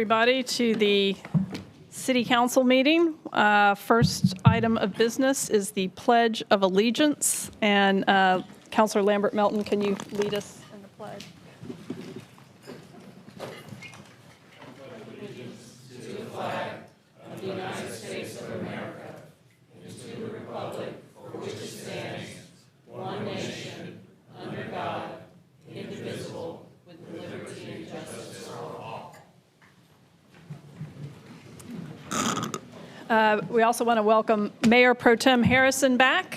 everybody to the City Council meeting. First item of business is the Pledge of Allegiance. And Councilor Lambert Melton, can you lead us in the pledge? Allegiance to the flag of the United States of America and to the republic for which it stands, one nation, under God, indivisible, with liberty and justice for all. We also want to welcome Mayor Pro Tem Harrison back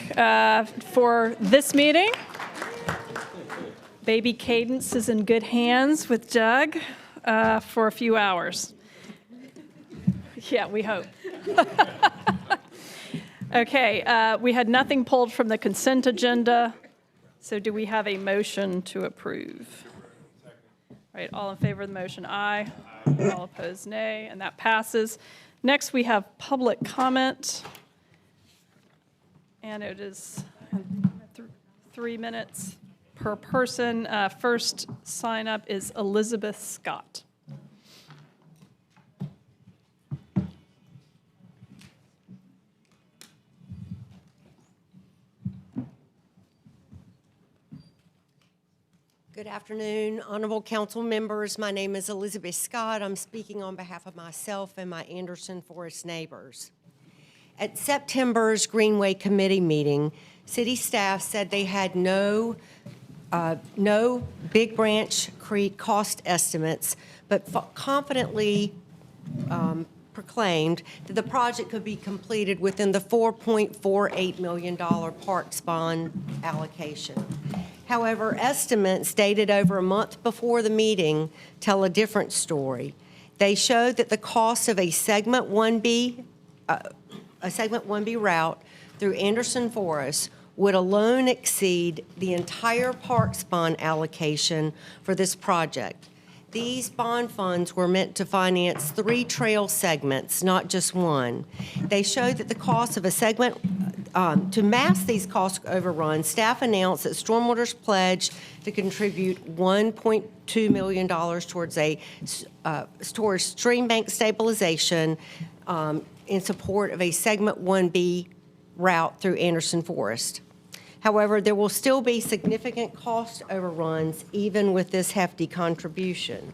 for this meeting. Baby Cadence is in good hands with Doug for a few hours. Yeah, we hope. Okay, we had nothing pulled from the consent agenda, so do we have a motion to approve? All right, all in favor of the motion, aye. All opposed, nay, and that passes. Next, we have public comment, and it is 3 minutes per person. First sign up is Elizabeth Scott. Good afternoon, honorable council members. My name is Elizabeth Scott. I'm speaking on behalf of myself and my Anderson Forest neighbors. At September's Greenway Committee meeting, city staff said they had no Big Branch Creek cost estimates, but confidently proclaimed that the project could be completed within the $4.48 million parks bond allocation. However, estimates dated over a month before the meeting tell a different story. They show that the cost of a Segment 1B route through Anderson Forest would alone exceed the entire parks bond allocation for this project. These bond funds were meant to finance 3 trail segments, not just one. They show that the cost of a segment, to mask these cost overruns, staff announced that Stormwater's pledge to contribute $1.2 million towards stream bank stabilization in support of a Segment 1B route through Anderson Forest. However, there will still be significant cost overruns even with this hefty contribution.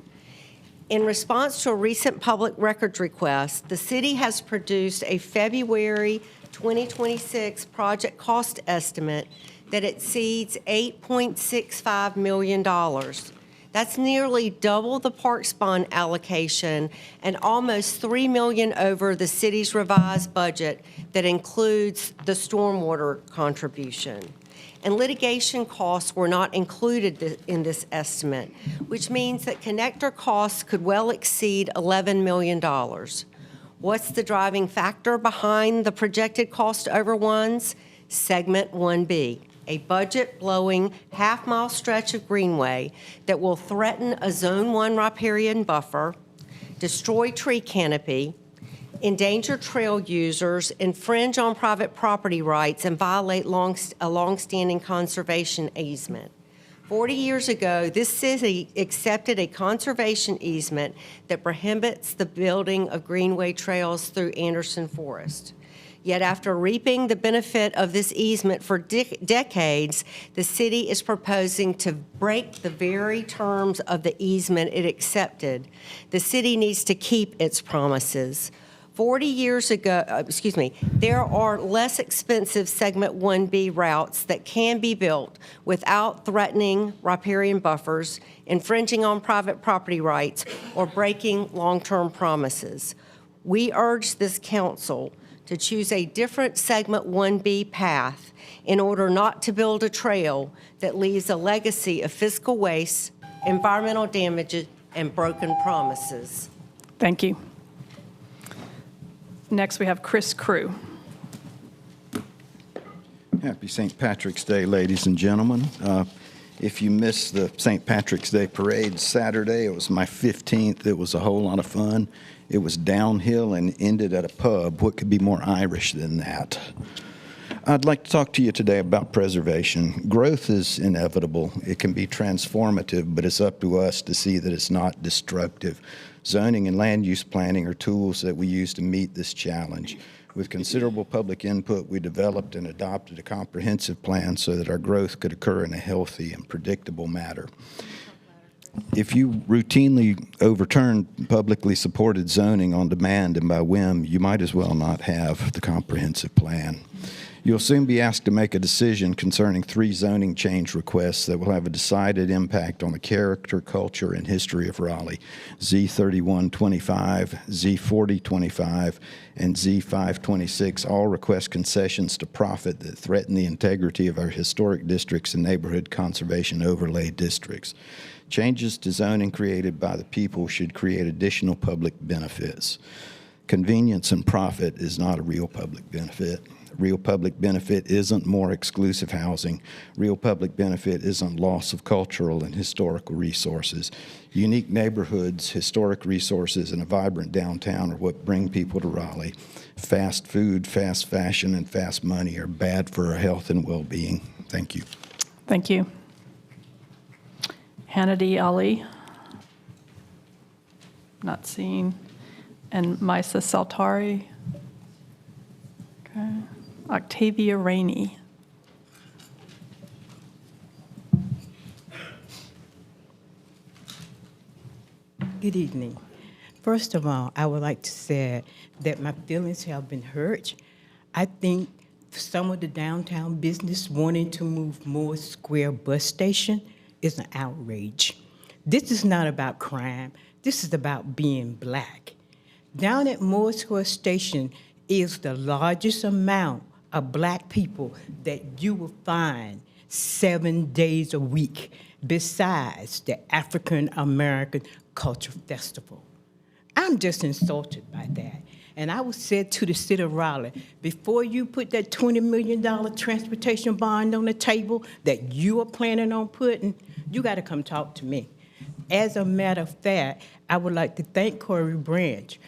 In response to a recent public records request, the city has produced a February 2026 project cost estimate that exceeds $8.65 million. That's nearly double the parks bond allocation and almost $3 million over the city's revised budget that includes the stormwater contribution. And litigation costs were not included in this estimate, which means that connector costs could well exceed $11 million. What's the driving factor behind the projected cost overruns? Segment 1B. A budget-blowing half-mile stretch of greenway that will threaten a Zone 1 riparian buffer, destroy tree canopy, endanger trail users, infringe on private property rights, and violate a long-standing conservation easement. 40 years ago, this city accepted a conservation easement that prohibits the building of greenway trails through Anderson Forest. Yet after reaping the benefit of this easement for decades, the city is proposing to break the very terms of the easement it accepted. The city needs to keep its promises. 40 years ago, there are less expensive Segment 1B routes that can be built without threatening riparian buffers, infringing on private property rights, or breaking long-term promises. We urge this council to choose a different Segment 1B path in order not to build a trail that leaves a legacy of fiscal waste, environmental damages, and broken promises. Thank you. Next, we have Chris Crew. Happy St. Patrick's Day, ladies and gentlemen. If you missed the St. Patrick's Day parade Saturday, it was my 15th. It was a whole lot of fun. It was downhill and ended at a pub. What could be more Irish than that? I'd like to talk to you today about preservation. Growth is inevitable. It can be transformative, but it's up to us to see that it's not destructive. Zoning and land use planning are tools that we use to meet this challenge. With considerable public input, we developed and adopted a comprehensive plan so that our growth could occur in a healthy and predictable manner. If you routinely overturn publicly supported zoning on demand and by whim, you might as well not have the comprehensive plan. You'll soon be asked to make a decision concerning 3 zoning change requests that will have a decided impact on the character, culture, and history of Raleigh: Z3125, Z4025, and Z526 all request concessions to profit that threaten the integrity of our historic districts and neighborhood conservation overlay districts. Changes to zoning created by the people should create additional public benefits. Convenience and profit is not a real public benefit. Real public benefit isn't more exclusive housing. Real public benefit isn't loss of cultural and historical resources. Unique neighborhoods, historic resources, and a vibrant downtown are what bring people to Raleigh. Fast food, fast fashion, and fast money are bad for our health and well-being. Thank you. Thank you. Hannity Ali, not seen. And Misa Saltari. Okay. Octavia Rainey. Good evening. First of all, I would like to say that my feelings have been hurt. I think some of the downtown business wanting to move Moore Square bus station is an outrage. This is not about crime. This is about being black. Down at Moore Square Station is the largest amount of black people that you will find 7 days a week, besides the African American Culture Festival. I'm just insulted by that. And I was said to the city of Raleigh, before you put that $20 million transportation bond on the table that you are planning on putting, you got to come talk to me. As a matter of fact, I would like to thank Corey Branch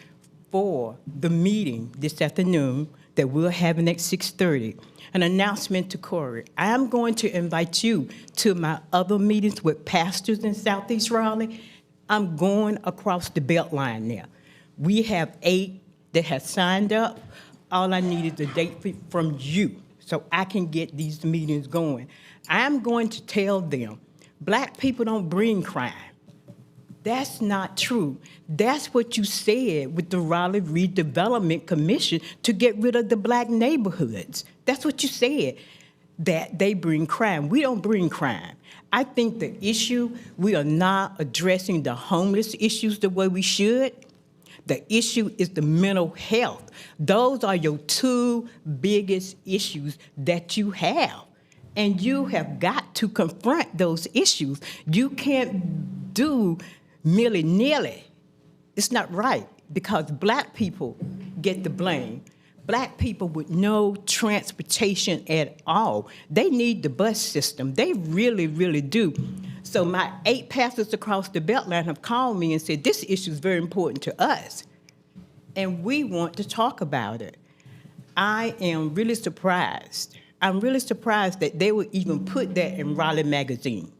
for the meeting this afternoon that we're having at 6:30. An announcement to Corey. I am going to invite you to my other meetings with pastors in Southeast Raleigh. I'm going across the Beltline now. We have 8 that have signed up. All I need is a date from you so I can get these meetings going. I'm going to tell them, black people don't bring crime. That's not true. That's what you said with the Raleigh Redevelopment Commission to get rid of the black neighborhoods. That's what you said, that they bring crime. We don't bring crime. I think the issue, we are not addressing the homeless issues the way we should. The issue is the mental health. Those are your 2 biggest issues that you have. And you have got to confront those issues. You can't do willy-nilly. It's not right, because black people get the blame. Black people with no transportation at all. They need the bus system. They really, really do. So my 8 pastors across the Beltline have called me and said, this issue is very important to us, and we want to talk about it. I am really surprised. I'm really surprised that they would even put that in Raleigh Magazine.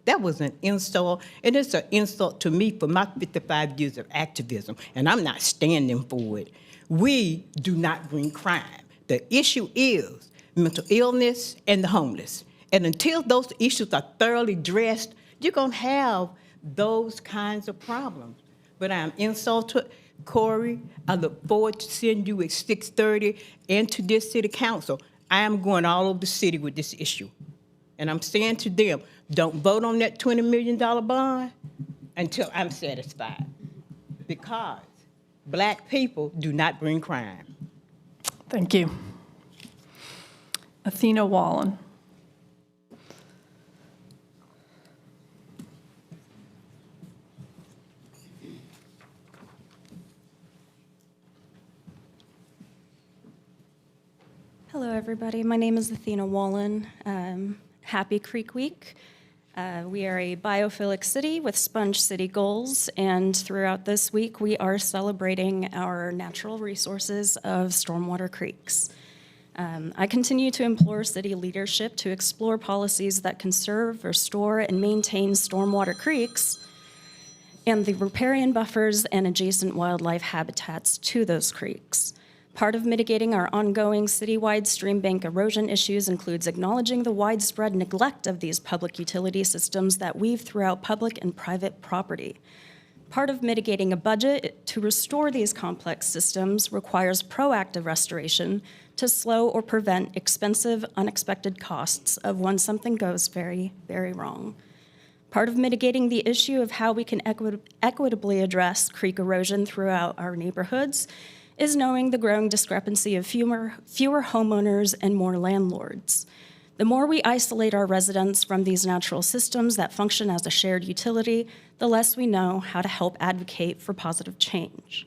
That was an insult, and it's an insult to me for my 55 years of activism, and I'm not standing for it. We do not bring crime. The issue is mental illness and the homeless. And until those issues are thoroughly addressed, you're going to have those kinds of problems. But I'm insulted, Corey. I look forward to seeing you at 6:30 and to this city council. I am going all over the city with this issue. And I'm saying to them, don't vote on that $20 million bond until I'm satisfied. Because black people do not bring crime. Thank you. Athena Wallen. Hello, everybody. My name is Athena Wallen. Happy Creek Week. We are a biophilic city with Sponge City goals, and throughout this week, we are celebrating our natural resources of stormwater creeks. I continue to implore city leadership to explore policies that conserve, restore, and maintain stormwater creeks and the riparian buffers and adjacent wildlife habitats to those creeks. Part of mitigating our ongoing citywide stream bank erosion issues includes acknowledging the widespread neglect of these public utility systems that weave throughout public and private property. Part of mitigating a budget to restore these complex systems requires proactive restoration to slow or prevent expensive, unexpected costs of when something goes very, very wrong. Part of mitigating the issue of how we can equitably address creek erosion throughout our neighborhoods is knowing the growing discrepancy of fewer homeowners and more landlords. The more we isolate our residents from these natural systems that function as a shared utility, the less we know how to help advocate for positive change.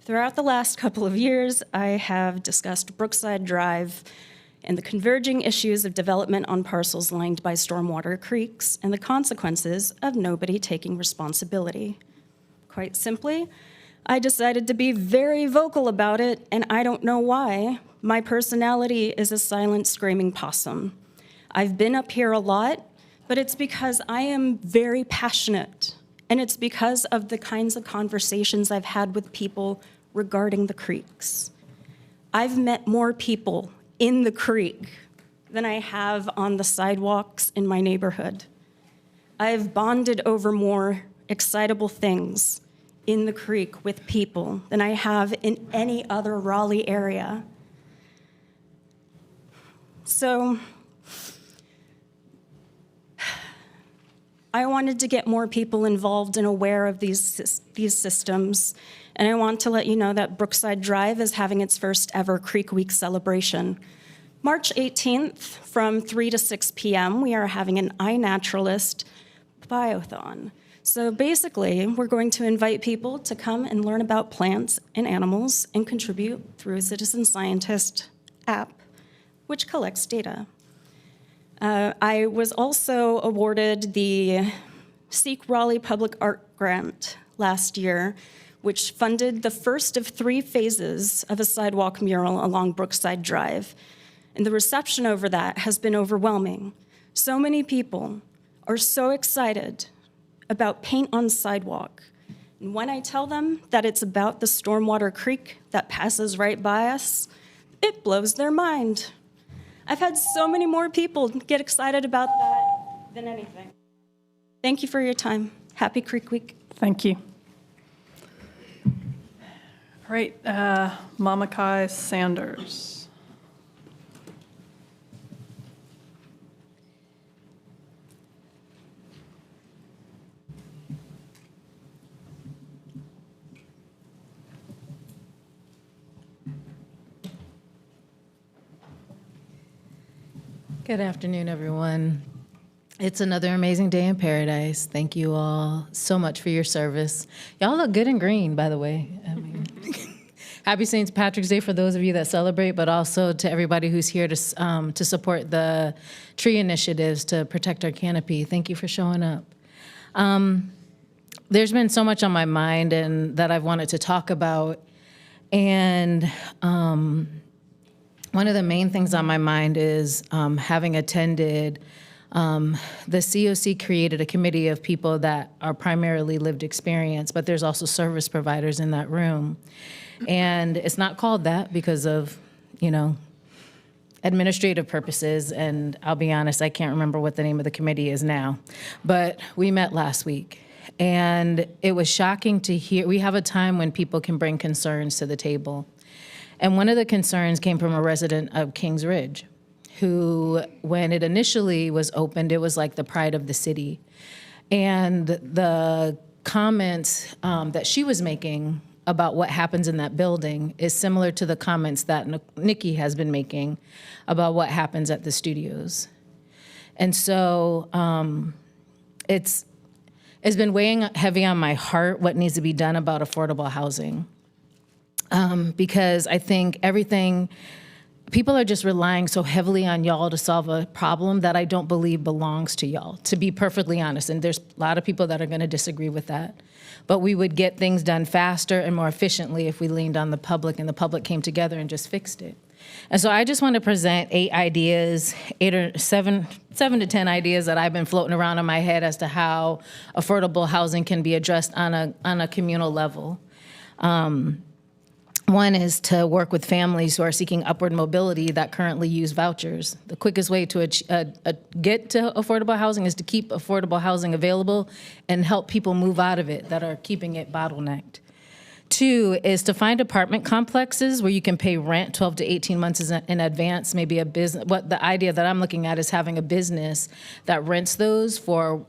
Throughout the last couple of years, I have discussed Brookside Drive and the converging issues of development on parcels lined by stormwater creeks and the consequences of nobody taking responsibility. Quite simply, I decided to be very vocal about it, and I don't know why. My personality is a silent, screaming possum. I've been up here a lot, but it's because I am very passionate, and it's because of the kinds of conversations I've had with people regarding the creeks. I've met more people in the creek than I have on the sidewalks in my neighborhood. I've bonded over more excitable things in the creek with people than I have in any other Raleigh area. So I wanted to get more people involved and aware of these systems, and I want to let you know that Brookside Drive is having its first ever Creek Week celebration. March 18th from 3 to 6 p.m., we are having an iNaturalist biothon. So basically, we're going to invite people to come and learn about plants and animals and contribute through a citizen scientist app, which collects data. I was also awarded the Seek Raleigh Public Art Grant last year, which funded the first of 3 phases of a sidewalk mural along Brookside Drive. And the reception over that has been overwhelming. So many people are so excited about paint on sidewalk. And when I tell them that it's about the Stormwater Creek that passes right by us, it blows their mind. I've had so many more people get excited about that than anything. Thank you for your time. Happy Creek Week. Thank you. All right, Mamakai Sanders. Good afternoon, everyone. It's another amazing day in paradise. Thank you all so much for your service. Y'all look good and green, by the way. I mean, happy St. Patrick's Day for those of you that celebrate, but also to everybody who's here to support the tree initiatives to protect our canopy. Thank you for showing up. There's been so much on my mind and that I've wanted to talk about, and one of the main things on my mind is having attended, the COC created a committee of people that are primarily lived experience, but there's also service providers in that room. And it's not called that because of, administrative purposes, and I'll be honest, I can't remember what the name of the committee is now. But we met last week, and it was shocking to hear. We have a time when people can bring concerns to the table. And one of the concerns came from a resident of Kings Ridge, who, when it initially was opened, it was like the pride of the city. And the comments that she was making about what happens in that building is similar to the comments that Nikki has been making about what happens at the studios. And so it's been weighing heavy on my heart what needs to be done about affordable housing. Because I think people are just relying so heavily on y'all to solve a problem that I don't believe belongs to y'all, to be perfectly honest. And there's a lot of people that are going to disagree with that. But we would get things done faster and more efficiently if we leaned on the public and the public came together and just fixed it. And so I just want to present 8 ideas, 7 to 10 ideas that I've been floating around in my head as to how affordable housing can be addressed on a communal level. One is to work with families who are seeking upward mobility that currently use vouchers. The quickest way to get to affordable housing is to keep affordable housing available and help people move out of it that are keeping it bottlenecked. 2 is to find apartment complexes where you can pay rent 12 to 18 months in advance, maybe a business. What the idea that I'm looking at is having a business that rents those for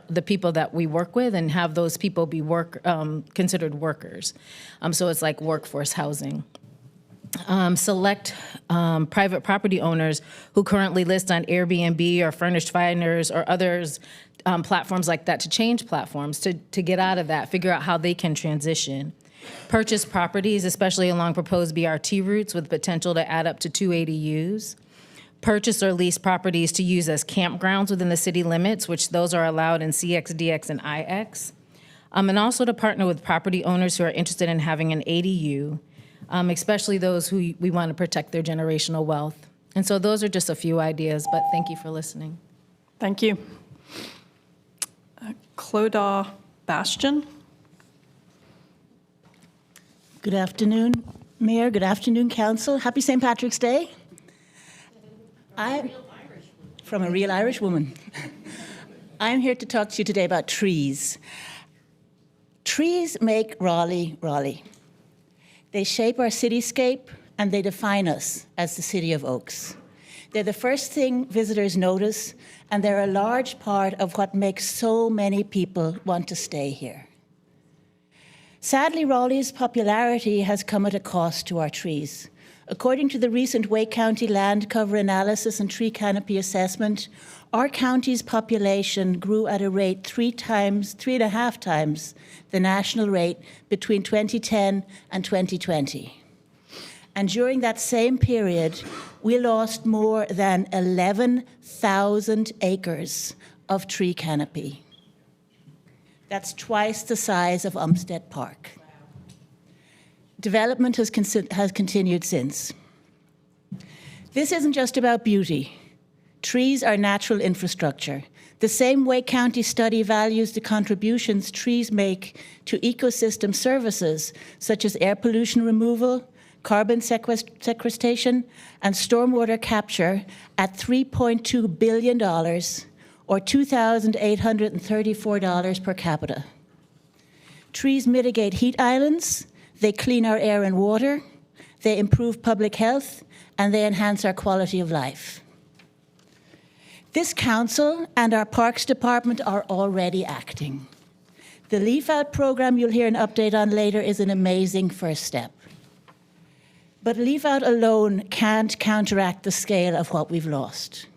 the people that we work with and have those people be considered workers. So it's like workforce housing. Select private property owners who currently list on Airbnb or Furnished Finders or others platforms like that to change platforms, to get out of that, figure out how they can transition. Purchase properties, especially along proposed BRT routes with potential to add up to 2 ADUs. Purchase or lease properties to use as campgrounds within the city limits, which those are allowed in CX, DX, and IX. And also to partner with property owners who are interested in having an ADU, especially those who we want to protect their generational wealth. And so those are just a few ideas, but thank you for listening. Thank you. Clodagh Bastian. Good afternoon, Mayor. Good afternoon, Council. Happy St. Patrick's Day. I'm from a real Irish woman. I'm here to talk to you today about trees. Trees make Raleigh, Raleigh. They shape our cityscape and they define us as the City of Oaks. They're the first thing visitors notice, and they're a large part of what makes so many people want to stay here. Sadly, Raleigh's popularity has come at a cost to our trees. According to the recent Wake County Land Cover Analysis and Tree Canopy Assessment, our county's population grew at a rate 3.5 times the national rate between 2010 and 2020. And during that same period, we lost more than 11,000 acres of tree canopy. That's twice the size of Umstead Park. Development has continued since. This isn't just about beauty. Trees are natural infrastructure. The same Wake County study values the contributions trees make to ecosystem services, such as air pollution removal, carbon sequestration, and stormwater capture at $3.2 billion, or $2,834 per capita. Trees mitigate heat islands, they clean our air and water, they improve public health, and they enhance our quality of life. This council and our Parks Department are already acting. The Leaf Out program you'll hear an update on later is an amazing first step. But Leaf Out alone can't counteract the scale of what we've lost.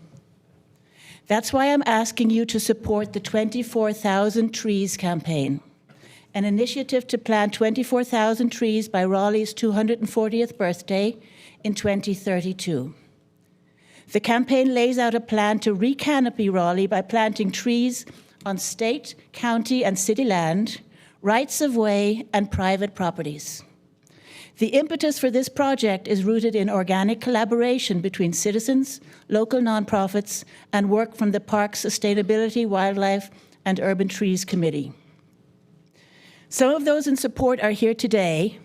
That's why I'm asking you to support the 24,000 Trees campaign, an initiative to plant 24,000 trees by Raleigh's 240th birthday in 2032. The campaign lays out a plan to re-canopy Raleigh by planting trees on state, county, and city land, rights of way, and private properties. The impetus for this project is rooted in organic collaboration between citizens, local nonprofits, and work from the Parks Sustainability, Wildlife, and Urban Trees Committee. Some of those in support are here today,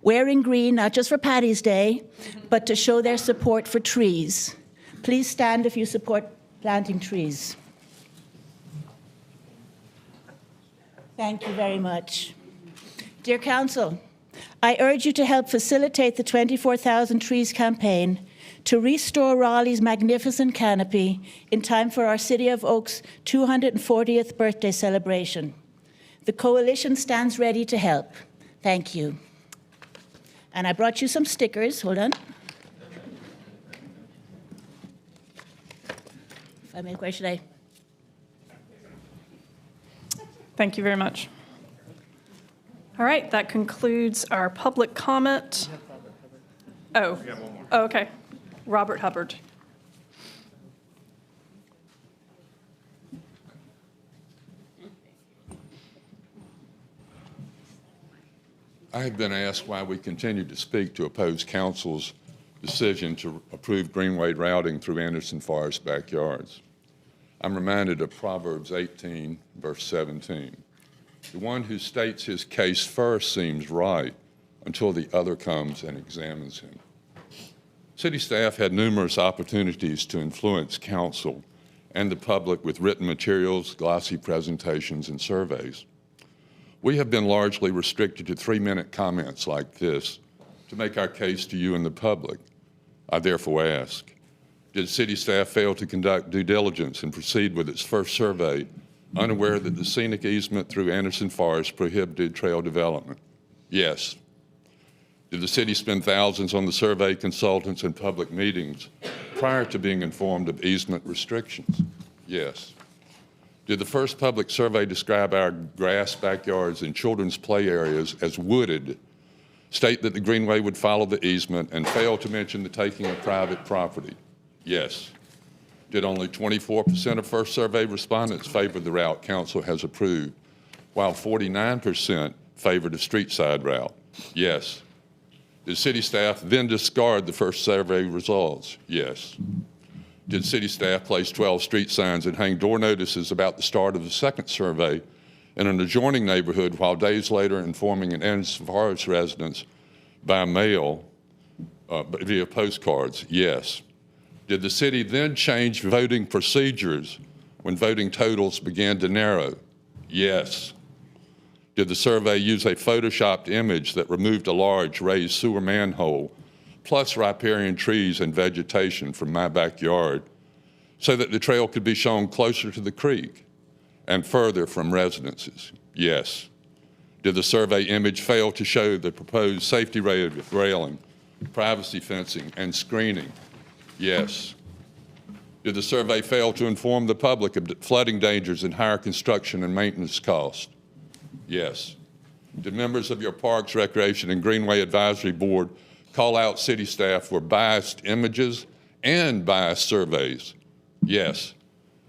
wearing green, not just for Paddy's Day, but to show their support for trees. Please stand if you support planting trees. Thank you very much. Dear Council, I urge you to help facilitate the 24,000 Trees campaign to restore Raleigh's magnificent canopy in time for our City of Oaks' 240th birthday celebration. The Coalition stands ready to help. Thank you. And I brought you some stickers. Hold on. If I may, where should I? Thank you very much. All right, that concludes our public comment. Oh, okay. Robert Hubbard. I have been asked why we continue to speak to opposed council's decision to approve greenway routing through Anderson Forest backyards. I'm reminded of Proverbs 18, verse 17. The one who states his case first seems right until the other comes and examines him. City staff had numerous opportunities to influence council and the public with written materials, glossy presentations, and surveys. We have been largely restricted to 3-minute comments like this to make our case to you and the public. I therefore ask, did city staff fail to conduct due diligence and proceed with its first survey, unaware that the scenic easement through Anderson Forest prohibited trail development? Yes. Did the city spend thousands on the survey, consultants, and public meetings prior to being informed of easement restrictions? Yes. Did the first public survey describe our grass backyards and children's play areas as wooded, state that the greenway would follow the easement, and fail to mention the taking of private property? Yes. Did only 24% of first survey respondents favor the route council has approved, while 49% favored a street side route? Yes. Did city staff then discard the first survey results? Yes. Did city staff place 12 street signs and hang door notices about the start of the second survey in an adjoining neighborhood, while days later informing an Anderson Forest residents by mail via postcards? Yes. Did the city then change voting procedures when voting totals began to narrow? Yes. Did the survey use a photoshopped image that removed a large raised sewer manhole, plus riparian trees and vegetation from my backyard, so that the trail could be shown closer to the creek and further from residences? Yes. Did the survey image fail to show the proposed safety railing, privacy fencing, and screening? Yes. Did the survey fail to inform the public of flooding dangers and higher construction and maintenance costs? Yes. Did members of your Parks, Recreation, and Greenway Advisory Board call out city staff for biased images and biased surveys? Yes.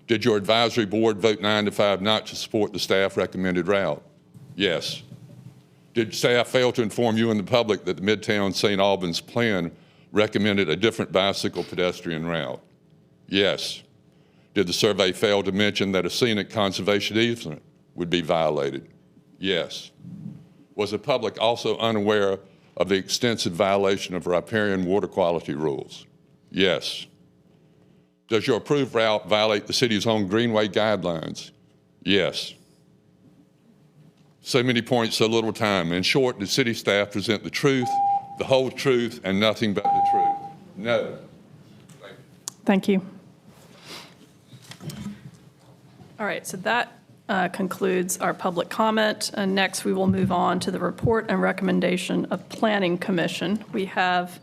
Did your advisory board vote 9-5 not to support the staff recommended route? Yes. Did staff fail to inform you and the public that the Midtown St. Albans plan recommended a different bicycle pedestrian route? Yes. Did the survey fail to mention that a scenic conservation easement would be violated? Yes. Was the public also unaware of the extensive violation of riparian water quality rules? Yes. Does your approved route violate the city's own greenway guidelines? Yes. So many points, so little time. In short, did city staff present the truth, the whole truth, and nothing but the truth? No. Thank you. All right, so that concludes our public comment. And next, we will move on to the report and recommendation of Planning Commission. We have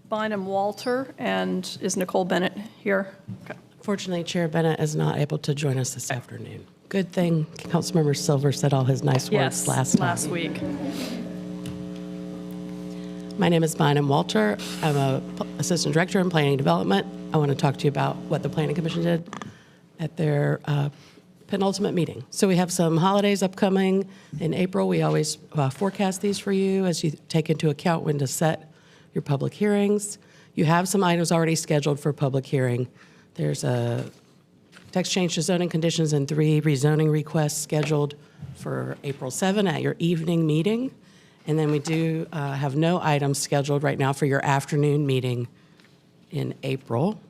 Bynum Walter, and is Nicole Bennett here? Okay. Fortunately, Chair Bennett is not able to join us this afternoon. Good thing Councilmember Silver said all his nice words Yes, last week. My name is Bynum Walter. I'm a Assistant Director in Planning and Development. I want to talk to you about what the Planning Commission did at their penultimate meeting. So we have some holidays upcoming in April. We always forecast these for you as you take into account when to set your public hearings. You have some items already scheduled for public hearing. There's a text change to zoning conditions and 3 rezoning requests scheduled for April 7 at your evening meeting. And then we do have no items scheduled right now for your afternoon meeting in April,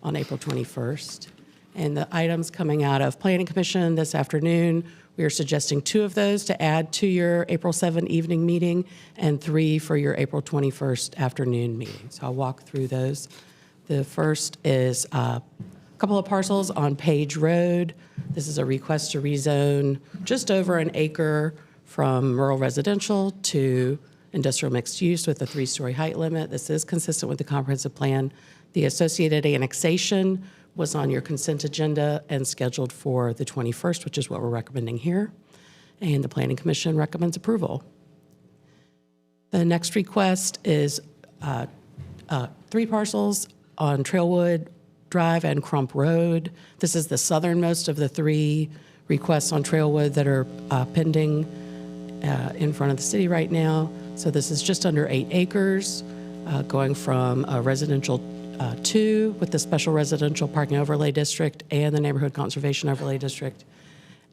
on April 21st. And the items coming out of Planning Commission this afternoon, we are suggesting 2 of those to add to your April 7 evening meeting and 3 for your April 21st afternoon meeting. So I'll walk through those. The first is a couple of parcels on Page Road. This is a request to rezone just over an acre from rural residential to industrial mixed use with a 3-story height limit. This is consistent with the comprehensive plan. The associated annexation was on your consent agenda and scheduled for the 21st, which is what we're recommending here. And the Planning Commission recommends approval. The next request is 3 parcels on Trailwood Drive and Crump Road. This is the southernmost of the 3 requests on Trailwood that are pending in front of the city right now. So this is just under 8 acres. going from a residential 2 with the special residential parking overlay district and the neighborhood conservation overlay district,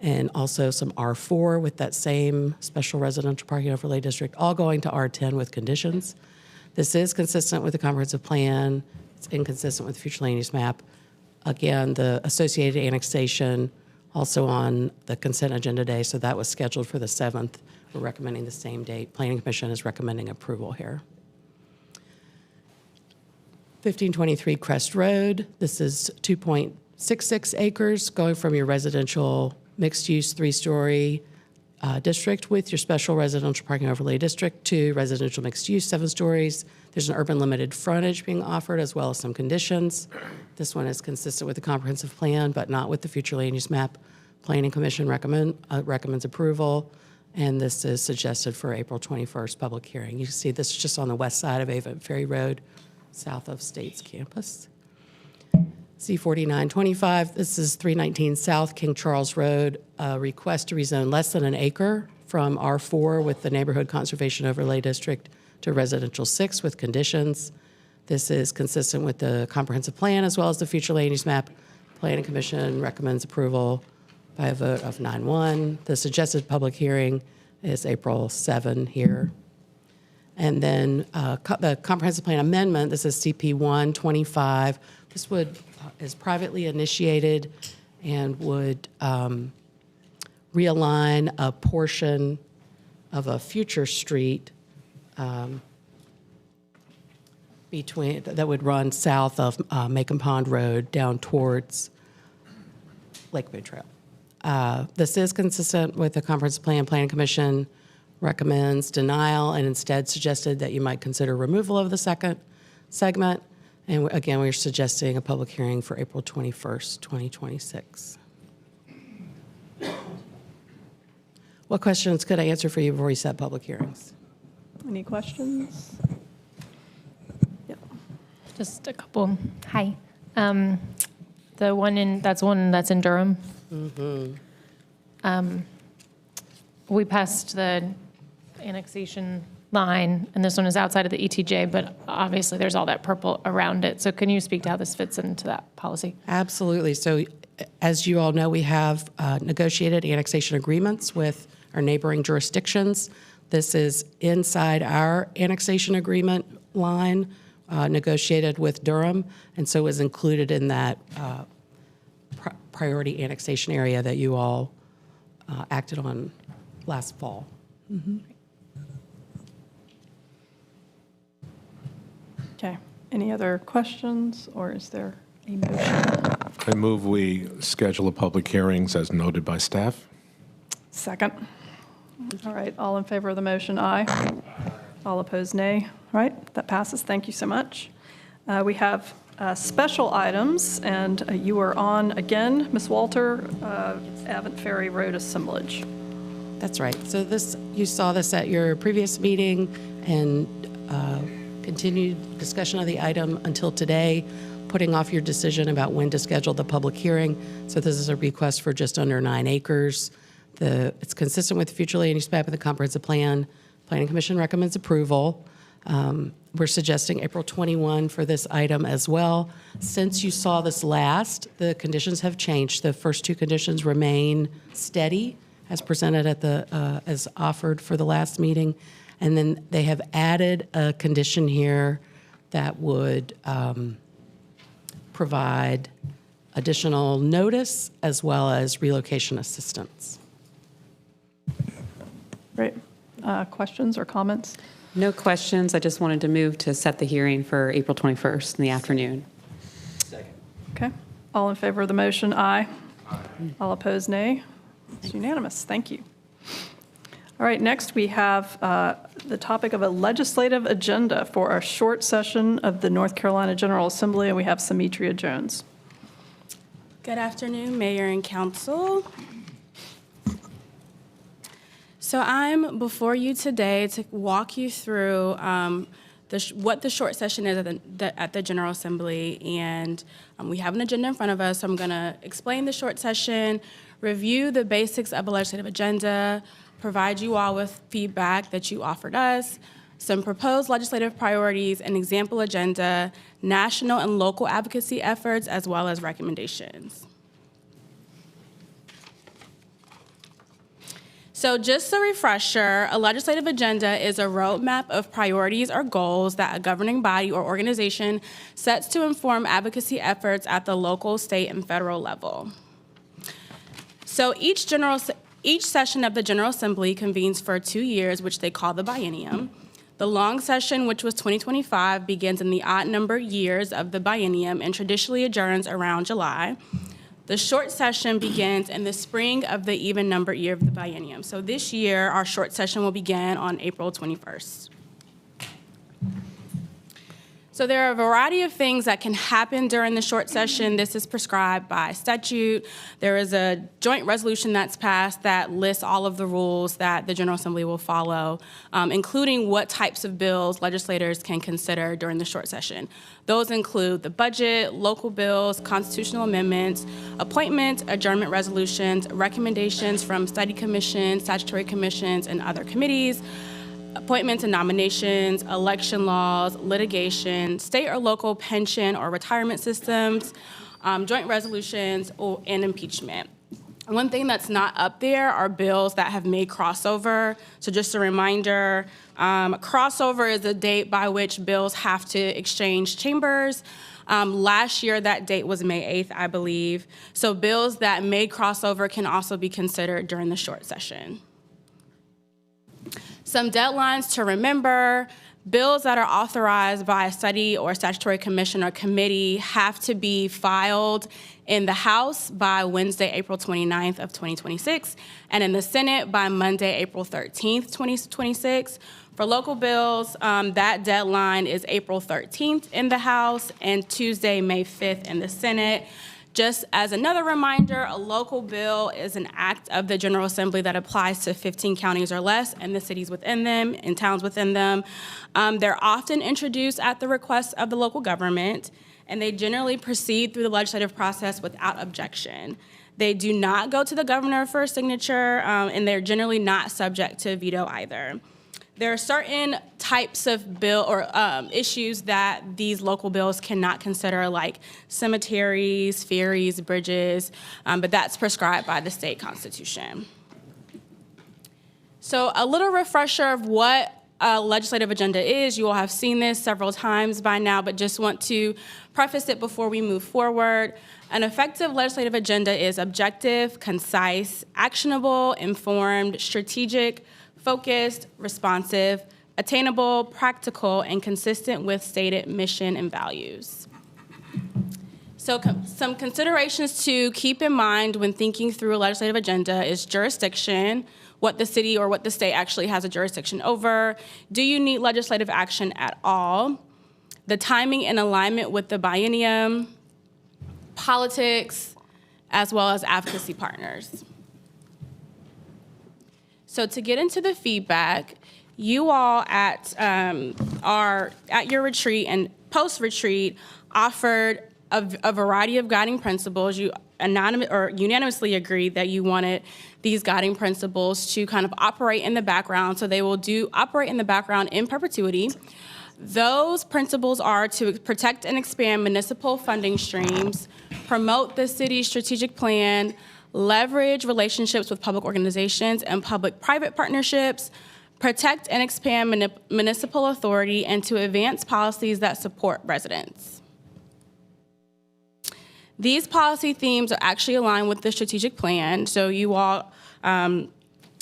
and also some R4 with that same special residential parking overlay district, all going to R10 with conditions. This is consistent with the comprehensive plan. It's inconsistent with the future land use map. Again, the associated annexation also on the consent agenda day, so that was scheduled for the 7th. We're recommending the same date. Planning Commission is recommending approval here. 1523 Crest Road. This is 2.66 acres going from your residential mixed-use 3-story district with your special residential parking overlay district to residential mixed-use 7 stories. There's an urban limited frontage being offered as well as some conditions. This one is consistent with the comprehensive plan, but not with the future land use map. Planning Commission recommends approval, and this is suggested for April 21st public hearing. You can see this is just on the west side of Avon Ferry Road, south of States Campus. C4925, this is 319 South King Charles Road, a request to rezone less than an acre from R4 with the Neighborhood Conservation Overlay District to Residential 6 with conditions. This is consistent with the comprehensive plan as well as the future land use map. Planning Commission recommends approval by a vote of 9-1. The suggested public hearing is April 7 here. And then the comprehensive plan amendment, this is CP 125. This is privately initiated and would realign a portion of a future street that would run south of Macon Pond Road down towards Lake Boone Trail. This is consistent with the comprehensive plan. Planning Commission recommends denial and instead suggested that you might consider removal of the second segment. And again, we're suggesting a public hearing for April 21st, 2026. What questions could I answer for you before we set public hearings? Any questions? Yep. Just a couple. Hi. The one that's in Durham. Mm-hmm. We passed the annexation line, and this one is outside of the ETJ, but obviously there's all that purple around it. So can you speak to how this fits into that policy? Absolutely. So as you all know, we have negotiated annexation agreements with our neighboring jurisdictions. This is inside our annexation agreement line negotiated with Durham, and so is included in that priority annexation area that you all acted on last fall. Mm-hmm. Okay. Any other questions, or is there a motion? I move we schedule a public hearings as noted by staff. Second. All right. All in favor of the motion, aye. All opposed, nay. All right. That passes. Thank you so much. We have special items, and you are on again, Ms. Walter, Avon Ferry Road assemblage. That's right. So you saw this at your previous meeting, and continued discussion of the item until today, putting off your decision about when to schedule the public hearing. So this is a request for just under 9 acres. It's consistent with the future land use map and the comprehensive plan. Planning Commission recommends approval. We're suggesting April 21 for this item as well. Since you saw this last, the conditions have changed. The first 2 conditions remain steady as presented as offered for the last meeting. And then they have added a condition here that would provide additional notice as well as relocation assistance. Great. Questions or comments? No questions. I just wanted to move to set the hearing for April 21st in the afternoon. Okay. All in favor of the motion, aye. All opposed, nay. It's unanimous. Thank you. All right, next we have the topic of a legislative agenda for our short session of the North Carolina General Assembly, and we have Summitria Jones. Good afternoon, Mayor and Council. So I'm before you today to walk you through what the short session is at the General Assembly, and we have an agenda in front of us. So I'm going to explain the short session, review the basics of a legislative agenda, provide you all with feedback that you offered us, some proposed legislative priorities, an example agenda, national and local advocacy efforts, as well as recommendations. So just a refresher, a legislative agenda is a roadmap of priorities or goals that a governing body or organization sets to inform advocacy efforts at the local, state, and federal level. So each session of the General Assembly convenes for 2 years, which they call the biennium. The long session, which was 2025, begins in the odd number years of the biennium and traditionally adjourns around July. The short session begins in the spring of the even numbered year of the biennium. So this year, our short session will begin on April 21st. So there are a variety of things that can happen during the short session. This is prescribed by statute. There is a joint resolution that's passed that lists all of the rules that the General Assembly will follow, including what types of bills legislators can consider during the short session. Those include the budget, local bills, constitutional amendments, appointment, adjournment resolutions, recommendations from study commissions, statutory commissions, and other committees, appointments and nominations, election laws, litigation, state or local pension or retirement systems, joint resolutions, and impeachment. One thing that's not up there are bills that have made crossover. So just a reminder, crossover is the date by which bills have to exchange chambers. Last year, that date was May 8th, I believe. So bills that made crossover can also be considered during the short session. Some deadlines to remember: bills that are authorized by a study or statutory commission or committee have to be filed in the House by Wednesday, April 29th of 2026, and in the Senate by Monday, April 13th, 2026. For local bills, that deadline is April 13th in the House and Tuesday, May 5th in the Senate. Just as another reminder, a local bill is an act of the General Assembly that applies to 15 counties or less and the cities within them and towns within them. They're often introduced at the request of the local government, and they generally proceed through the legislative process without objection. They do not go to the governor for a signature, and they're generally not subject to veto either. There are certain types of bill or issues that these local bills cannot consider, like cemeteries, ferries, bridges, but that's prescribed by the state constitution. So a little refresher of what a legislative agenda is. You all have seen this several times by now, but just want to preface it before we move forward. An effective legislative agenda is objective, concise, actionable, informed, strategic, focused, responsive, attainable, practical, and consistent with stated mission and values. So some considerations to keep in mind when thinking through a legislative agenda is jurisdiction, what the city or what the state actually has a jurisdiction over. Do you need legislative action at all? The timing and alignment with the biennium, politics, as well as advocacy partners. So to get into the feedback, you all at your retreat and post-retreat offered a variety of guiding principles. You unanimously agreed that you wanted these guiding principles to kind of operate in the background, so they will operate in the background in perpetuity. Those principles are to protect and expand municipal funding streams, promote the city's strategic plan, leverage relationships with public organizations and public-private partnerships, protect and expand municipal authority, and to advance policies that support residents. These policy themes are actually aligned with the strategic plan, so you all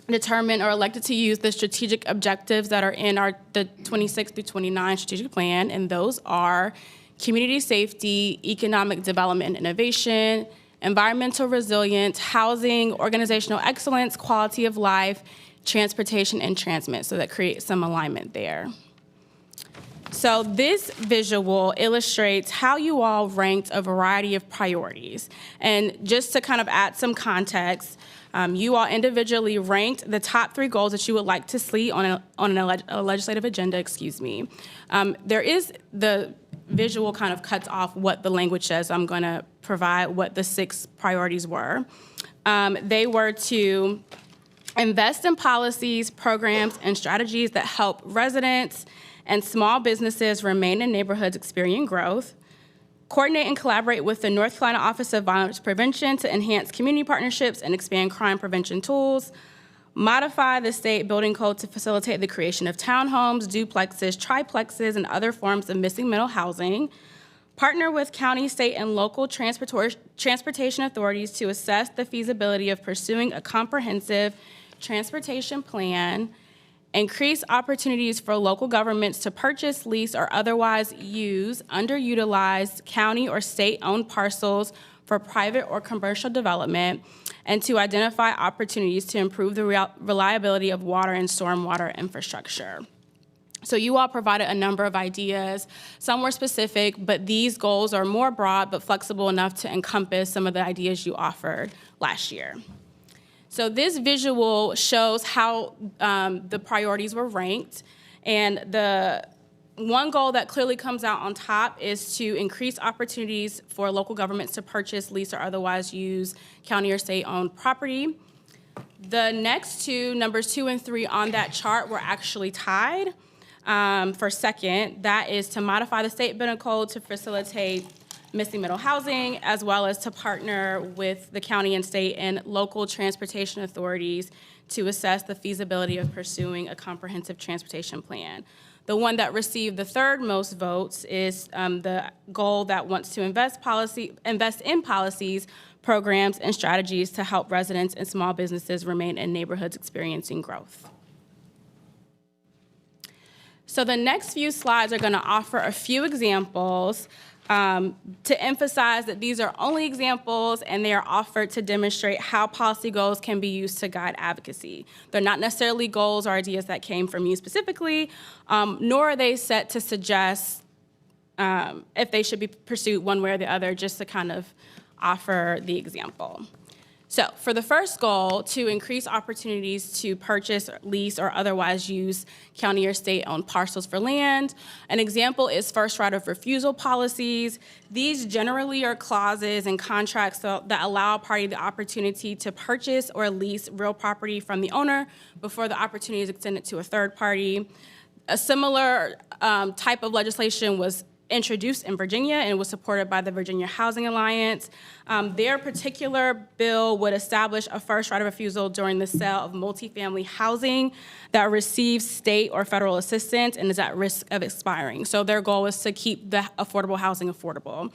determined or elected to use the strategic objectives that are in the 26 through 29 strategic plan, and those are community safety, economic development and innovation, environmental resilience, housing, organizational excellence, quality of life, transportation, and transmit. So that creates some alignment there. So this visual illustrates how you all ranked a variety of priorities. And just to kind of add some context, you all individually ranked the top 3 goals that you would like to see on a legislative agenda, There is the visual kind of cuts off what the language says. I'm going to provide what the 6 priorities were. They were to invest in policies, programs, and strategies that help residents and small businesses remain in neighborhoods experiencing growth, coordinate and collaborate with the North Carolina Office of Violence Prevention to enhance community partnerships and expand crime prevention tools, modify the state building code to facilitate the creation of townhomes, duplexes, triplexes, and other forms of missing middle housing, partner with county, state, and local transportation authorities to assess the feasibility of pursuing a comprehensive transportation plan, increase opportunities for local governments to purchase, lease, or otherwise use underutilized county or state-owned parcels for private or commercial development, and to identify opportunities to improve the reliability of water and stormwater infrastructure. So you all provided a number of ideas. Some were specific, but these goals are more broad but flexible enough to encompass some of the ideas you offered last year. So this visual shows how the priorities were ranked, and the one goal that clearly comes out on top is to increase opportunities for local governments to purchase, lease, or otherwise use county or state-owned property. The next two, numbers 2 and 3 on that chart, were actually tied for second. That is to modify the state building code to facilitate missing middle housing, as well as to partner with the county and state and local transportation authorities to assess the feasibility of pursuing a comprehensive transportation plan. The one that received the third most votes is the goal that wants to invest in policies, programs, and strategies to help residents and small businesses remain in neighborhoods experiencing growth. So the next few slides are going to offer a few examples to emphasize that these are only examples and they are offered to demonstrate how policy goals can be used to guide advocacy. They're not necessarily goals or ideas that came from you specifically, nor are they set to suggest if they should be pursued one way or the other, just to kind of offer the example. So for the first goal, to increase opportunities to purchase, lease, or otherwise use county or state-owned parcels for land, an example is first right of refusal policies. These generally are clauses and contracts that allow a party the opportunity to purchase or lease real property from the owner before the opportunity is extended to a third party. A similar type of legislation was introduced in Virginia and was supported by the Virginia Housing Alliance. Their particular bill would establish a first right of refusal during the sale of multifamily housing that receives state or federal assistance and is at risk of expiring. So their goal is to keep the affordable housing affordable.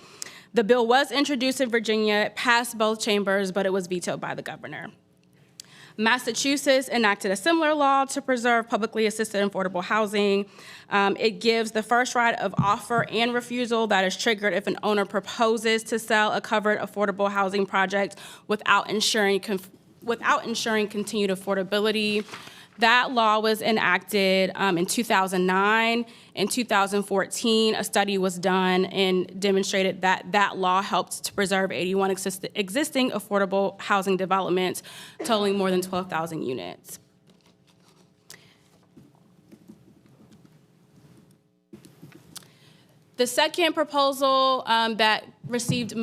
The bill was introduced in Virginia, it passed both chambers, but it was vetoed by the governor. Massachusetts enacted a similar law to preserve publicly assisted and affordable housing. It gives the first right of offer and refusal that is triggered if an owner proposes to sell a covered affordable housing project without ensuring continued affordability. That law was enacted in 2009. In 2014, a study was done and demonstrated that that law helped to preserve 81 existing affordable housing developments, totaling more than 12,000 units. The second proposal that received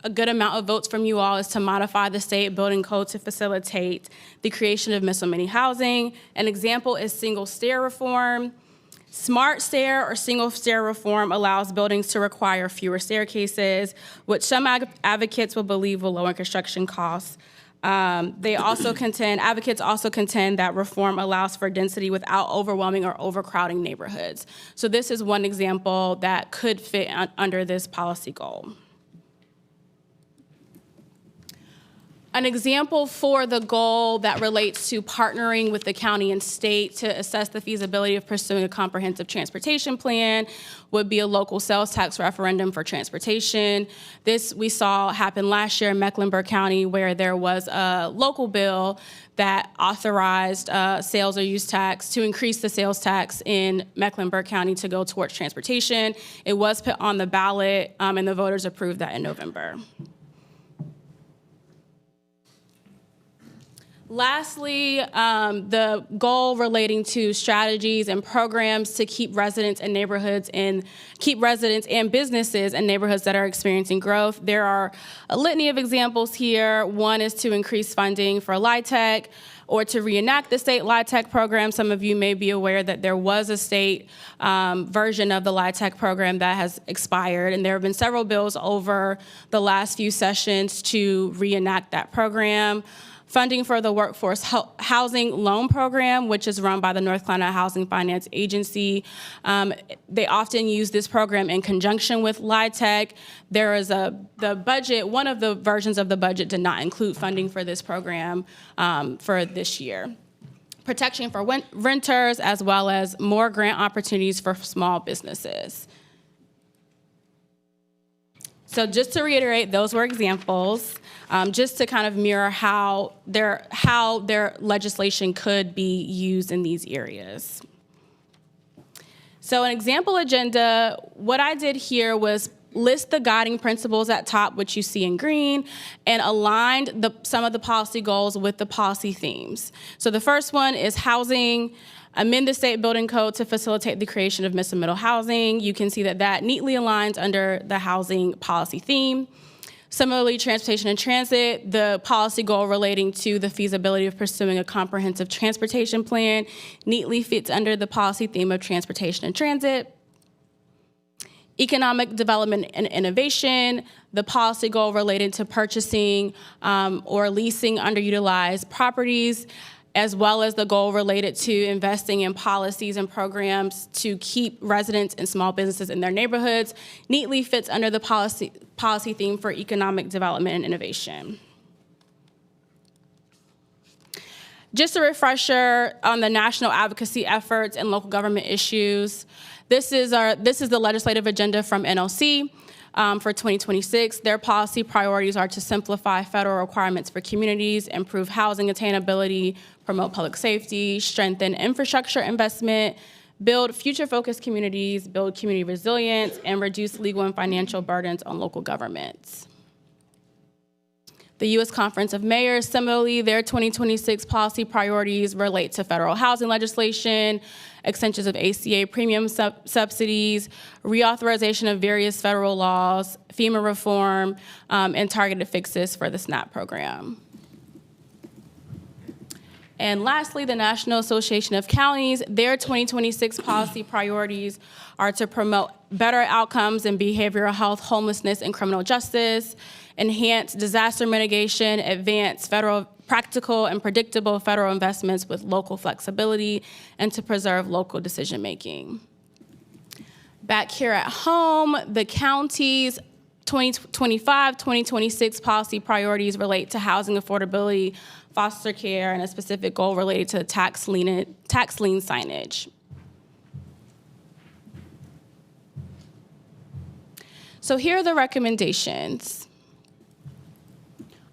a good amount of votes from you all is to modify the state building code to facilitate the creation of miscellaneous housing. An example is single stair reform. Smart stair or single stair reform allows buildings to require fewer staircases, which some advocates will believe will lower construction costs. Advocates also contend that reform allows for density without overwhelming or overcrowding neighborhoods. So this is one example that could fit under this policy goal. An example for the goal that relates to partnering with the county and state to assess the feasibility of pursuing a comprehensive transportation plan would be a local sales tax referendum for transportation. This we saw happen last year in Mecklenburg County, where there was a local bill that authorized sales or use tax to increase the sales tax in Mecklenburg County to go towards transportation. It was put on the ballot, and the voters approved that in November. Lastly, the goal relating to strategies and programs to keep residents and businesses in neighborhoods that are experiencing growth. There are a litany of examples here. One is to increase funding for LIHTC or to reenact the state LIHTC program. Some of you may be aware that there was a state version of the LIHTC program that has expired, and there have been several bills over the last few sessions to reenact that program. Funding for the Workforce Housing Loan Program, which is run by the North Carolina Housing Finance Agency. They often use this program in conjunction with LIHTC. There is the budget, one of the versions of the budget did not include funding for this program for this year. Protection for renters, as well as more grant opportunities for small businesses. So just to reiterate, those were examples, just to kind of mirror how their legislation could be used in these areas. So an example agenda, what I did here was list the guiding principles at top, which you see in green, and aligned some of the policy goals with the policy themes. So the first one is housing. Amend the state building code to facilitate the creation of mixed and middle housing. You can see that neatly aligns under the housing policy theme. Similarly, transportation and transit, the policy goal relating to the feasibility of pursuing a comprehensive transportation plan neatly fits under the policy theme of transportation and transit. Economic development and innovation, the policy goal related to purchasing or leasing underutilized properties, as well as the goal related to investing in policies and programs to keep residents and small businesses in their neighborhoods, neatly fits under the policy theme for economic development and innovation. Just a refresher on the national advocacy efforts and local government issues. This is the legislative agenda from NLC. For 2026, their policy priorities are to simplify federal requirements for communities, improve housing attainability, promote public safety, strengthen infrastructure investment, build future-focused communities, build community resilience, and reduce legal and financial burdens on local governments. The U.S. Conference of Mayors, similarly, their 2026 policy priorities relate to federal housing legislation, extensions of ACA premium subsidies, reauthorization of various federal laws, FEMA reform, and targeted fixes for the SNAP program. And lastly, the National Association of Counties, their 2026 policy priorities are to promote better outcomes in behavioral health, homelessness, and criminal justice, enhance disaster mitigation, advance practical and predictable federal investments with local flexibility, and to preserve local decision-making. Back here at home, the county's 2025-2026 policy priorities relate to housing affordability, foster care, and a specific goal related to tax lien signage. So here are the recommendations.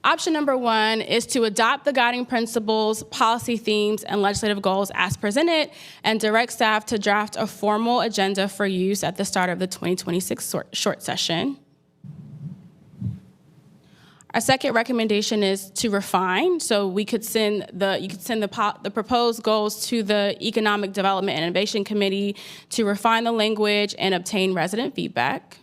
Option number one is to adopt the guiding principles, policy themes, and legislative goals as presented, and direct staff to draft a formal agenda for use at the start of the 2026 short session. Our second recommendation is to refine. So you could send the proposed goals to the Economic Development and Innovation Committee to refine the language and obtain resident feedback.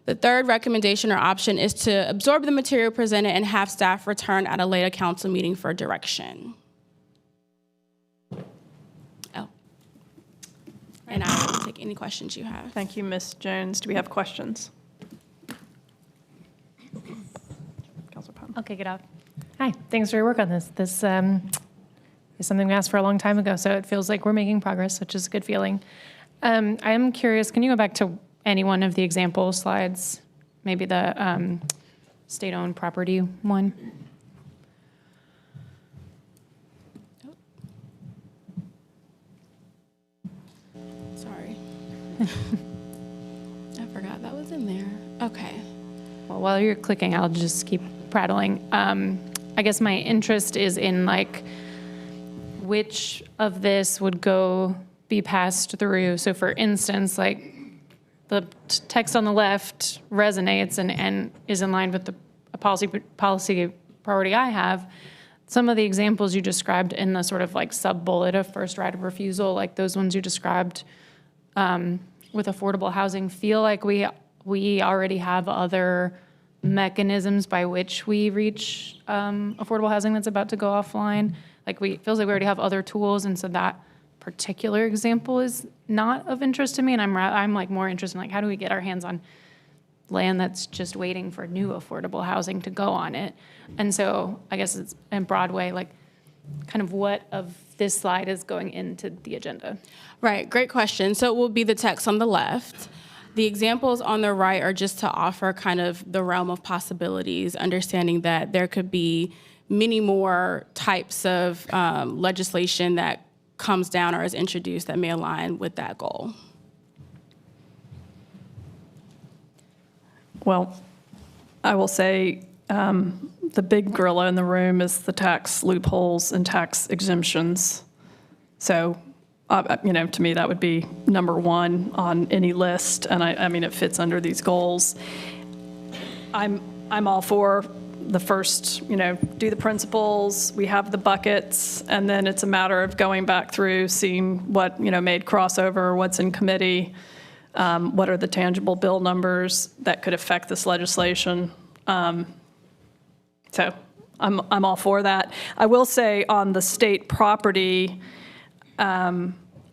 The third recommendation or option is to absorb the material presented and have staff return at a later council meeting for direction. Oh. And I will take any questions you have. Thank you, Ms. Jones. Do we have questions? Councilor Pond. Okay, get out. Hi, thanks for your work on this. This is something we asked for a long time ago, so it feels like we're making progress, which is a good feeling. I am curious, can you go back to any one of the example slides, maybe the state-owned property one? Sorry. I forgot that was in there. Okay. Well, while you're clicking, I'll just keep prattling. I guess my interest is in like which of this would be passed through. So for instance, like the text on the left resonates and is in line with the policy priority I have, some of the examples you described in the sort of like sub-bullet of first right of refusal, like those ones you described with affordable housing, feel like we already have other mechanisms by which we reach affordable housing that's about to go offline. Like it feels like we already have other tools, and so that particular example is not of interest to me. And I'm like more interested in like, how do we get our hands on land that's just waiting for new affordable housing to go on it? And so I guess it's in Broadway, like kind of what of this slide is going into the agenda? Right, great question. So it will be the text on the left. The examples on the right are just to offer kind of the realm of possibilities, understanding that there could be many more types of legislation that comes down or is introduced that may align with that goal. Well, I will say the big gorilla in the room is the tax loopholes and tax exemptions. So, to me, that would be number one on any list, and I mean, it fits under these goals. I'm all for the first, do the principles, we have the buckets, and then it's a matter of going back through, seeing what, made crossover, what's in committee, what are the tangible bill numbers that could affect this legislation. So I'm all for that. I will say on the state property,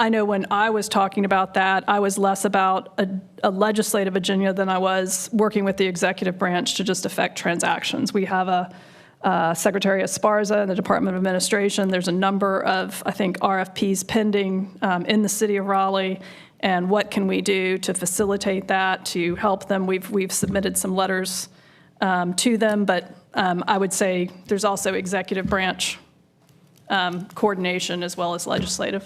I know when I was talking about that, I was less about a legislative agenda than I was working with the executive branch to just affect transactions. We have a Secretary Esparza in the Department of Administration. There's a number of, I think, RFPs pending in the city of Raleigh. And what can we do to facilitate that, to help them? We've submitted some letters to them, but I would say there's also executive branch coordination as well as legislative.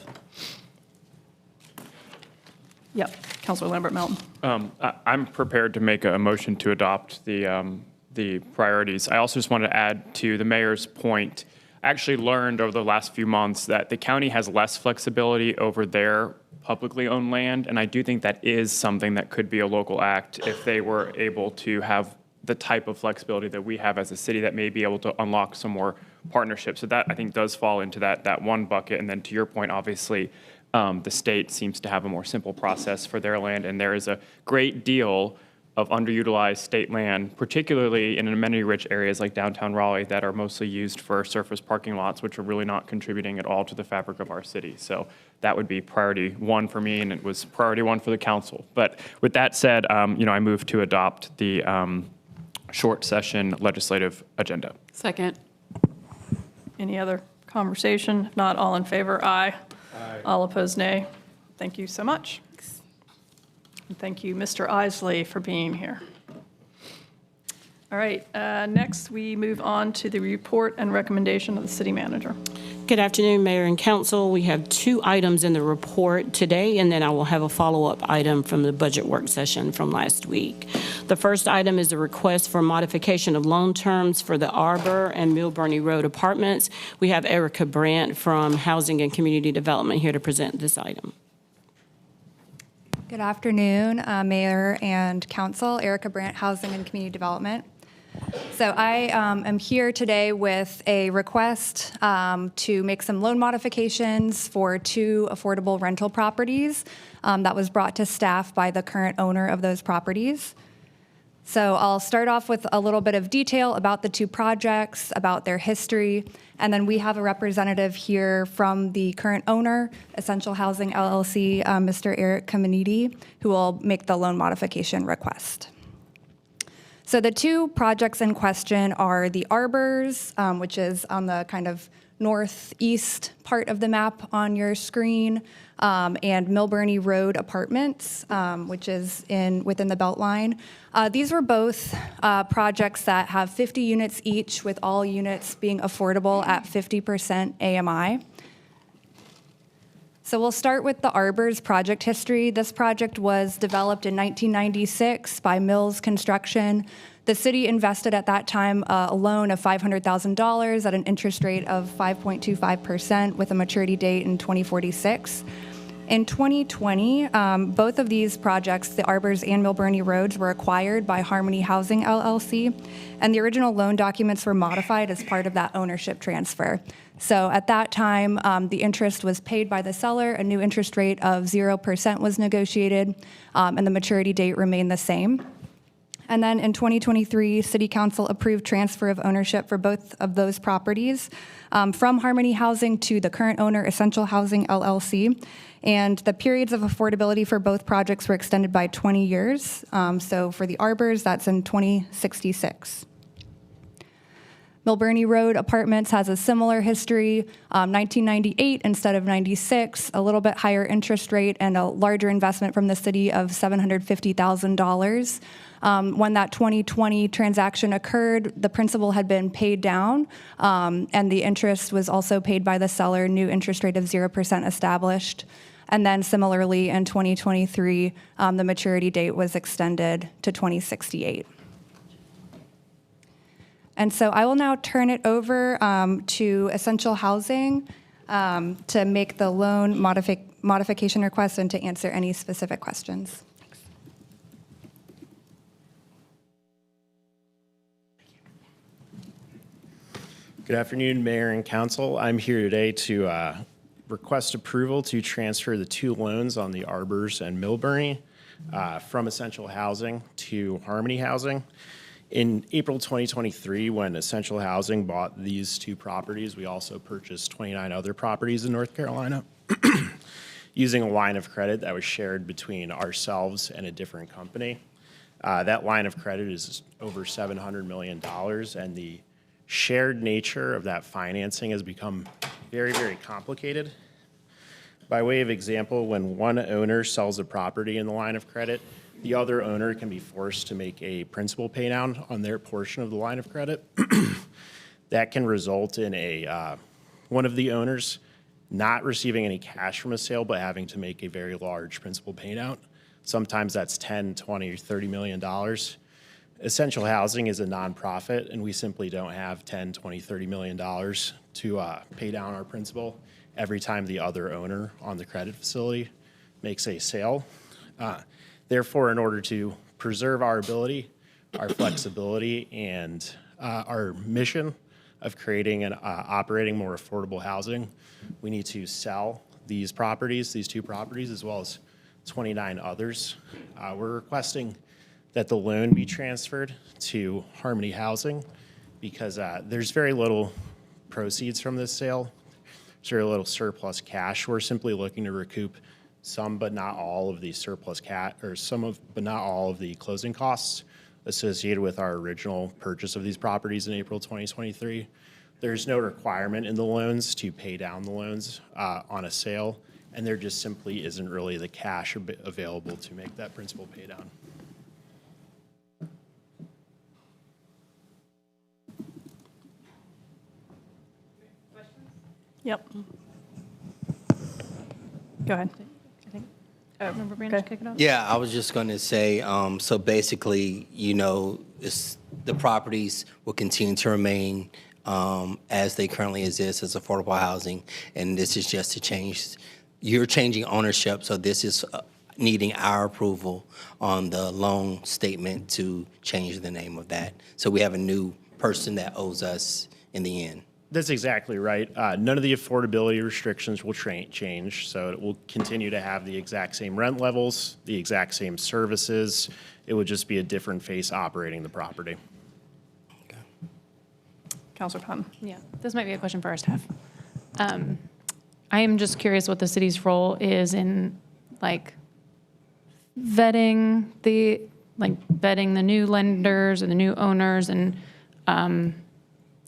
Yep, Councilor Lambert-Melton. I'm prepared to make a motion to adopt the priorities. I also just want to add to the mayor's point. I actually learned over the last few months that the county has less flexibility over their publicly owned land, and I do think that is something that could be a local act if they were able to have the type of flexibility that we have as a city that may be able to unlock some more partnerships. So that, I think, does fall into that one bucket. And then to your point, obviously, the state seems to have a more simple process for their land, and there is a great deal of underutilized state land, particularly in amenity-rich areas like downtown Raleigh that are mostly used for surface parking lots, which are really not contributing at all to the fabric of our city. So that would be priority one for me, and it was priority one for the council. But with that said, I move to adopt the short session legislative agenda. Second. Any other conversation? If not, all in favor, aye. Aye. All opposed, nay. Thank you so much. And thank you, Mr. Isley, for being here. All right, next we move on to the report and recommendation of the city manager. Good afternoon, Mayor and Council. We have 2 items in the report today, and then I will have a follow-up item from the budget work session from last week. The first item is a request for modification of loan terms for the Arbor and Millburney Road apartments. We have Erica Brandt from Housing and Community Development here to present this item. Good afternoon, Mayor and Council. Erica Brandt, Housing and Community Development. So I am here today with a request to make some loan modifications for 2 affordable rental properties that was brought to staff by the current owner of those properties. So I'll start off with a little bit of detail about the 2 projects, about their history, and then we have a representative here from the current owner, Essential Housing LLC, Mr. Eric Caminiti, who will make the loan modification request. So the 2 projects in question are the Arbors, which is on the kind of northeast part of the map on your screen, and Millburney Road Apartments, which is within the Beltline. These were both projects that have 50 units each, with all units being affordable at 50% AMI. So we'll start with the Arbors project history. This project was developed in 1996 by Mills Construction. The city invested at that time a loan of $500,000 at an interest rate of 5.25% with a maturity date in 2046. In 2020, both of these projects, the Arbors and Milburnie Roads, were acquired by Harmony Housing LLC, and the original loan documents were modified as part of that ownership transfer. So at that time, the interest was paid by the seller, a new interest rate of 0% was negotiated, and the maturity date remained the same. And then in 2023, City Council approved transfer of ownership for both of those properties from Harmony Housing to the current owner, Essential Housing LLC. And the periods of affordability for both projects were extended by 20 years. So for the Arbors, that's in 2066. Milburnie Road Apartments has a similar history, 1998 instead of 96, a little bit higher interest rate and a larger investment from the city of $750,000. When that 2020 transaction occurred, the principal had been paid down, and the interest was also paid by the seller, new interest rate of 0% established. And then similarly, in 2023, the maturity date was extended to 2068. And so I will now turn it over to Essential Housing to make the loan modification request and to answer any specific questions. Good afternoon, Mayor and Council. I'm here today to request approval to transfer the two loans on the Arbors and Milburnie from Essential Housing to Harmony Housing. In April 2023, when Essential Housing bought these two properties, we also purchased 29 other properties in North Carolina using a line of credit that was shared between ourselves and a different company. That line of credit is over $700 million, and the shared nature of that financing has become very, very complicated. By way of example, when one owner sells a property in the line of credit, the other owner can be forced to make a principal paydown on their portion of the line of credit. That can result in one of the owners not receiving any cash from a sale, but having to make a very large principal paydown. Sometimes that's 10, 20, or $30 million. Essential Housing is a nonprofit, and we simply don't have 10, 20, $30 million to pay down our principal every time the other owner on the credit facility makes a sale. Therefore, in order to preserve our ability, our flexibility, and our mission of creating and operating more affordable housing, we need to sell these properties, these two properties, as well as 29 others. We're requesting that the loan be transferred to Harmony Housing because there's very little proceeds from this sale. There's very little surplus cash. We're simply looking to recoup some but not all of the surplus cash, or but not all of the closing costs associated with our original purchase of these properties in April 2023. There's no requirement in the loans to pay down the loans on a sale, and there just simply isn't really the cash available to make that principal pay down. Yep. Go ahead. Remember Brandon, kick it off? Yeah, I was just going to say, so basically, the properties will continue to remain as they currently exist as affordable housing, and this is just to change. You're changing ownership, so this is needing our approval on the loan statement to change the name of that. So we have a new person that owes us in the end. That's exactly right. None of the affordability restrictions will change, so it will continue to have the exact same rent levels, the exact same services. It would just be a different face operating the property. Okay. Councilor Patton. Yeah, this might be a question for our staff. I am just curious what the city's role is in vetting the new lenders and the new owners, and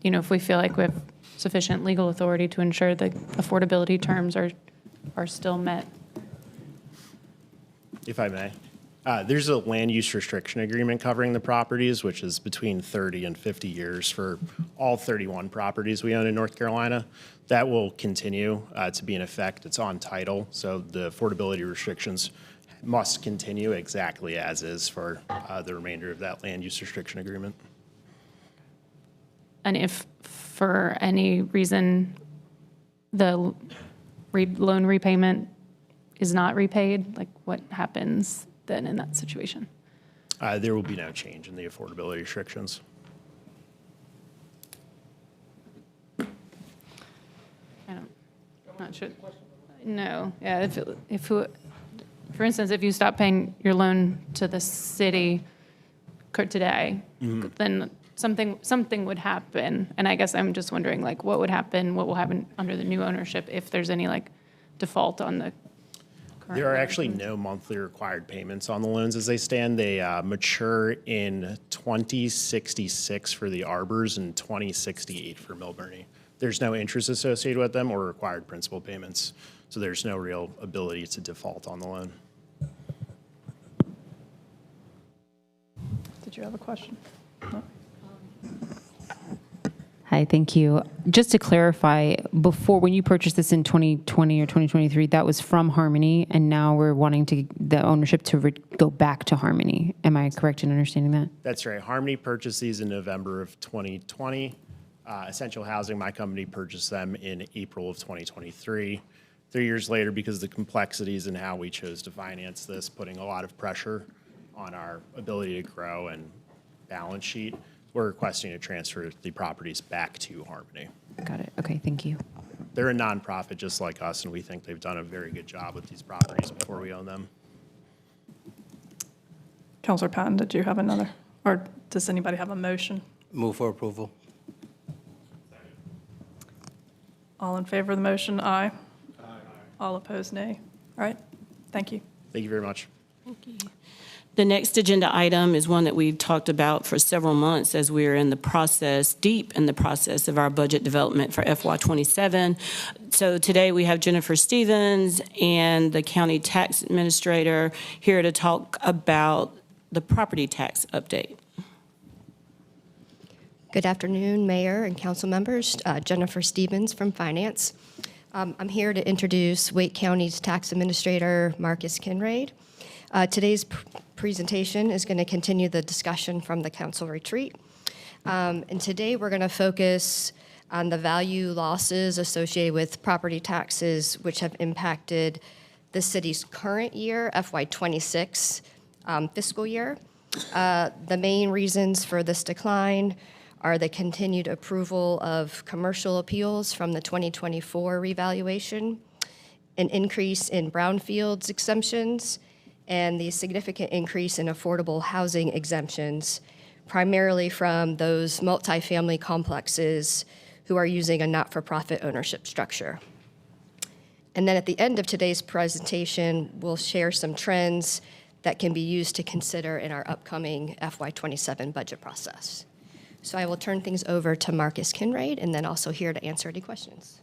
if we feel like we have sufficient legal authority to ensure the affordability terms are still met. If I may. There's a land use restriction agreement covering the properties, which is between 30 and 50 years for all 31 properties we own in North Carolina. That will continue to be in effect. It's on title, so the affordability restrictions must continue exactly as is for the remainder of that land use restriction agreement. And if for any reason the loan repayment is not repaid? Like, what happens then in that situation? There will be no change in the affordability restrictions. Not sure. No, yeah, for instance, if you stop paying your loan to the city today, then something would happen. And I guess I'm just wondering, like, what would happen, what will happen under the new ownership if there's any, like, default on the current? There are actually no monthly required payments on the loans as they stand. They mature in 2066 for the Arbors and 2068 for Milburny. There's no interest associated with them or required principal payments, so there's no real ability to default on the loan. Did you have a question? No? Hi, thank you. Just to clarify, before, when you purchased this in 2020 or 2023, that was from Harmony, and now we're wanting the ownership to go back to Harmony. Am I correct in understanding that? That's right. Harmony purchased these in November of 2020. Essential Housing, my company, purchased them in April of 2023. 3 years later, because of the complexities in how we chose to finance this, putting a lot of pressure on our ability to grow and balance sheet, we're requesting to transfer the properties back to Harmony. Got it. Okay, thank you. They're a nonprofit just like us, and we think they've done a very good job with these properties before we own them. Counselor Patton, did you have another? Or does anybody have a motion? Move for approval. All in favor of the motion, aye. Aye. All opposed, nay. All right, thank you. Thank you very much. The next agenda item is one that we've talked about for several months as we're in the process, deep in the process of our budget development for FY27. So today we have Jennifer Stevens and the county tax administrator here to talk about the property tax update. Good afternoon, Mayor and council members. Jennifer Stevens from Finance. I'm here to introduce Wake County's Tax Administrator, Marcus Kinraid. Today's presentation is going to continue the discussion from the council retreat. And today we're going to focus on the value losses associated with property taxes which have impacted the city's current year, FY26 fiscal year. The main reasons for this decline are the continued approval of commercial appeals from the 2024 revaluation, an increase in brownfields exemptions, and the significant increase in affordable housing exemptions, primarily from those multifamily complexes who are using a not-for-profit ownership structure. And then at the end of today's presentation, we'll share some trends that can be used to consider in our upcoming FY27 budget process. So I will turn things over to Marcus Kinraid, and then also here to answer any questions.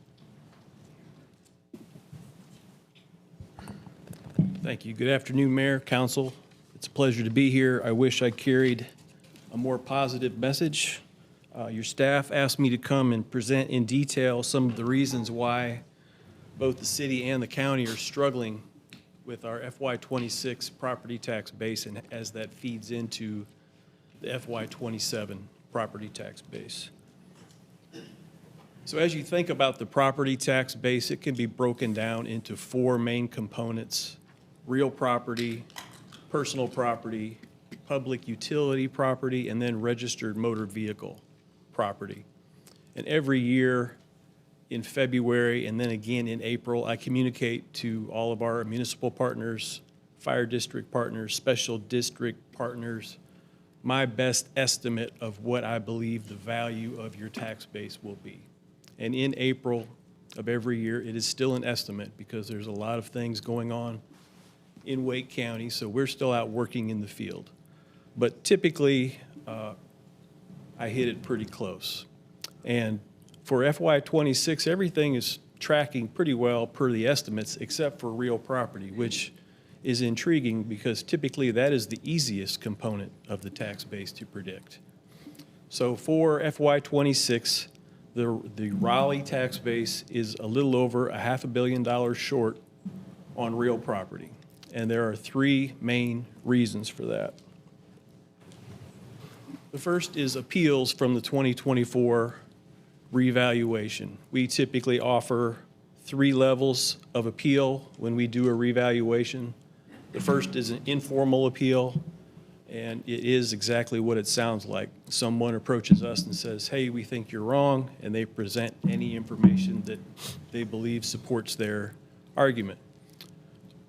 Thank you. Good afternoon, Mayor, Council. It's a pleasure to be here. I wish I carried a more positive message. Your staff asked me to come and present in detail some of the reasons why both the city and the county are struggling with our FY26 property tax base and as that feeds into the FY27 property tax base. So as you think about the property tax base, it can be broken down into four main components: real property, personal property, public utility property, and then registered motor vehicle property. And every year in February and then again in April, I communicate to all of our municipal partners, fire district partners, special district partners, my best estimate of what I believe the value of your tax base will be. And in April of every year, it is still an estimate because there's a lot of things going on in Wake County, so we're still out working in the field. But typically, I hit it pretty close. And for FY26, everything is tracking pretty well per the estimates, except for real property, which is intriguing because typically that is the easiest component of the tax base to predict. So for FY26, the Raleigh tax base is a little over $500 million short on real property. And there are three main reasons for that. The first is appeals from the 2024 revaluation. We typically offer 3 levels of appeal when we do a revaluation. The first is an informal appeal, and it is exactly what it sounds like. Someone approaches us and says, hey, we think you're wrong, and they present any information that they believe supports their argument.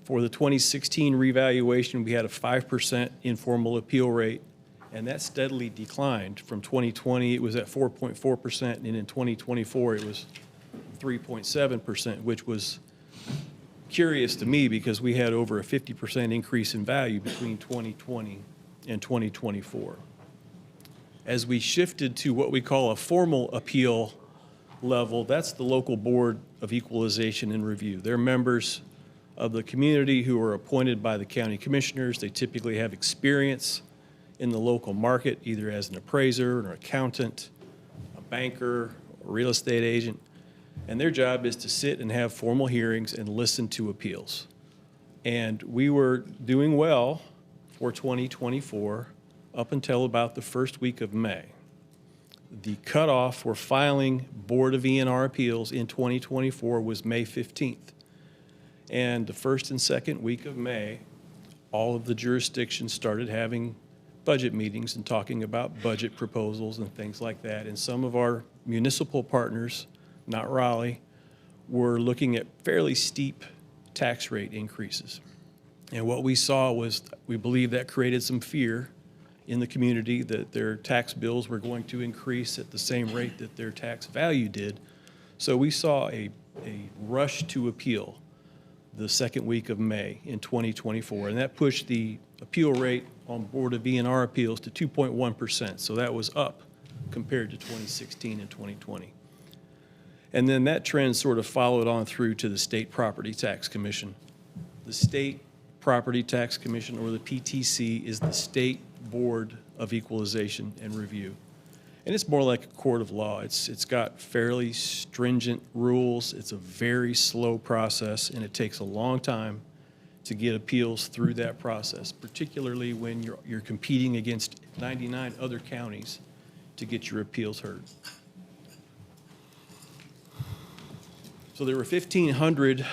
For the 2016 revaluation, we had a 5% informal appeal rate, and that steadily declined. From 2020, it was at 4.4%, and in 2024, it was 3.7%, which was curious to me because we had over a 50% increase in value between 2020 and 2024. As we shifted to what we call a formal appeal level, that's the local board of equalization and review. They're members of the community who are appointed by the county commissioners. They typically have experience in the local market, either as an appraiser, an accountant, a banker, a real estate agent. And their job is to sit and have formal hearings and listen to appeals. And we were doing well for 2024 up until about the first week of May. The cutoff for filing Board of E&R appeals in 2024 was May 15th. And the first and second week of May, all of the jurisdictions started having budget meetings and talking about budget proposals and things like that. And some of our municipal partners, not Raleigh, were looking at fairly steep tax rate increases. And what we saw was, we believe that created some fear in the community that their tax bills were going to increase at the same rate that their tax value did. So we saw a rush to appeal the second week of May in 2024, and that pushed the appeal rate on Board of E&R appeals to 2.1%. So that was up compared to 2016 and 2020. And then that trend sort of followed on through to the State Property Tax Commission. The State Property Tax Commission, or the PTC, is the state board of equalization and review. And it's more like a court of law. It's got fairly stringent rules. It's a very slow process, and it takes a long time to get appeals through that process, particularly when you're competing against 99 other counties to get your appeals heard. So there were 1,500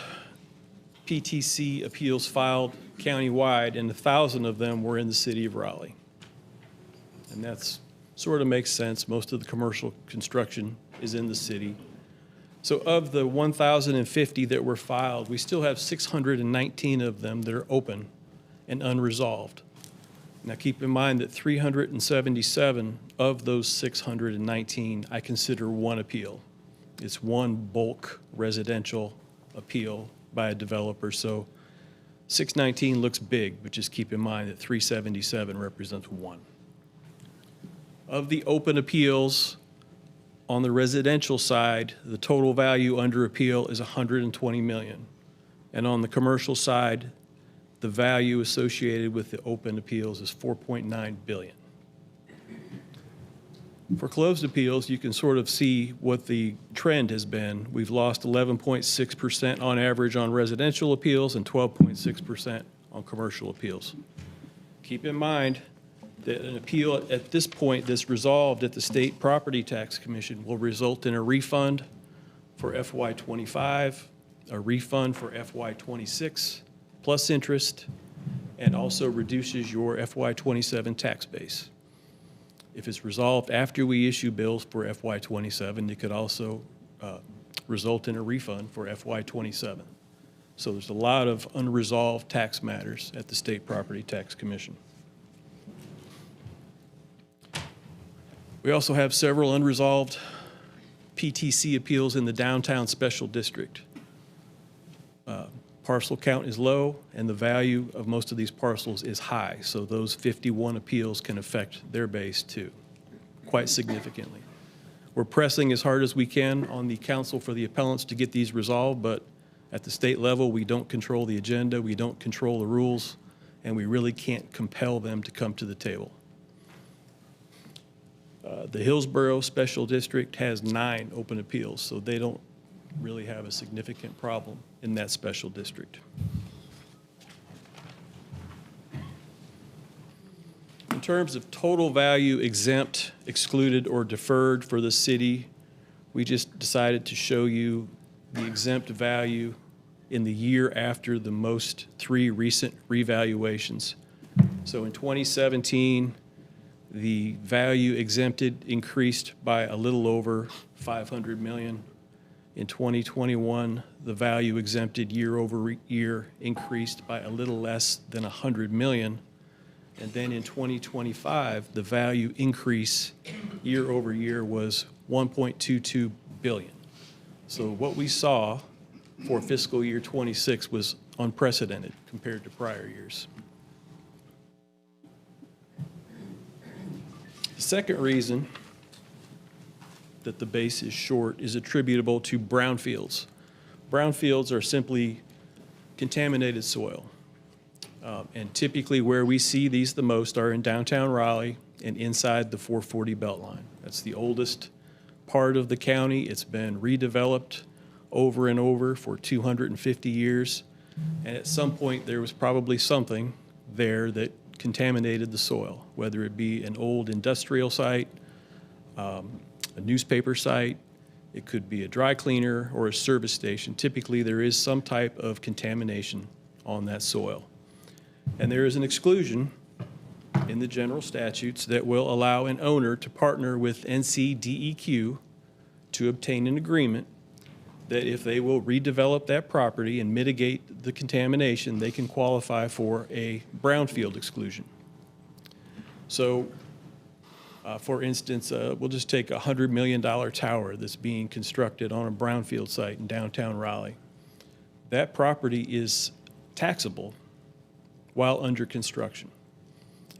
PTC appeals filed countywide, and 1,000 of them were in the city of Raleigh. And that's sort of makes sense. Most of the commercial construction is in the city. So of the 1,050 that were filed, we still have 619 of them that are open and unresolved. Now keep in mind that 377 of those 619 I consider one appeal. It's one bulk residential appeal by a developer. So 619 looks big, but just keep in mind that 377 represents one. Of the open appeals, on the residential side, the total value under appeal is $120 million. And on the commercial side, the value associated with the open appeals is $4.9 billion. For closed appeals, you can sort of see what the trend has been. We've lost 11.6% on average on residential appeals and 12.6% on commercial appeals. Keep in mind that an appeal at this point that's resolved at the State Property Tax Commission will result in a refund for FY25, a refund for FY26, plus interest, and also reduces your FY27 tax base. If it's resolved after we issue bills for FY27, it could also result in a refund for FY27. So there's a lot of unresolved tax matters at the State Property Tax Commission. We also have several unresolved PTC appeals in the downtown special district. Parcel count is low, and the value of most of these parcels is high, so those 51 appeals can affect their base too, quite significantly. We're pressing as hard as we can on the council for the appellants to get these resolved, but at the state level, we don't control the agenda, we don't control the rules, and we really can't compel them to come to the table. The Hillsborough Special District has 9 open appeals, so they don't really have a significant problem in that special district. In terms of total value exempt, excluded, or deferred for the city, we just decided to show you the exempt value in the year after the most three recent revaluations. So in 2017, the value exempted increased by a little over 500 million. In 2021, the value exempted year over year increased by a little less than 100 million. And then in 2025, the value increase year over year was 1.22 billion. So what we saw for fiscal year 26 was unprecedented compared to prior years. The second reason that the base is short is attributable to brownfields. Brownfields are simply contaminated soil. And typically where we see these the most are in downtown Raleigh and inside the 440 Beltline. That's the oldest part of the county. It's been redeveloped over and over for 250 years. And at some point, there was probably something there that contaminated the soil, whether it be an old industrial site, a newspaper site, it could be a dry cleaner or a service station. Typically, there is some type of contamination on that soil. And there is an exclusion in the general statutes that will allow an owner to partner with NCDEQ to obtain an agreement that if they will redevelop that property and mitigate the contamination, they can qualify for a brownfield exclusion. So, for instance, we'll just take a $100 million tower that's being constructed on a brownfield site in downtown Raleigh. That property is taxable while under construction.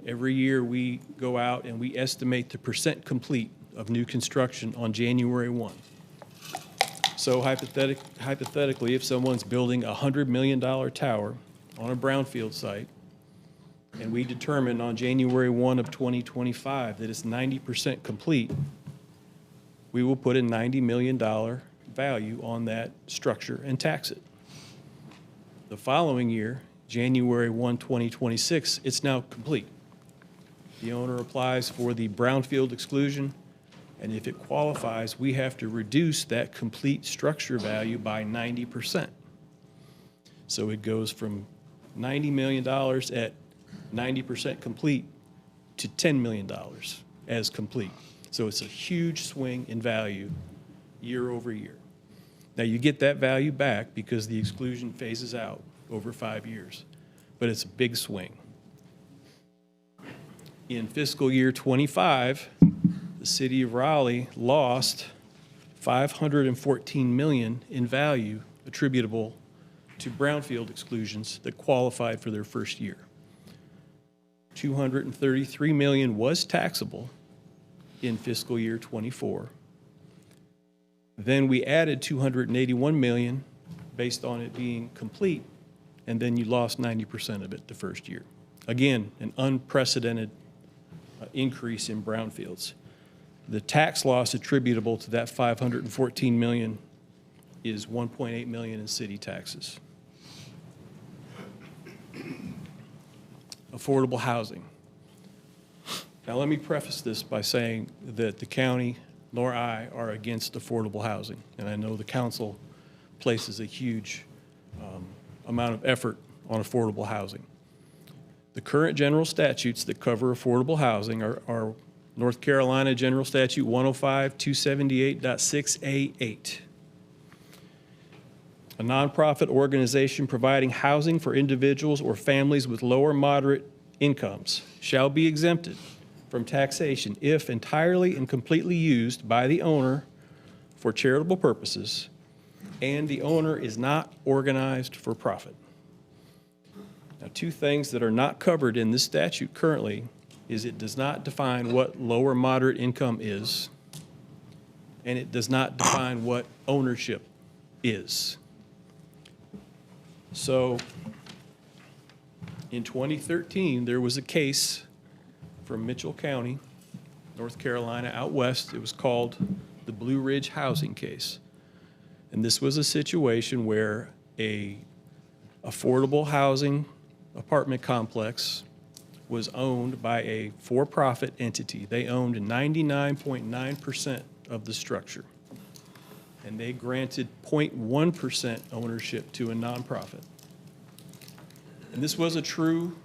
Every year we go out and we estimate the percent complete of new construction on January 1. So hypothetically, if someone's building a $100 million tower on a brownfield site, and we determine on January 1 of 2025 that it's 90% complete, we will put a $90 million value on that structure and tax it. The following year, January 1, 2026, it's now complete. The owner applies for the brownfield exclusion, and if it qualifies, we have to reduce that complete structure value by 90%. So it goes from $90 million at 90% complete to $10 million as complete. So it's a huge swing in value year over year. Now you get that value back because the exclusion phases out over 5 years, but it's a big swing. In fiscal year 25, the city of Raleigh lost $514 million in value attributable to brownfield exclusions that qualified for their first year. $233 million was taxable in fiscal year 24. Then we added $281 million based on it being complete, and then you lost 90% of it the first year. Again, an unprecedented increase in brownfields. The tax loss attributable to that $514 million is $1.8 million in city taxes. Affordable housing. Now let me preface this by saying that the county nor I are against affordable housing, and I know the council places a huge amount of effort on affordable housing. The current general statutes that cover affordable housing are North Carolina General Statute 105-278.6A8. A nonprofit organization providing housing for individuals or families with low or moderate incomes shall be exempted from taxation if entirely and completely used by the owner for charitable purposes and the owner is not organized for profit. Now, two things that are not covered in this statute currently is it does not define what low or moderate income is, and it does not define what ownership is. So in 2013, there was a case from Mitchell County, North Carolina, out west. It was called the Blue Ridge Housing Case. And this was a situation where a affordable housing apartment complex was owned by a for-profit entity. They owned 99.9% of the structure. and they granted 0.1% ownership to a nonprofit. And this was a true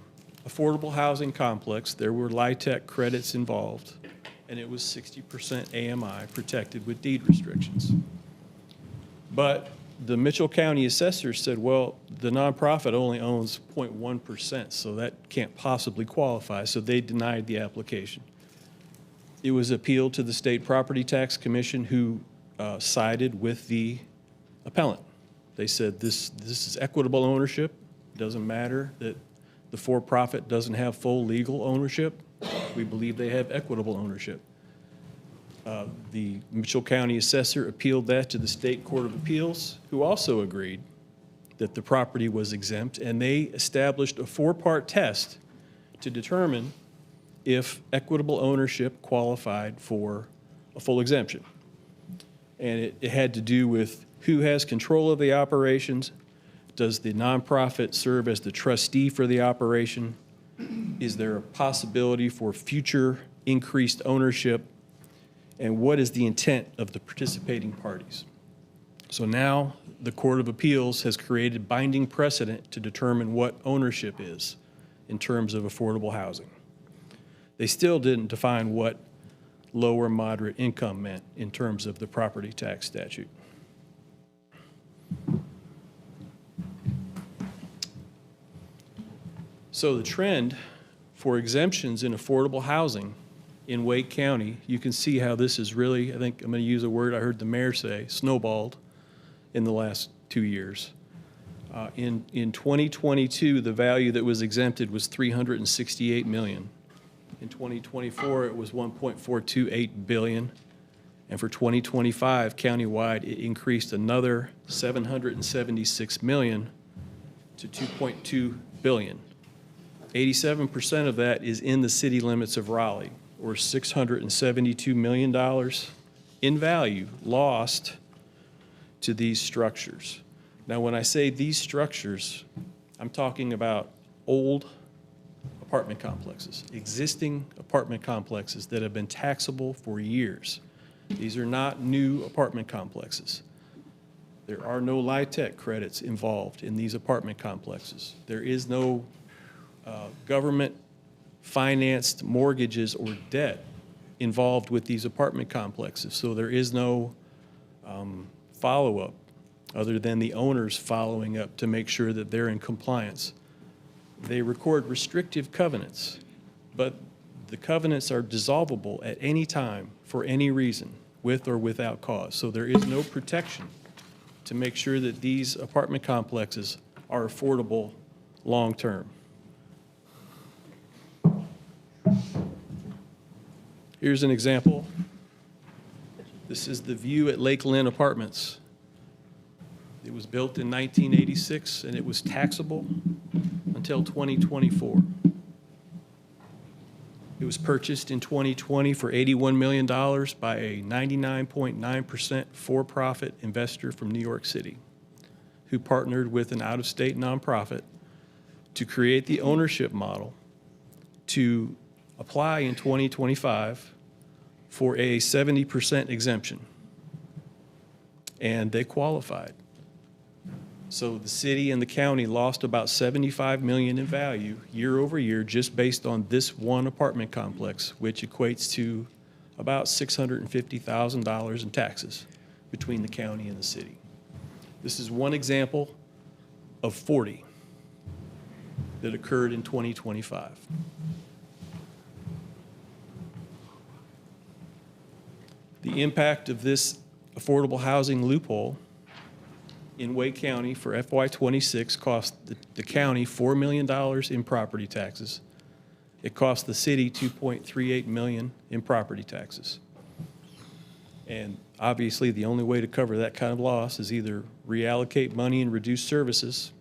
affordable housing complex. There were LIHTC credits involved, and it was 60% AMI protected with deed restrictions. But the Mitchell County assessor said, well, the nonprofit only owns 0.1%, so that can't possibly qualify, so they denied the application. It was appealed to the State Property Tax Commission, who sided with the appellant. They said this is equitable ownership. It doesn't matter that the for-profit doesn't have full legal ownership. We believe they have equitable ownership. The Mitchell County assessor appealed that to the State Court of Appeals, who also agreed that the property was exempt, and they established a four-part test to determine if equitable ownership qualified for a full exemption. And it had to do with who has control of the operations. Does the nonprofit serve as the trustee for the operation? Is there a possibility for future increased ownership? And what is the intent of the participating parties? So now the Court of Appeals has created binding precedent to determine what ownership is in terms of affordable housing. They still didn't define what low or moderate income meant in terms of the property tax statute. So the trend for exemptions in affordable housing in Wake County, you can see how this is really, I think I'm going to use a word I heard the mayor say, snowballed in the last 2 years. In 2022, the value that was exempted was $368 million. In 2024, it was $1.428 billion. And for 2025, countywide, it increased another $776 million to $2.2 billion. 87% of that is in the city limits of Raleigh, or $672 million in value lost to these structures. Now, when I say these structures, I'm talking about old apartment complexes, existing apartment complexes that have been taxable for years. These are not new apartment complexes. There are no LIHTC credits involved in these apartment complexes. There is no government-financed mortgages or debt involved with these apartment complexes. So there is no follow-up other than the owners following up to make sure that they're in compliance. They record restrictive covenants, but the covenants are dissolvable at any time for any reason, with or without cause. So there is no protection to make sure that these apartment complexes are affordable long-term. Here's an example. This is the view at Lake Lynn Apartments. It was built in 1986, and it was taxable until 2024. It was purchased in 2020 for $81 million by a 99.9% for-profit investor from New York City, who partnered with an out-of-state nonprofit to create the ownership model to apply in 2025 for a 70% exemption. And they qualified. So the city and the county lost about $75 million in value year over year just based on this one apartment complex, which equates to about $650,000 in taxes between the county and the city. This is one example of 40 that occurred in 2025. The impact of this affordable housing loophole in Wake County for FY26 cost the county $4 million in property taxes. It cost the city $2.38 million in property taxes. And obviously, the only way to cover that kind of loss is either reallocate money and reduce services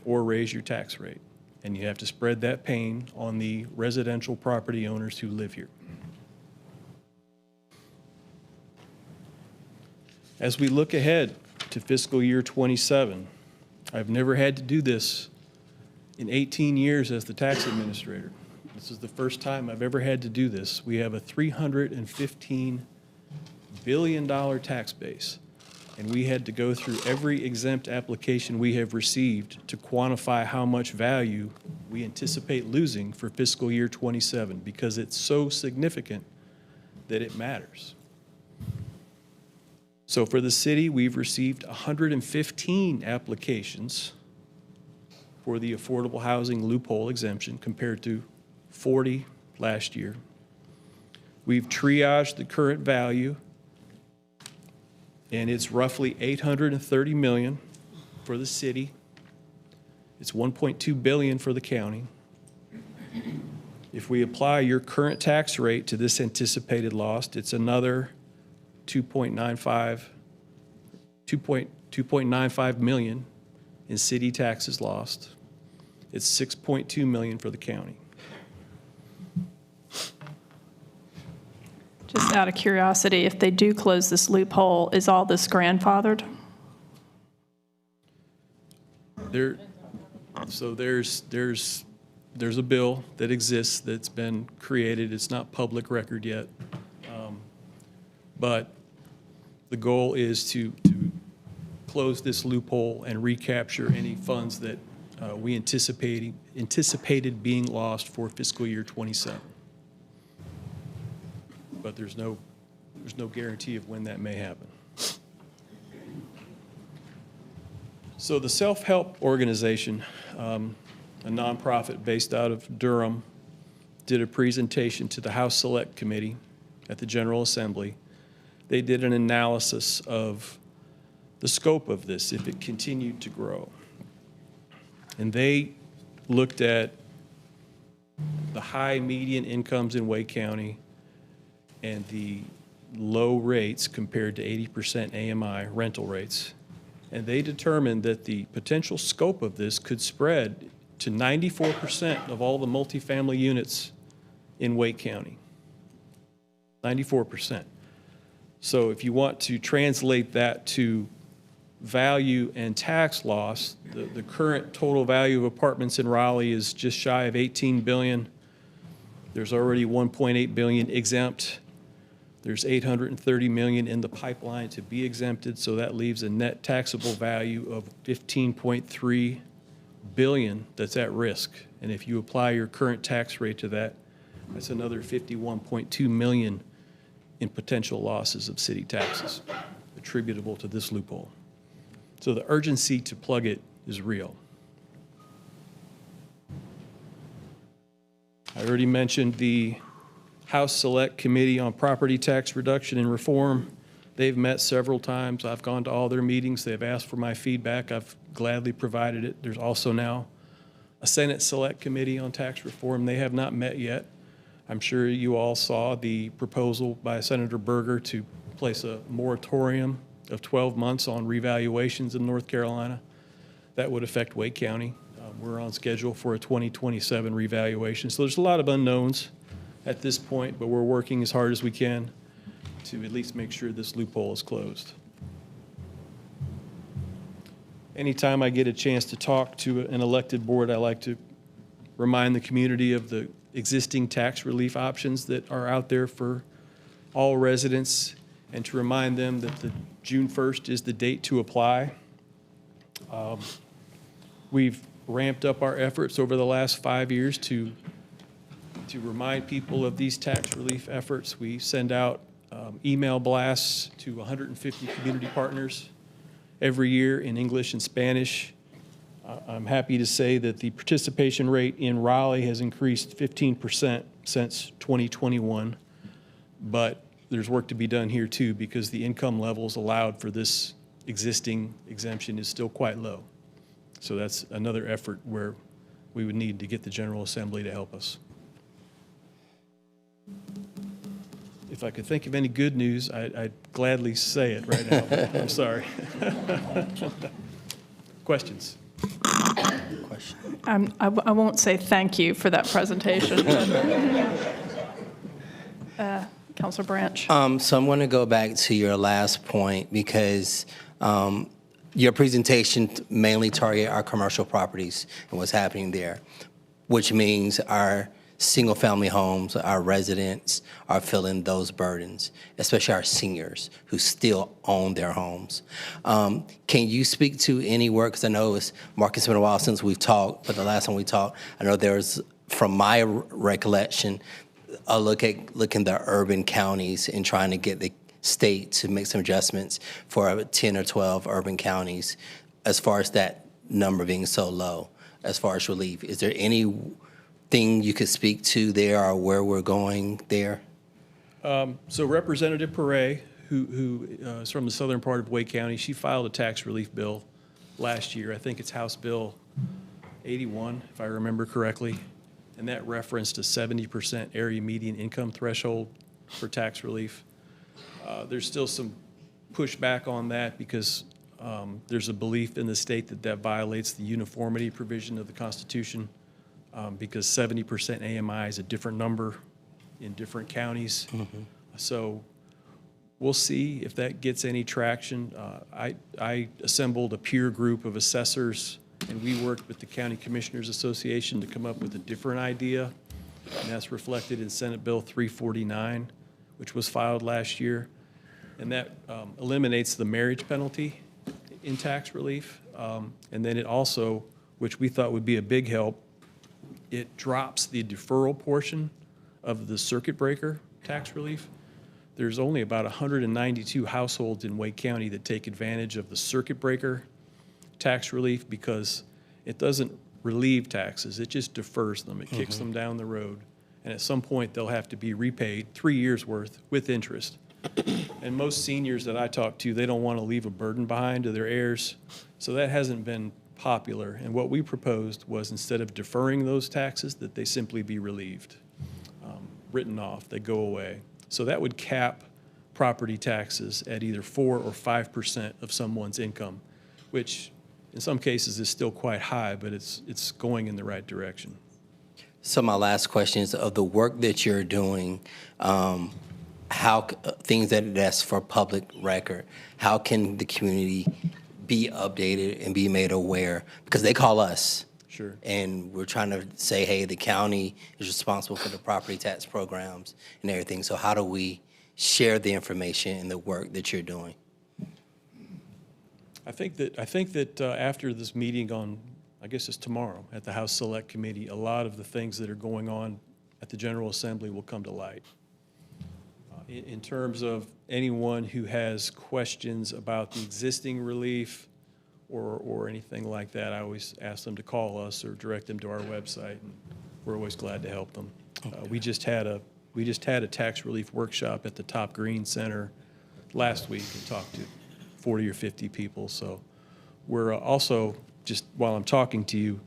or raise your tax rate. And you have to spread that pain on the residential property owners who live here. As we look ahead to fiscal year 27, I've never had to do this in 18 years as the tax administrator. This is the first time I've ever had to do this. We have a $315 billion tax base. And we had to go through every exempt application we have received to quantify how much value we anticipate losing for fiscal year '27, because it's so significant that it matters. So for the city, we've received 115 applications for the affordable housing loophole exemption compared to 40 last year. We've triaged the current value, and it's roughly $830 million for the city. It's $1.2 billion for the county. If we apply your current tax rate to this anticipated loss, it's another 2.95 million in city taxes lost. It's 6.2 million for the county. Just out of curiosity, if they do close this loophole, is all this grandfathered? There's a bill that exists that's been created. It's not public record yet. But the goal is to close this loophole and recapture any funds that we anticipated being lost for fiscal year '27. But there's no guarantee of when that may happen. So the Self-Help Organization, a nonprofit based out of Durham, did a presentation to the House Select Committee at the General Assembly. They did an analysis of the scope of this if it continued to grow. And they looked at the high median incomes in Wake County and the low rates compared to 80% AMI rental rates. And they determined that the potential scope of this could spread to 94% of all the multifamily units in Wake County. 94%. So if you want to translate that to value and tax loss, the current total value of apartments in Raleigh is just shy of $18 billion. There's already $1.8 billion exempt. There's $830 million in the pipeline to be exempted, so that leaves a net taxable value of $15.3 billion that's at risk. And if you apply your current tax rate to that, that's another $51.2 million in potential losses of city taxes attributable to this loophole. So the urgency to plug it is real. I already mentioned the House Select Committee on Property Tax Reduction and Reform. They've met several times. I've gone to all their meetings. They've asked for my feedback. I've gladly provided it. There's also now a Senate Select Committee on Tax Reform. They have not met yet. I'm sure you all saw the proposal by Senator Berger to place a moratorium of 12 months on revaluations in North Carolina. That would affect Wake County. We're on schedule for a 2027 revaluation. So there's a lot of unknowns at this point, but we're working as hard as we can to at least make sure this loophole is closed. Anytime I get a chance to talk to an elected board, I like to remind the community of the existing tax relief options that are out there for all residents, and to remind them that the June 1st is the date to apply. We've ramped up our efforts over the last 5 years to remind people of these tax relief efforts. We send out email blasts to 150 community partners every year in English and Spanish. I'm happy to say that the participation rate in Raleigh has increased 15% since 2021, but there's work to be done here too, because the income levels allowed for this existing exemption is still quite low. So that's another effort where we would need to get the General Assembly to help us. If I could think of any good news, I'd gladly say it right now. I'm sorry. Questions? I won't say thank you for that presentation. Councilor Branch. So I'm going to go back to your last point, because your presentation mainly targeted our commercial properties and what's happening there, which means our single-family homes, our residents are feeling those burdens, especially our seniors who still own their homes. Can you speak to any work? Because I know Mark, it's been a while since we've talked, but the last time we talked, I know there was, from my recollection, a look in the urban counties and trying to get the state to make some adjustments for 10 or 12 urban counties as far as that number being so low, as far as relief. Is there anything you could speak to there or where we're going there? So Representative Perret, who is from the southern part of Wake County, she filed a tax relief bill last year. I think it's House Bill 81, if I remember correctly. And that referenced a 70% area median income threshold for tax relief. There's still some pushback on that because there's a belief in the state that that violates the uniformity provision of the Constitution because 70% AMI is a different number in different counties. So we'll see if that gets any traction. I assembled a peer group of assessors, and we worked with the County Commissioners Association to come up with a different idea, and that's reflected in Senate Bill 349, which was filed last year. And that eliminates the marriage penalty in tax relief. And then it also, which we thought would be a big help, it drops the deferral portion of the circuit breaker tax relief. There's only about 192 households in Wake County that take advantage of the circuit breaker tax relief because it doesn't relieve taxes, it just defers them. It kicks them down the road. And at some point, they'll have to be repaid 3 years' worth with interest. And most seniors that I talk to, they don't want to leave a burden behind to their heirs. So that hasn't been popular. And what we proposed was instead of deferring those taxes, that they simply be relieved, written off, they go away. So that would cap property taxes at either 4 or 5% of someone's income, which in some cases is still quite high, but it's going in the right direction. So my last question is, of the work that you're doing, how things that's for public record, how can the community be updated and be made aware? Because they call us. Sure. And we're trying to say, hey, the county is responsible for the property tax programs and everything. So how do we share the information and the work that you're doing? I think that after this meeting on, I guess it's tomorrow, at the House Select Committee, a lot of the things that are going on at the General Assembly will come to light. In terms of anyone who has questions about the existing relief or anything like that, I always ask them to call us or direct them to our website, and we're always glad to help them. We just had a tax relief workshop at the Top Green Center last week and talked to 40 or 50 people. So we're also, just while I'm talking to you,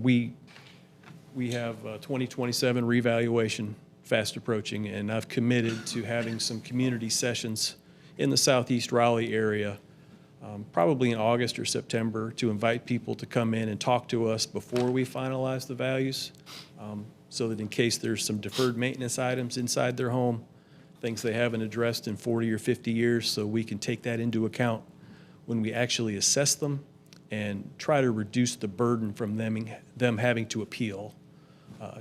we have 2027 revaluation fast approaching, and I've committed to having some community sessions in the southeast Raleigh area, probably in August or September, to invite people to come in and talk to us before we finalize the values, so that in case there's some deferred maintenance items inside their home, things they haven't addressed in 40 or 50 years, so we can take that into account when we actually assess them and try to reduce the burden from them having to appeal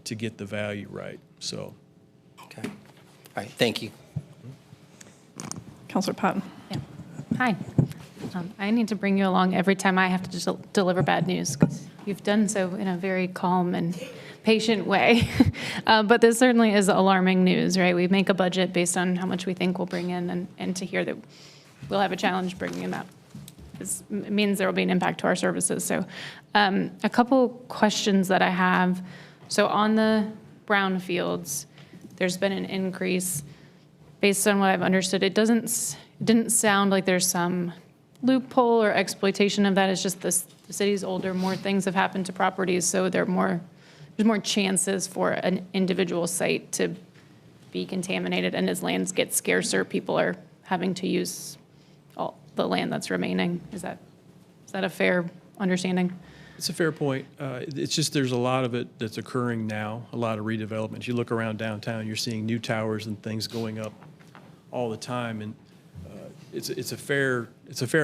to get the value right. So. Okay. All right, thank you. Councilor Patton. Yeah. Hi. I need to bring you along every time I have to just deliver bad news, because you've done so in a very calm and patient way. But this certainly is alarming news, right? We make a budget based on how much we think we'll bring in, and to hear that we'll have a challenge bringing in that it means there will be an impact to our services. So a couple questions that I have. So on the brownfields, there's been an increase. Based on what I've understood, it didn't sound like there's some loophole or exploitation of that. It's just the city's older, more things have happened to properties, so there's more chances for an individual site to be contaminated, and as lands get scarcer, people are having to use all the land that's remaining. Is that a fair understanding? It's a fair point. It's just there's a lot of it that's occurring now, a lot of redevelopment. You look around downtown, you're seeing new towers and things going up all the time, and it's a fair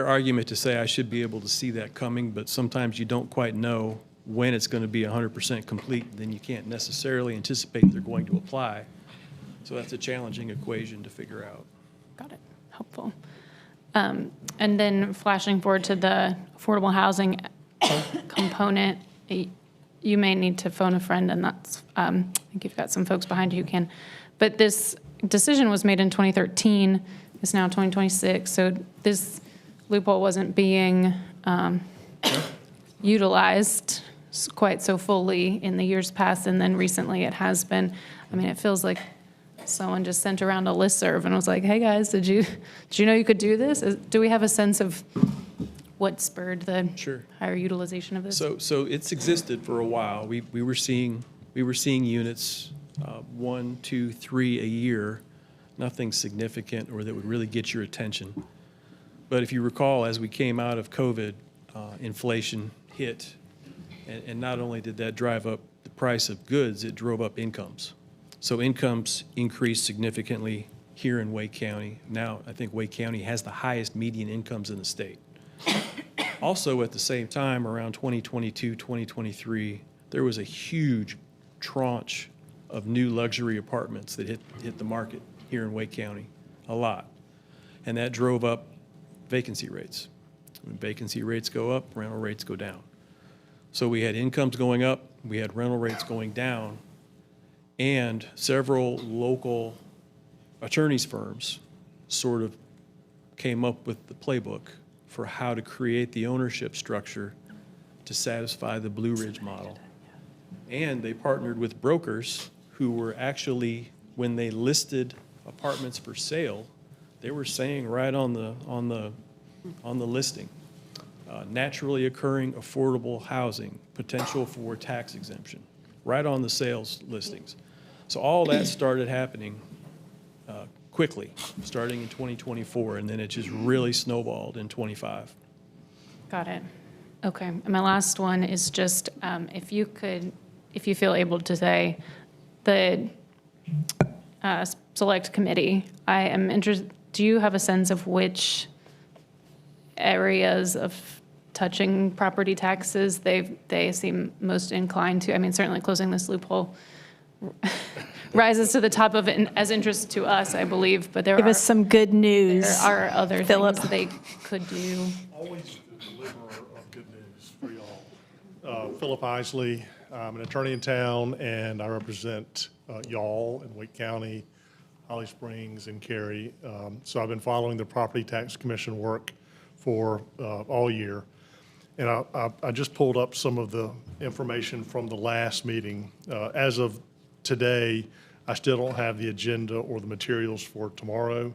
argument to say I should be able to see that coming, but sometimes you don't quite know when it's going to be 100% complete, then you can't necessarily anticipate they're going to apply. So that's a challenging equation to figure out. Got it. Helpful. And then flashing forward to the affordable housing component, you may need to phone a friend, and that's, I think you've got some folks behind you who can. But this decision was made in 2013. It's now 2026. So this loophole wasn't being utilized quite so fully in the years past, and then recently it has been. I mean, it feels like someone just sent around a listserv and was like, hey guys, did you know you could do this? Do we have a sense of what spurred the higher utilization of this? So it's existed for a while. We were seeing units, 1, 2, 3 a year, nothing significant or that would really get your attention. But if you recall, as we came out of COVID, inflation hit, and not only did that drive up the price of goods, it drove up incomes. So incomes increased significantly here in Wake County. Now, I think Wake County has the highest median incomes in the state. Also, at the same time, around 2022, 2023, there was a huge tranche of new luxury apartments that hit the market here in Wake County, a lot. And that drove up vacancy rates. When vacancy rates go up, rental rates go down. So we had incomes going up, we had rental rates going down, and several local attorneys' firms sort of came up with the playbook for how to create the ownership structure to satisfy the Blue Ridge model. And they partnered with brokers who were actually, when they listed apartments for sale, they were saying right on the listing, naturally occurring affordable housing, potential for tax exemption, right on the sales listings. So all that started happening quickly, starting in 2024, and then it just really snowballed in 25. Got it. Okay. And my last one is just if you feel able to say, the select committee, I am interested, do you have a sense of which areas of touching property taxes they seem most inclined to? I mean, certainly closing this loophole rises to the top of it as interest to us, I believe, but Give us some good news. There are other Philip. things they could do. Always the deliverer of good news for y'all. Philip Isley, I'm an attorney in town, and I represent y'all in Wake County, Holly Springs, and Cary. So I've been following the Property Tax Commission work for all year. And I just pulled up some of the information from the last meeting. As of today, I still don't have the agenda or the materials for tomorrow.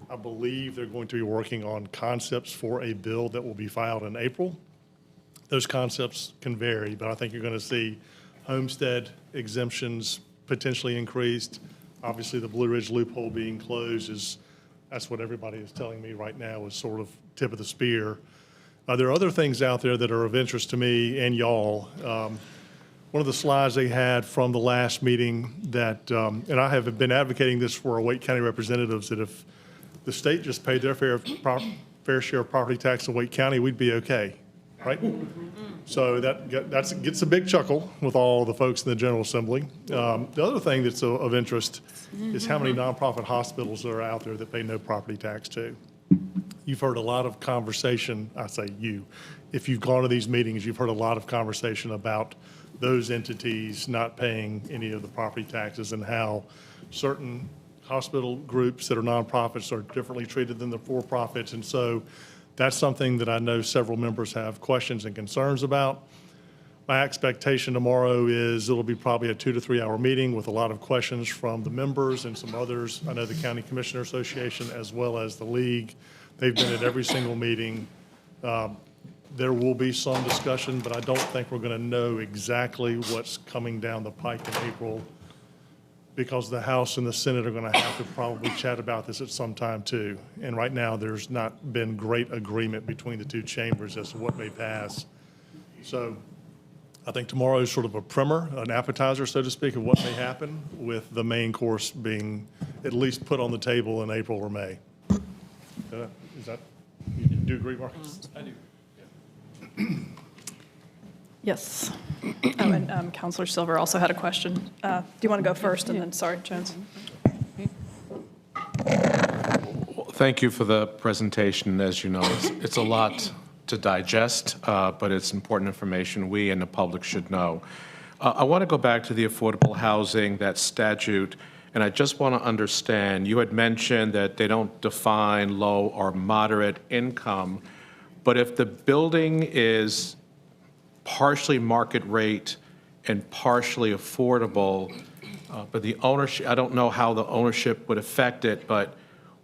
I believe they're going to be working on concepts for a bill that will be filed in April. Those concepts can vary, but I think you're going to see homestead exemptions potentially increased. Obviously, the Blue Ridge loophole being closed that's what everybody is telling me right now is sort of tip of the spear. There are other things out there that are of interest to me and y'all. One of the slides they had from the last meeting that, and I have been advocating this for our Wake County representatives, that if the state just paid their fair share of property tax in Wake County, we'd be okay, right? So that gets a big chuckle with all the folks in the General Assembly. The other thing that's of interest is how many nonprofit hospitals there are out there that pay no property tax to. You've heard a lot of conversation, I say you, if you've gone to these meetings, you've heard a lot of conversation about those entities not paying any of the property taxes and how certain hospital groups that are nonprofits are differently treated than the for-profits. And so that's something that I know several members have questions and concerns about. My expectation tomorrow is it'll be probably a 2 to 3 hour meeting with a lot of questions from the members and some others. I know the County Commissioner Association as well as the League. They've been at every single meeting. There will be some discussion, but I don't think we're going to know exactly what's coming down the pike in April because the House and the Senate are going to have to probably chat about this at some time too. And right now, there's not been great agreement between the two chambers as to what may pass. So I think tomorrow is sort of a primer, an appetizer, so to speak, of what may happen, with the main course being at least put on the table in April or May. You do agree, Marcus? I do. Yes. Oh, and Counselor Silver also had a question. Do you want to go first and then, sorry, Jones? Thank you for the presentation. As you know, it's a lot to digest, but it's important information we and the public should know. I want to go back to the affordable housing, that statute, and I just want to understand, you had mentioned that they don't define low or moderate income, but if the building is partially market rate and partially affordable, but the ownership, I don't know how the ownership would affect it, but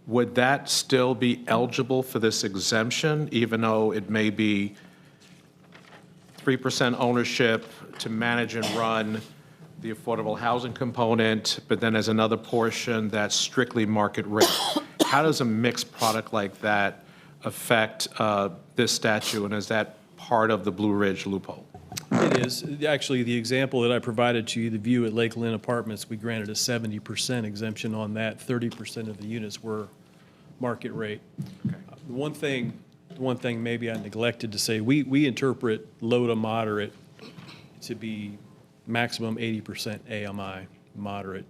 would that still be eligible for this exemption, even though it may be 3% ownership to manage and run the affordable housing component, but then there's another portion that's strictly market rate? How does a mixed product like that affect this statute, and is that part of the Blue Ridge loophole? It is. Actually, the example that I provided to you, the view at Lake Lynn Apartments, we granted a 70% exemption on that. 30% of the units were market rate. Okay. The one thing maybe I neglected to say, we interpret low to moderate to be maximum 80% AMI, moderate.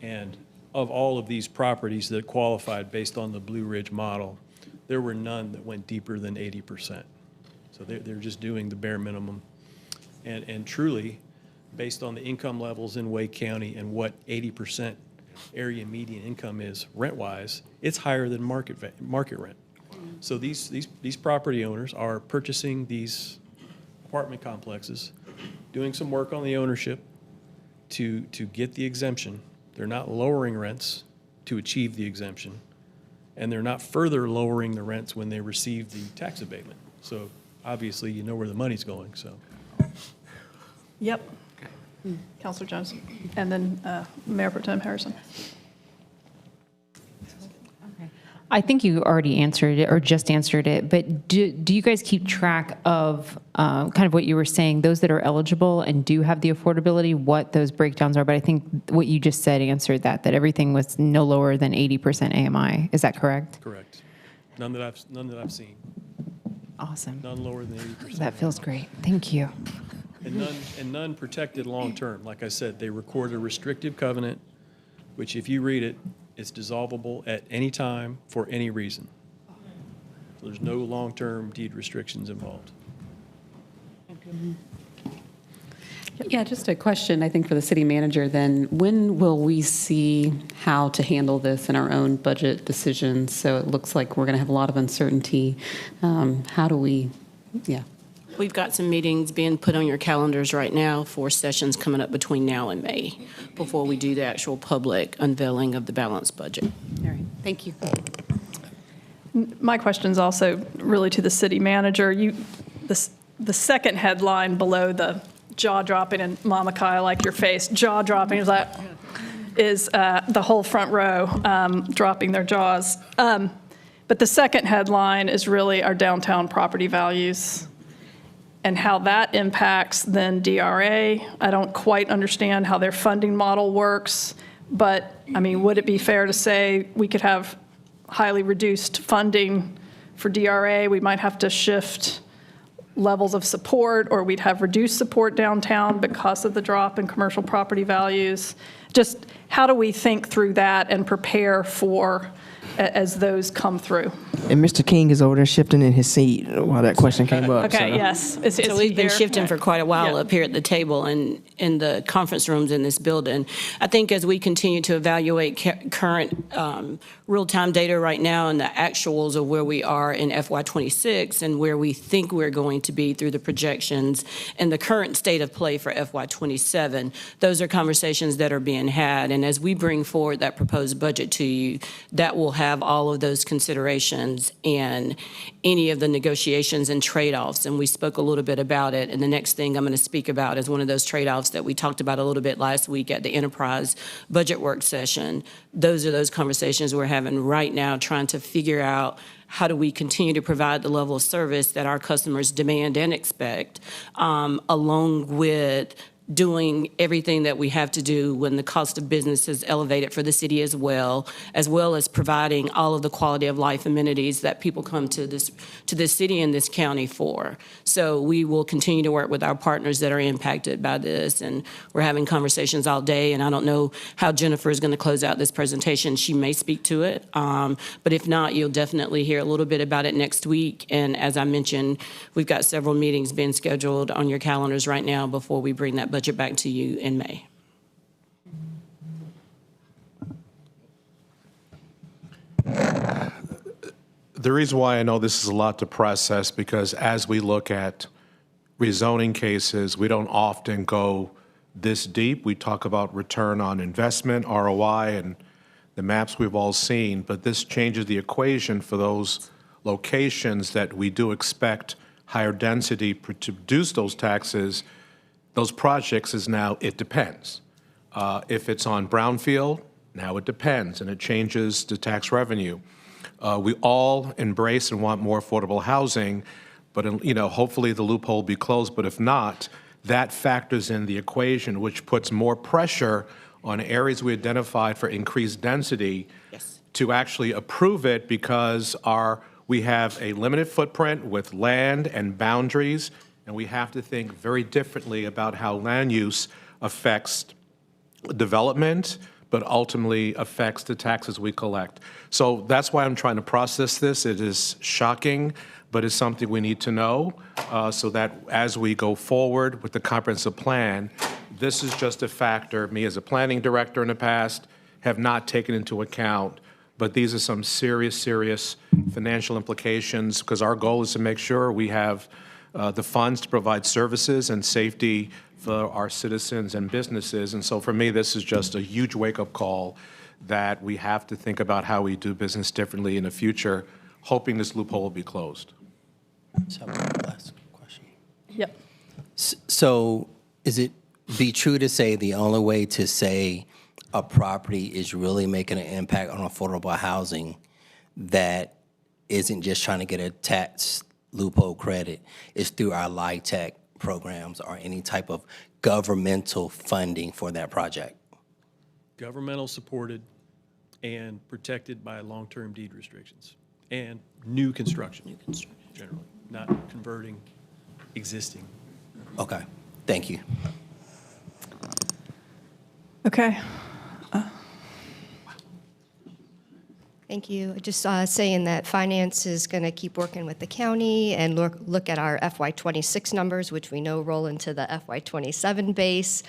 And of all of these properties that qualified based on the Blue Ridge model, there were none that went deeper than 80%. So they're just doing the bare minimum. And truly, based on the income levels in Wake County and what 80% area median income is rent-wise, it's higher than market rent. So these property owners are purchasing these apartment complexes, doing some work on the ownership to get the exemption. They're not lowering rents to achieve the exemption, and they're not further lowering the rents when they receive the tax abatement. So obviously, you know where the money's going, so. Yep. Counselor Jones. And then Mayor Pro Tem Harrison. I think you already answered it or just answered it, but do you guys keep track of kind of what you were saying, those that are eligible and do have the affordability, what those breakdowns are? But I think what you just said answered that everything was no lower than 80% AMI. Is that correct? Correct. None that I've seen. Awesome. None lower than 80%. That feels great. Thank you. And none protected long-term. Like I said, they record a restrictive covenant, which if you read it, it's dissolvable at any time for any reason. So there's no long-term deed restrictions involved. Yeah, just a question, I think, for the city manager then. When will we see how to handle this in our own budget decisions? So it looks like we're going to have a lot of uncertainty. How do we, We've got some meetings being put on your calendars right now for sessions coming up between now and May before we do the actual public unveiling of the balanced budget. All right, thank you. My question is also really to the city manager. The second headline below the jaw-dropping, and Mama Kai, I like your face, jaw-dropping, is the whole front row dropping their jaws. But the second headline is really our downtown property values and how that impacts then DRA. I don't quite understand how their funding model works, but I mean, would it be fair to say we could have highly reduced funding for DRA? We might have to shift levels of support, or we'd have reduced support downtown because of the drop in commercial property values. Just how do we think through that and prepare for as those come through? And Mr. King is over there shifting in his seat while that question came up. Okay, so. yes. So we've been shifting for quite a while up here at the table and in the conference rooms in this building. I think as we continue to evaluate current real-time data right now and the actuals of where we are in FY26 and where we think we're going to be through the projections and the current state of play for FY27, those are conversations that are being had. And as we bring forward that proposed budget to you, that will have all of those considerations and any of the negotiations and trade-offs. And we spoke a little bit about it. And the next thing I'm going to speak about is one of those trade-offs that we talked about a little bit last week at the enterprise budget work session. Those are those conversations we're having right now, trying to figure out how do we continue to provide the level of service that our customers demand and expect, along with doing everything that we have to do when the cost of business is elevated for the city as well as providing all of the quality of life amenities that people come to this city and this county for. So we will continue to work with our partners that are impacted by this, and we're having conversations all day, and I don't know how Jennifer is going to close out this presentation. She may speak to it, but if not, you'll definitely hear a little bit about it next week. And as I mentioned, we've got several meetings being scheduled on your calendars right now before we bring that budget back to you in May. The reason why I know this is a lot to process, because as we look at rezoning cases, we don't often go this deep. We talk about return on investment, ROI, and the maps we've all seen, but this changes the equation for those locations that we do expect higher density to produce those taxes. Those projects is now, it depends. If it's on brownfield, now it depends, and it changes the tax revenue. We all embrace and want more affordable housing, but hopefully the loophole will be closed. But if not, that factors in the equation, which puts more pressure on areas we identified for increased density to actually approve it, because we have a limited footprint with land and boundaries, and we have to think very differently about how land use affects development, but ultimately affects the taxes we collect. So that's why I'm trying to process this. It is shocking, but it's something we need to know so that as we go forward with the comprehensive plan, this is just a factor me as a planning director in the past have not taken into account. But these are some serious financial implications, because our goal is to make sure we have the funds to provide services and safety for our citizens and businesses. And so for me, this is just a huge wake-up call that we have to think about how we do business differently in the future, hoping this loophole will be closed. So, last question. Yep. So is it be true to say the only way to say a property is really making an impact on affordable housing that isn't just trying to get a tax loophole credit is through our LIHTC programs or any type of governmental funding for that project? Governmental supported and protected by long-term deed restrictions and new construction. Generally, not converting existing. Okay, thank you. Okay. Thank you. Just saying that finance is going to keep working with the county and look at our FY26 numbers, which we know roll into the FY27 base.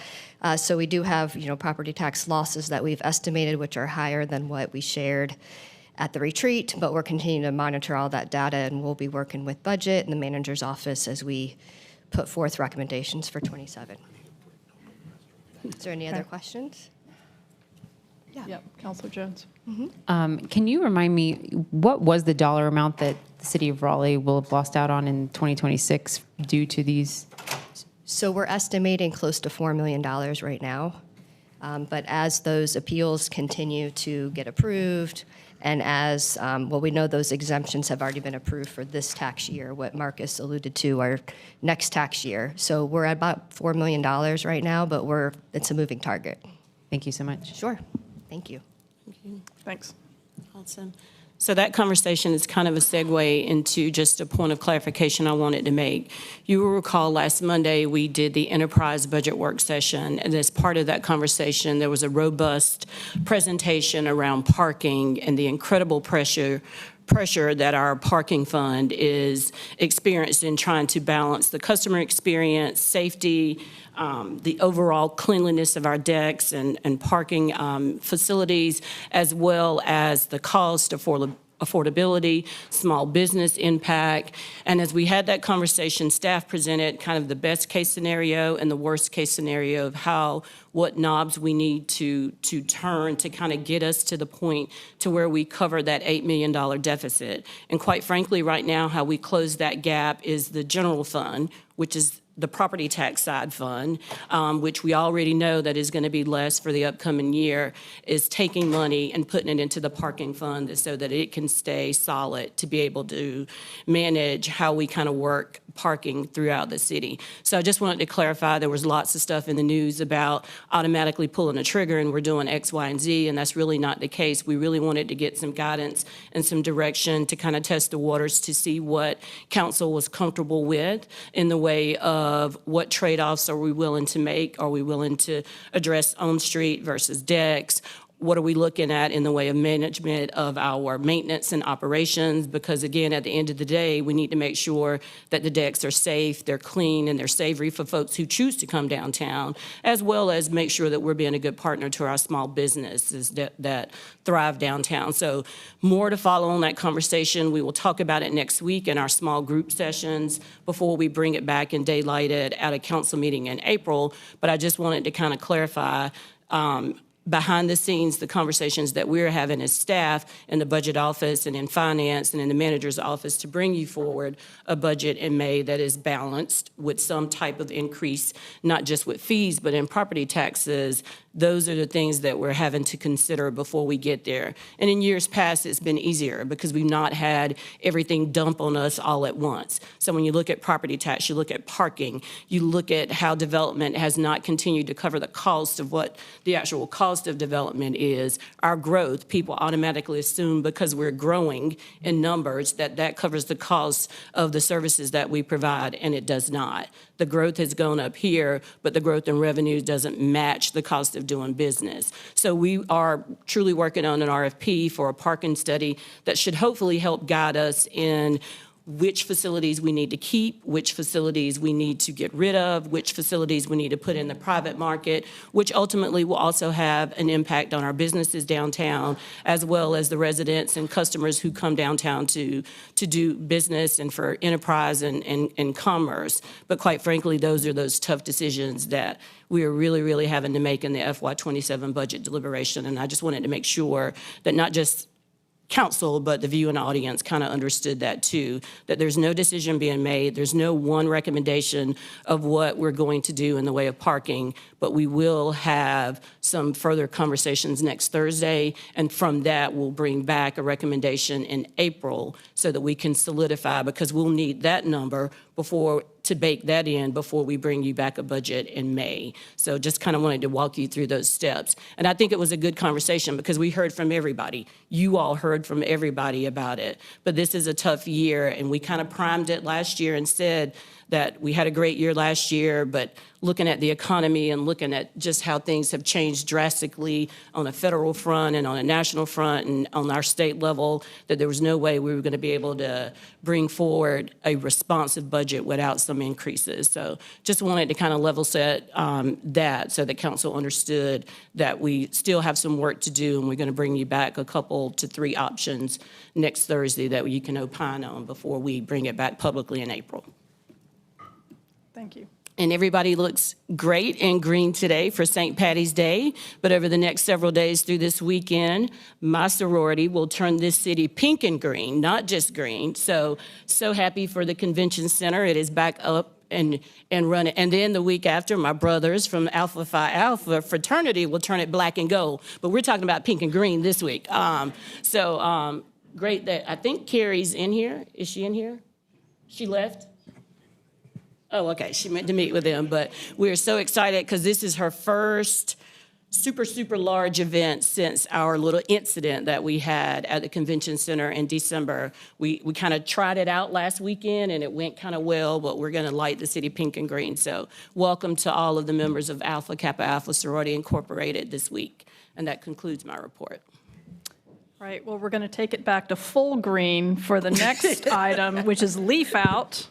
So we do have, property tax losses that we've estimated, which are higher than what we shared at the retreat, but we're continuing to monitor all that data, and we'll be working with budget and the manager's office as we put forth recommendations for 27. Is there any other questions? Yeah. Yep, Counselor Jones. Can you remind me, what was the dollar amount that the city of Raleigh will have lost out on in 2026 due to these? So we're estimating close to $4 million right now. But as those appeals continue to get approved, and as, we know those exemptions have already been approved for this tax year, what Marcus alluded to, our next tax year. So we're at about $4 million right now, but it's a moving target. Thank you so much. Sure. Thank you. Thanks. Awesome. So that conversation is kind of a segue into just a point of clarification I wanted to make. You will recall last Monday we did the enterprise budget work session, and as part of that conversation there was a robust presentation around parking and the incredible pressure that our parking fund is experiencing, trying to balance the customer experience, safety, the overall cleanliness of our decks and parking facilities, as well as the cost, affordability, small business impact. And as we had that conversation, staff presented kind of the best case scenario and the worst case scenario of what knobs we need to turn to kind of get us to the point to where we cover that $8 million deficit. And quite frankly, right now, how we close that gap is the general fund, which is the property tax side fund, which we already know that is going to be less for the upcoming year, is taking money and putting it into the parking fund so that it can stay solid to be able to manage how we kind of work parking throughout the city. So I just wanted to clarify, there was lots of stuff in the news about automatically pulling a trigger and we're doing X, Y, and Z, and that's really not the case. We really wanted to get some guidance and some direction to kind of test the waters to see what council was comfortable with in the way of what trade-offs are we willing to make? Are we willing to address on-street versus decks? What are we looking at in the way of management of our maintenance and operations? Because again, at the end of the day, we need to make sure that the decks are safe, they're clean, and they're savory for folks who choose to come downtown, as well as make sure that we're being a good partner to our small businesses that thrive downtown. So more to follow on that conversation. We will talk about it next week in our small group sessions before we bring it back and daylight it at a council meeting in April. But I just wanted to kind of clarify behind the scenes, the conversations that we're having as staff in the budget office and in finance and in the manager's office to bring you forward a budget in May that is balanced with some type of increase, not just with fees, but in property taxes. Those are the things that we're having to consider before we get there. And in years past, it's been easier because we've not had everything dump on us all at once. So when you look at property tax, you look at parking, you look at how development has not continued to cover the cost of what the actual cost of development is. Our growth, people automatically assume because we're growing in numbers that covers the cost of the services that we provide, and it does not. The growth has gone up here, but the growth in revenue doesn't match the cost of doing business. So we are truly working on an RFP for a parking study that should hopefully help guide us in which facilities we need to keep, which facilities we need to get rid of, which facilities we need to put in the private market, which ultimately will also have an impact on our businesses downtown, as well as the residents and customers who come downtown to do business and for enterprise and commerce. But quite frankly, those are those tough decisions that we are really, really having to make in the FY27 budget deliberation. And I just wanted to make sure that not just council, but the viewing audience kind of understood that too, that there's no decision being made. There's no one recommendation of what we're going to do in the way of parking, but we will have some further conversations next Thursday. And from that, we'll bring back a recommendation in April so that we can solidify, because we'll need that number to bake that in before we bring you back a budget in May. So just kind of wanted to walk you through those steps. And I think it was a good conversation because we heard from everybody. You all heard from everybody about it. But this is a tough year, and we kind of primed it last year and said that we had a great year last year, but looking at the economy and looking at just how things have changed drastically on a federal front and on a national front and on our state level, that there was no way we were going to be able to bring forward a responsive budget without some increases. So just wanted to kind of level set that so that council understood that we still have some work to do, and we're going to bring you back a couple to 3 options next Thursday that you can opine on before we bring it back publicly in April. Thank you. And everybody looks great in green today for St. Patty's Day. But over the next several days through this weekend, my sorority will turn this city pink and green, not just green. So happy for the convention center. It is back up and running. And then the week after, my brothers from Alpha Phi Alpha fraternity will turn it black and gold. But we're talking about pink and green this week. Great that I think Carrie's in here. Is she in here? She left? Oh, okay, she meant to meet with them, but we're so excited because this is her first super, super large event since our little incident that we had at the convention center in December. We kind of tried it out last weekend and it went kind of well, but we're gonna light the city pink and green. So welcome to all of the members of Alpha Kappa Alpha Sorority Incorporated this week. And that concludes my report. All right, well, we're going to take it back to full green for the next item, which is leaf out.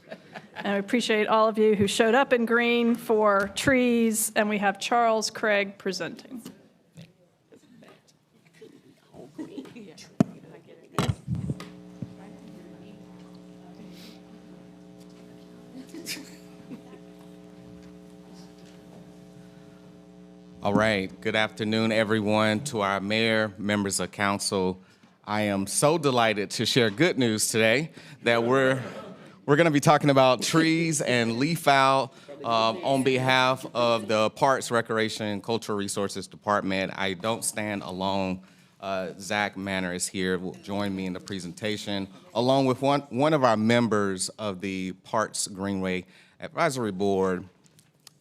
And I appreciate all of you who showed up in green for trees, and we have Charles Craig presenting. All right, good afternoon, everyone, to our mayor, members of council. I am so delighted to share good news today that we're We're going to be talking about trees and leaf out on behalf of the Parks, Recreation, and Cultural Resources Department. I don't stand alone. Zach Manor is here, will join me in the presentation, along with one of our members of the Parks Greenway Advisory Board,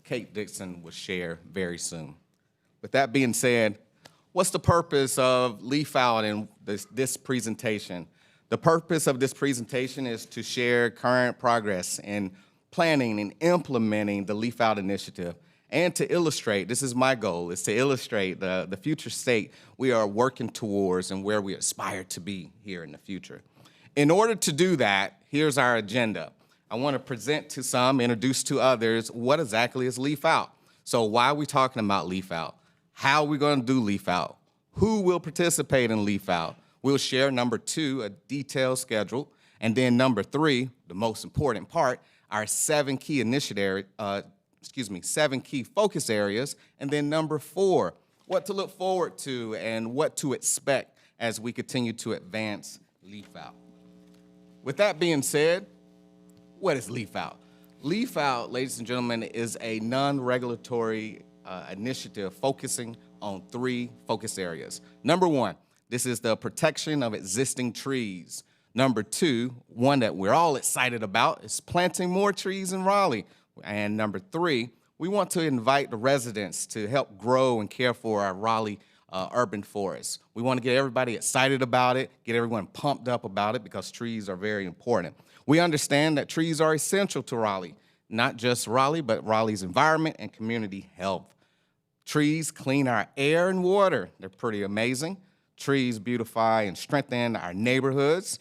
Kate Dixon, will share very soon. With that being said, what's the purpose of leaf out in this presentation? The purpose of this presentation is to share current progress in planning and implementing the Leaf Out initiative, and to illustrate, this is my goal, is to illustrate the future state we are working towards and where we aspire to be here in the future. In order to do that, here's our agenda. I want to present to some, introduce to others, what exactly is Leaf Out? So why are we talking about Leaf Out? How are we going to do Leaf Out? Who will participate in Leaf Out? We'll share, number 2, a detailed schedule, and then number 3, the most important part, our 7 key focus areas, and then number 4, what to look forward to and what to expect as we continue to advance Leaf Out. With that being said, what is Leaf Out? Leaf Out, ladies and gentlemen, is a non-regulatory initiative focusing on 3 focus areas. Number 1, this is the protection of existing trees. Number 2, one that we're all excited about, is planting more trees in Raleigh. And number 3, we want to invite the residents to help grow and care for our Raleigh urban forests. We want to get everybody excited about it, get everyone pumped up about it, because trees are very important. We understand that trees are essential to Raleigh, not just Raleigh, but Raleigh's environment and community health. Trees clean our air and water. They're pretty amazing. Trees beautify and strengthen our neighborhoods.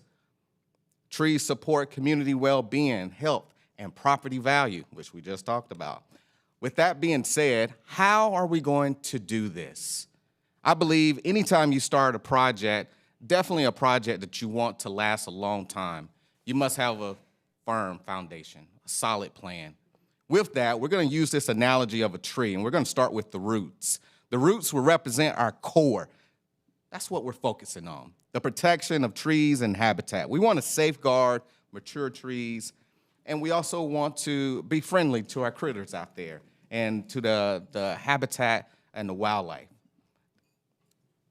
Trees support community well-being, health, and property value, which we just talked about. With that being said, how are we going to do this? I believe anytime you start a project, definitely a project that you want to last a long time, you must have a firm foundation, a solid plan. With that, we're going to use this analogy of a tree, and we're going to start with the roots. The roots will represent our core. That's what we're focusing on, the protection of trees and habitat. We want to safeguard mature trees, and we also want to be friendly to our critters out there and to the habitat and the wildlife.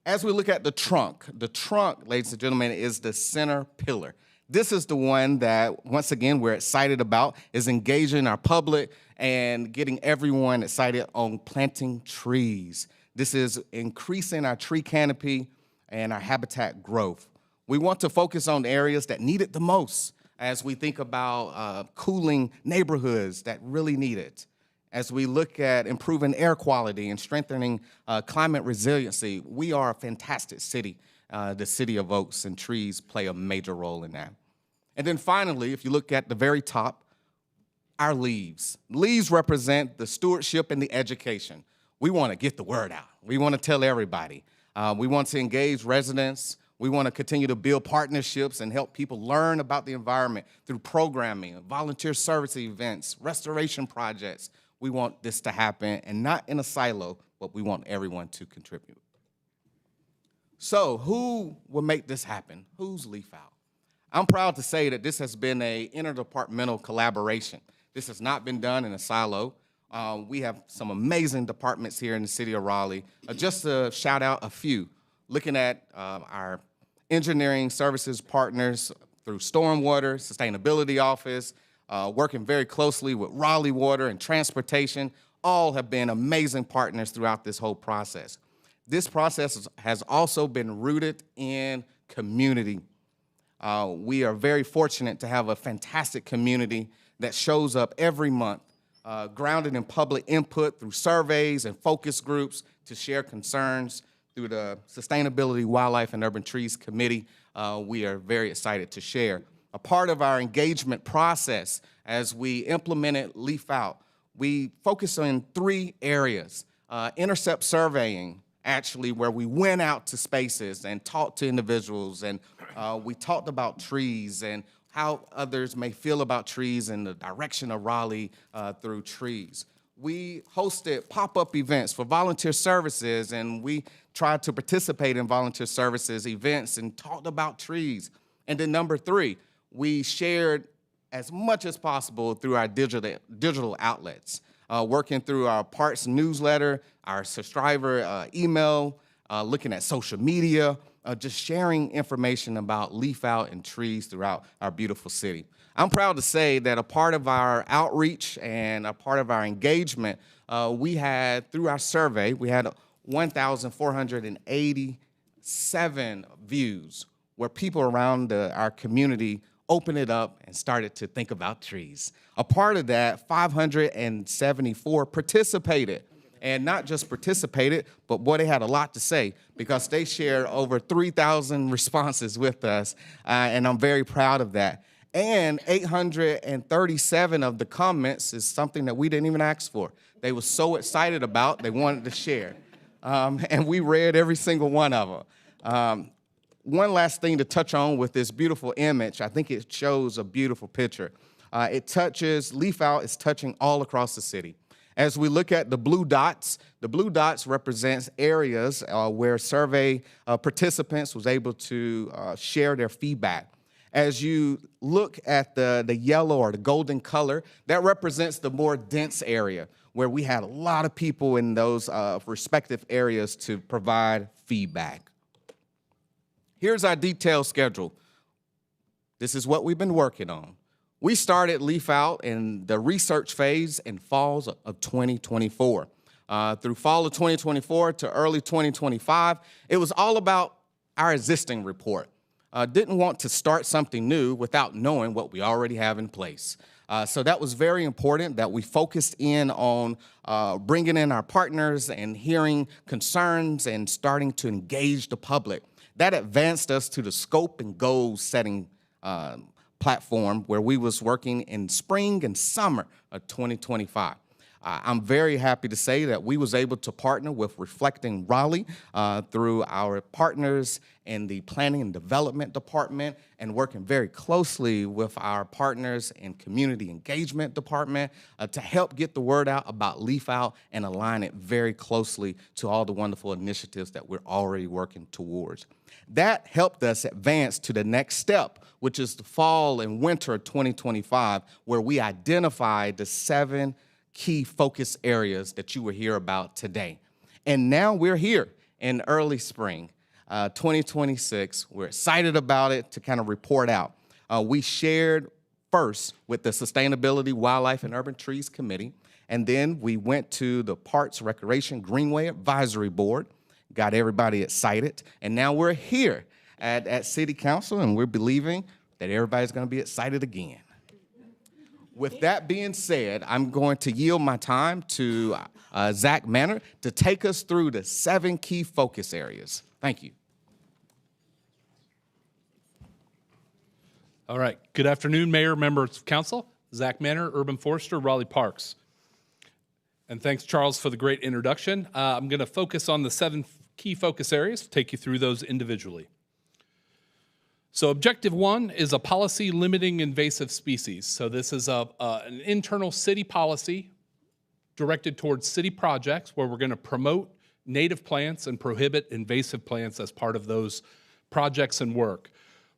As we look at the trunk, ladies and gentlemen, is the center pillar. This is the one that, once again, we're excited about, is engaging our public and getting everyone excited on planting trees. This is increasing our tree canopy and our habitat growth. We want to focus on areas that need it the most as we think about cooling neighborhoods that really need it. As we look at improving air quality and strengthening climate resiliency, we are a fantastic city, the city of Oaks, and trees play a major role in that. And then finally, if you look at the very top, our leaves. Leaves represent the stewardship and the education. We want to get the word out. We want to tell everybody. We want to engage residents. We want to continue to build partnerships and help people learn about the environment through programming, volunteer service events, restoration projects. We want this to happen, and not in a silo, but we want everyone to contribute. So who will make this happen? Who's Leaf Out? I'm proud to say that this has been an interdepartmental collaboration. This has not been done in a silo. We have some amazing departments here in the city of Raleigh. Just to shout out a few, looking at our engineering services partners through Stormwater, Sustainability Office, working very closely with Raleigh Water and Transportation, all have been amazing partners throughout this whole process. This process has also been rooted in community. We are very fortunate to have a fantastic community that shows up every month, grounded in public input through surveys and focus groups to share concerns through the Sustainability, Wildlife, and Urban Trees Committee. We are very excited to share. A part of our engagement process as we implemented Leaf Out, we focused on 3 areas. Intercept surveying, actually, where we went out to spaces and talked to individuals, and we talked about trees and how others may feel about trees and the direction of Raleigh through trees. We hosted pop-up events for volunteer services, and we tried to participate in volunteer services events and talked about trees. And then number 3, we shared as much as possible through our digital outlets, working through our Parks newsletter, our subscriber email, looking at social media, just sharing information about leaf out and trees throughout our beautiful city. I'm proud to say that a part of our outreach and a part of our engagement, we had, through our survey, we had 1,487 views where people around our community opened it up and started to think about trees. A part of that, 574 participated. And not just participated, but boy, they had a lot to say because they shared over 3,000 responses with us, and I'm very proud of that. And 837 of the comments is something that we didn't even ask for. They were so excited about, they wanted to share. And we read every single one of them. One last thing to touch on with this beautiful image, I think it shows a beautiful picture. Leaf out is touching all across the city. As we look at the blue dots represents areas where survey participants was able to share their feedback. As you look at the yellow or the golden color, that represents the more dense area where we had a lot of people in those respective areas to provide feedback. Here's our detailed schedule. This is what we've been working on. We started Leaf Out in the research phase in fall of 2024. Through fall of 2024 to early 2025, it was all about our existing report. Didn't want to start something new without knowing what we already have in place. So that was very important that we focused in on bringing in our partners and hearing concerns and starting to engage the public. That advanced us to the scope and goal setting platform where we was working in spring and summer of 2025. I'm very happy to say that we was able to partner with Reflecting Raleigh through our partners in the Planning and Development Department and working very closely with our partners in Community Engagement Department to help get the word out about Leaf Out and align it very closely to all the wonderful initiatives that we're already working towards. That helped us advance to the next step, which is the fall and winter of 2025, where we identified the 7 key focus areas that you will hear about today. And now we're here in early spring, 2026. We're excited about it to kind of report out. We shared first with the Sustainability, Wildlife, and Urban Trees Committee, and then we went to the Parks, Recreation, Greenway Advisory Board, got everybody excited, and now we're here at City Council, and we're believing that everybody's gonna be excited again. With that being said, I'm going to yield my time to Zach Manor to take us through the 7 key focus areas. Thank you. All right. Good afternoon, Mayor, members of council. Zach Manor, Urban Forester, Raleigh Parks. And thanks, Charles, for the great introduction. I'm going to focus on the 7 key focus areas, take you through those individually. So objective 1 is a policy limiting invasive species. So this is an internal city policy directed towards city projects where we're going to promote native plants and prohibit invasive plants as part of those projects and work.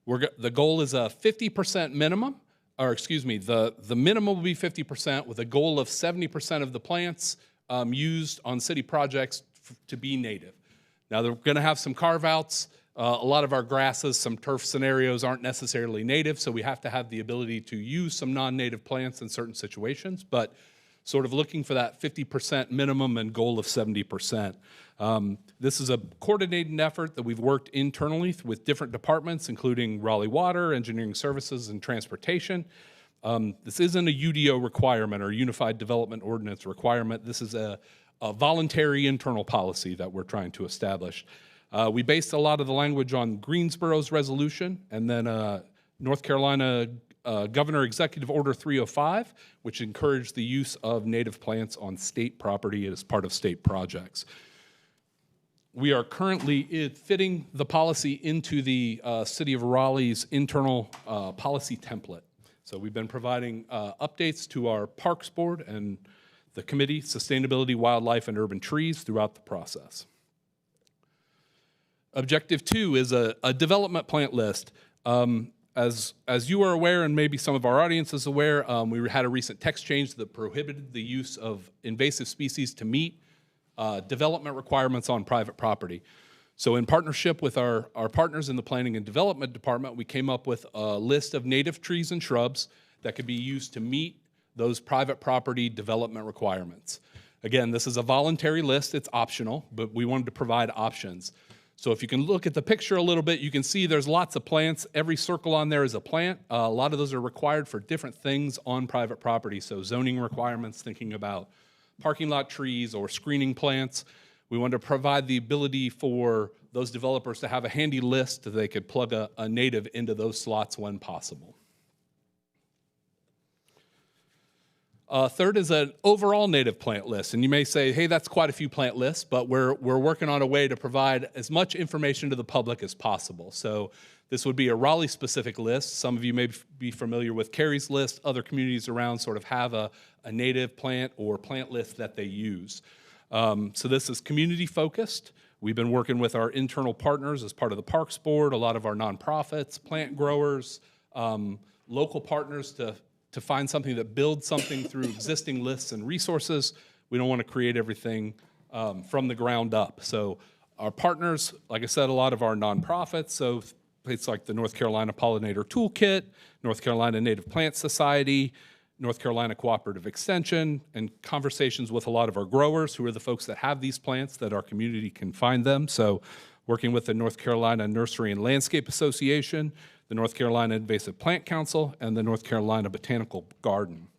The goal is a 50% minimum, or excuse me, the minimum will be 50% with a goal of 70% of the plants used on city projects to be native. Now they're going to have some carve-outs. A lot of our grasses, some turf scenarios aren't necessarily native, so we have to have the ability to use some non-native plants in certain situations, but sort of looking for that 50% minimum and goal of 70%. This is a coordinated effort that we've worked internally with different departments, including Raleigh Water, Engineering Services, and Transportation. This isn't a UDO requirement or Unified Development Ordinance requirement. This is a voluntary internal policy that we're trying to establish. We based a lot of the language on Greensboro's resolution and then North Carolina Governor Executive Order 305, which encouraged the use of native plants on state property as part of state projects. We are currently fitting the policy into the City of Raleigh's internal policy template. So we've been providing updates to our Parks Board and the committee, Sustainability, Wildlife, and Urban Trees throughout the process. Objective 2 is a development plant list. As you are aware, and maybe some of our audience is aware, we had a recent text change that prohibited the use of invasive species to meet development requirements on private property. So in partnership with our partners in the Planning and Development Department, we came up with a list of native trees and shrubs that could be used to meet those private property development requirements. Again, this is a voluntary list, it's optional, but we wanted to provide options. So if you can look at the picture a little bit, you can see there's lots of plants. Every circle on there is a plant. A lot of those are required for different things on private property. So zoning requirements, thinking about parking lot trees or screening plants. We wanted to provide the ability for those developers to have a handy list that they could plug a native into those slots when possible. Third is an overall native plant list. And you may say, hey, that's quite a few plant lists, but we're working on a way to provide as much information to the public as possible. So this would be a Raleigh-specific list. Some of you may be familiar with Cary's list. Other communities around sort of have a native plant or plant list that they use. So this is community-focused. We've been working with our internal partners as part of the Parks Board, a lot of our nonprofits, plant growers, local partners to find something that builds something through existing lists and resources. We don't want to create everything from the ground up. So our partners, like I said, a lot of our nonprofits, so places like the North Carolina Pollinator Toolkit, North Carolina Native Plant Society, North Carolina Cooperative Extension, and conversations with a lot of our growers who are the folks that have these plants that our community can find them. So working with the North Carolina Nursery and Landscape Association, the North Carolina Invasive Plant Council, and the North Carolina Botanical Garden.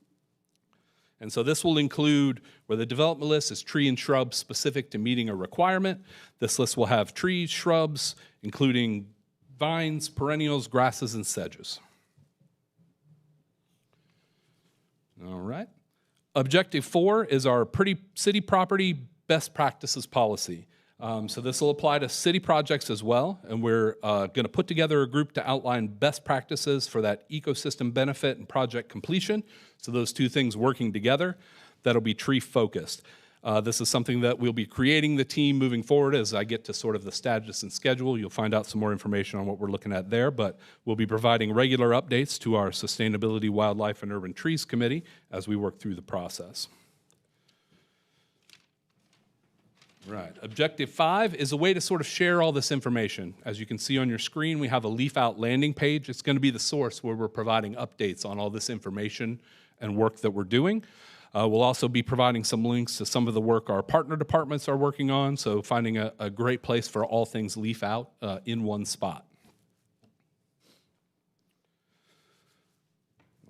And so this will include, where the development list is tree and shrub specific to meeting a requirement. This list will have trees, shrubs, including vines, perennials, grasses, and sedges. All right. Objective 4 is our pretty city property best practices policy. So this will apply to city projects as well, and we're going to put together a group to outline best practices for that ecosystem benefit and project completion. So those two things working together, that'll be tree focused. This is something that we'll be creating the team moving forward as I get to sort of the status and schedule. You'll find out some more information on what we're looking at there, but we'll be providing regular updates to our Sustainability, Wildlife, and Urban Trees Committee as we work through the process. Right. Objective 5 is a way to sort of share all this information. As you can see on your screen, we have a Leaf Out landing page. It's going to be the source where we're providing updates on all this information and work that we're doing. We'll also be providing some links to some of the work our partner departments are working on, so finding a great place for all things Leaf Out in one spot.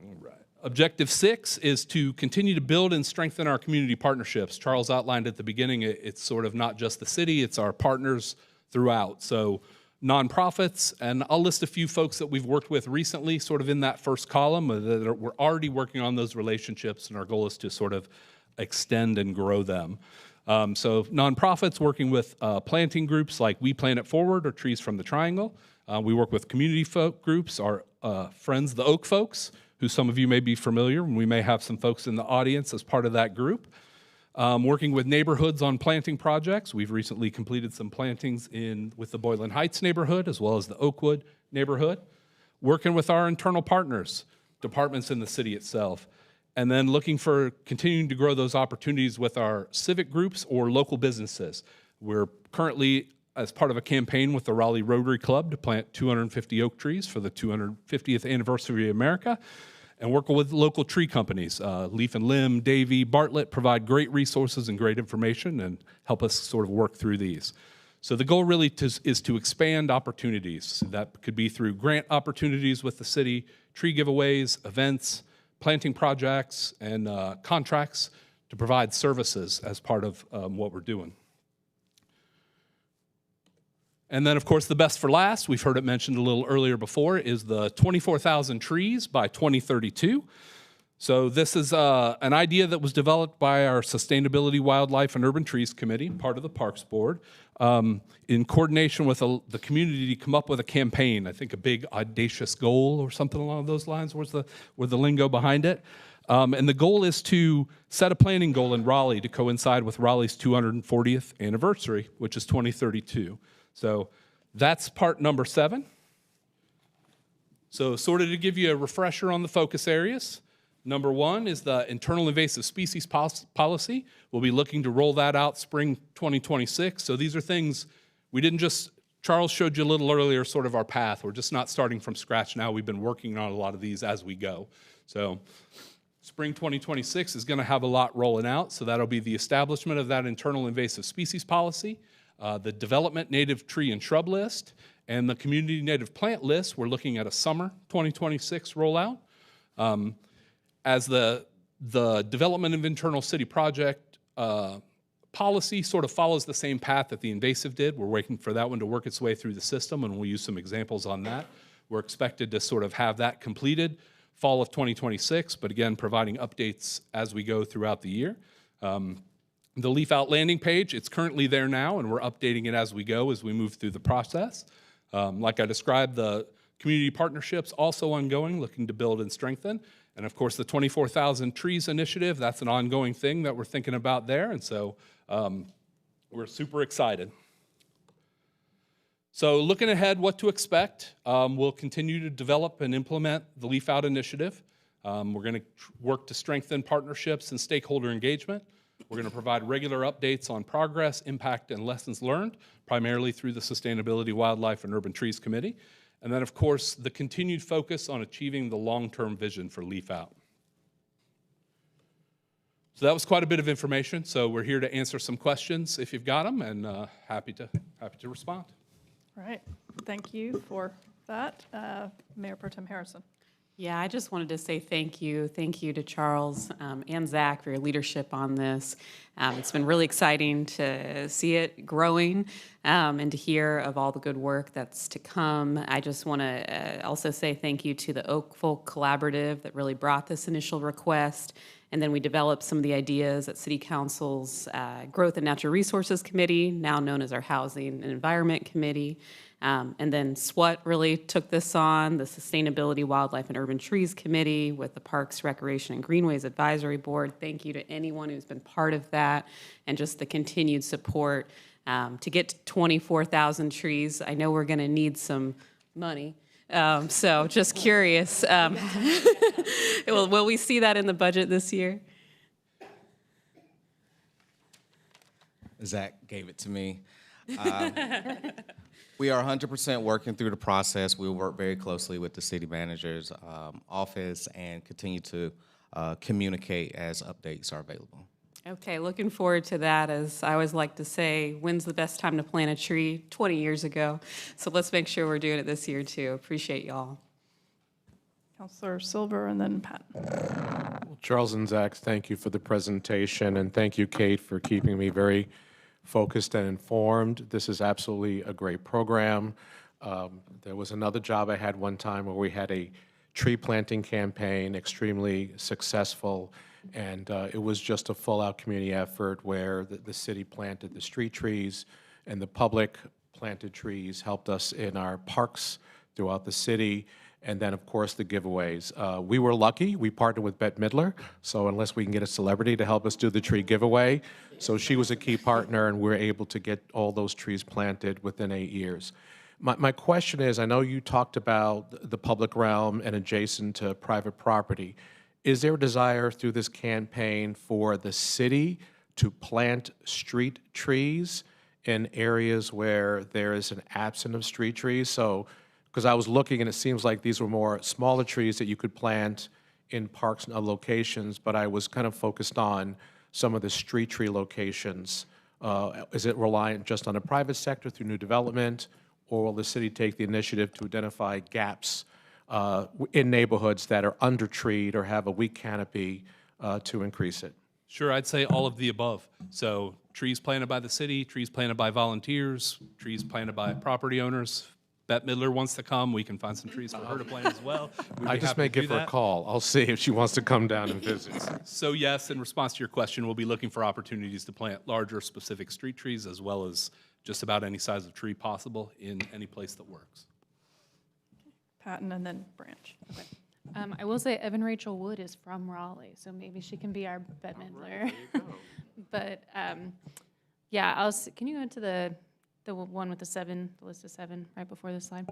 All right. Objective 6 is to continue to build and strengthen our community partnerships. Charles outlined at the beginning, it's sort of not just the city, it's our partners throughout. So nonprofits, and I'll list a few folks that we've worked with recently, sort of in that first column, that we're already working on those relationships, and our goal is to sort of extend and grow them. So nonprofits working with planting groups like We Plant It Forward or Trees from the Triangle. We work with community folk groups, our friends, the Oak Folks, who some of you may be familiar, and we may have some folks in the audience as part of that group. Working with neighborhoods on planting projects. We've recently completed some plantings with the Boylan Heights neighborhood as well as the Oakwood neighborhood. Working with our internal partners, departments in the city itself. And then looking for continuing to grow those opportunities with our civic groups or local businesses. We're currently, as part of a campaign with the Raleigh Rotary Club, to plant 250 oak trees for the 250th anniversary of America. And working with local tree companies, Leaf and Limb, Davey, Bartlett, provide great resources and great information and help us sort of work through these. So the goal really is to expand opportunities. That could be through grant opportunities with the city, tree giveaways, events, planting projects, and contracts to provide services as part of what we're doing. And then, of course, the best for last, we've heard it mentioned a little earlier before, is the 24,000 trees by 2032. So this is an idea that was developed by our Sustainability, Wildlife, and Urban Trees Committee, part of the Parks Board, in coordination with the community to come up with a campaign, I think a big audacious goal or something along those lines was the lingo behind it. And the goal is to set a planning goal in Raleigh to coincide with Raleigh's 240th anniversary, which is 2032. So that's part number 7. So sort of to give you a refresher on the focus areas, number one is the internal invasive species policy. We'll be looking to roll that out spring 2026. So these are things we didn't just, Charles showed you a little earlier sort of our path. We're just not starting from scratch now. We've been working on a lot of these as we go. So spring 2026 is going to have a lot rolling out. So that'll be the establishment of that internal invasive species policy, the development native tree and shrub list, and the community native plant list. We're looking at a summer 2026 rollout. As the development of internal city project policy sort of follows the same path that the invasive did. We're waiting for that one to work its way through the system, and we'll use some examples on that. We're expected to sort of have that completed fall of 2026, but again, providing updates as we go throughout the year. The Leaf Out landing page, it's currently there now, and we're updating it as we go as we move through the process. Like I described, the community partnerships also ongoing, looking to build and strengthen. And of course, the 24,000 trees initiative, that's an ongoing thing that we're thinking about there. And so we're super excited. So looking ahead, what to expect, we'll continue to develop and implement the Leaf Out initiative. We're going to work to strengthen partnerships and stakeholder engagement. We're going to provide regular updates on progress, impact, and lessons learned, primarily through the Sustainability, Wildlife, and Urban Trees Committee. And then, of course, the continued focus on achieving the long-term vision for Leaf Out. So that was quite a bit of information. So we're here to answer some questions if you've got them, and happy to respond. All right, thank you for that. Mayor Pro Tem Harrison. Yeah, I just wanted to say thank you. Thank you to Charles and Zach for your leadership on this. It's been really exciting to see it growing and to hear of all the good work that's to come. I just want to also say thank you to the Oakville Collaborative that really brought this initial request. And then we developed some of the ideas at City Council's Growth and Natural Resources Committee, now known as our Housing and Environment Committee. And then SWAT really took this on, the Sustainability, Wildlife, and Urban Trees Committee with the Parks, Recreation, and Greenways Advisory Board. Thank you to anyone who's been part of that and just the continued support to get to 24,000 trees. I know we're going to need some money. So just curious, will we see that in the budget this year? Zach gave it to me. We are 100% working through the process. We'll work very closely with the city manager's office and continue to communicate as updates are available. Okay, looking forward to that. As I always like to say, when's the best time to plant a tree? 20 years ago. So let's make sure we're doing it this year too. Appreciate y'all. Councilor Silver and then Pat. Well, Charles and Zach, thank you for the presentation, and thank you, Kate, for keeping me very focused and informed. This is absolutely a great program. There was another job I had one time where we had a tree planting campaign, extremely successful, and it was just a full-out community effort where the city planted the street trees and the public planted trees, helped us in our parks throughout the city, and then, of course, the giveaways. We were lucky. We partnered with Bette Midler, so unless we can get a celebrity to help us do the tree giveaway, so she was a key partner, and we were able to get all those trees planted within 8 years. My question is, I know you talked about the public realm and adjacent to private property. Is there a desire through this campaign for the city to plant street trees in areas where there is an absence of street trees? So, because I was looking and it seems like these were more smaller trees that you could plant in parks and other locations, but I was kind of focused on some of the street tree locations. Is it reliant just on the private sector through new development, or will the city take the initiative to identify gaps in neighborhoods that are under-treed or have a weak canopy to increase it? Sure, I'd say all of the above. So trees planted by the city, trees planted by volunteers, trees planted by property owners. Bette Midler wants to come, we can find some trees for her to plant as well. I just may give her a call. I'll see if she wants to come down and visit. So yes, in response to your question, we'll be looking for opportunities to plant larger specific street trees as well as just about any size of tree possible in any place that works. Patton and then Branch. Okay. I will say Evan Rachel Wood is from Raleigh, so maybe she can be our Bette Midler. But yeah, can you go to the one with the list of 7 right before this slide?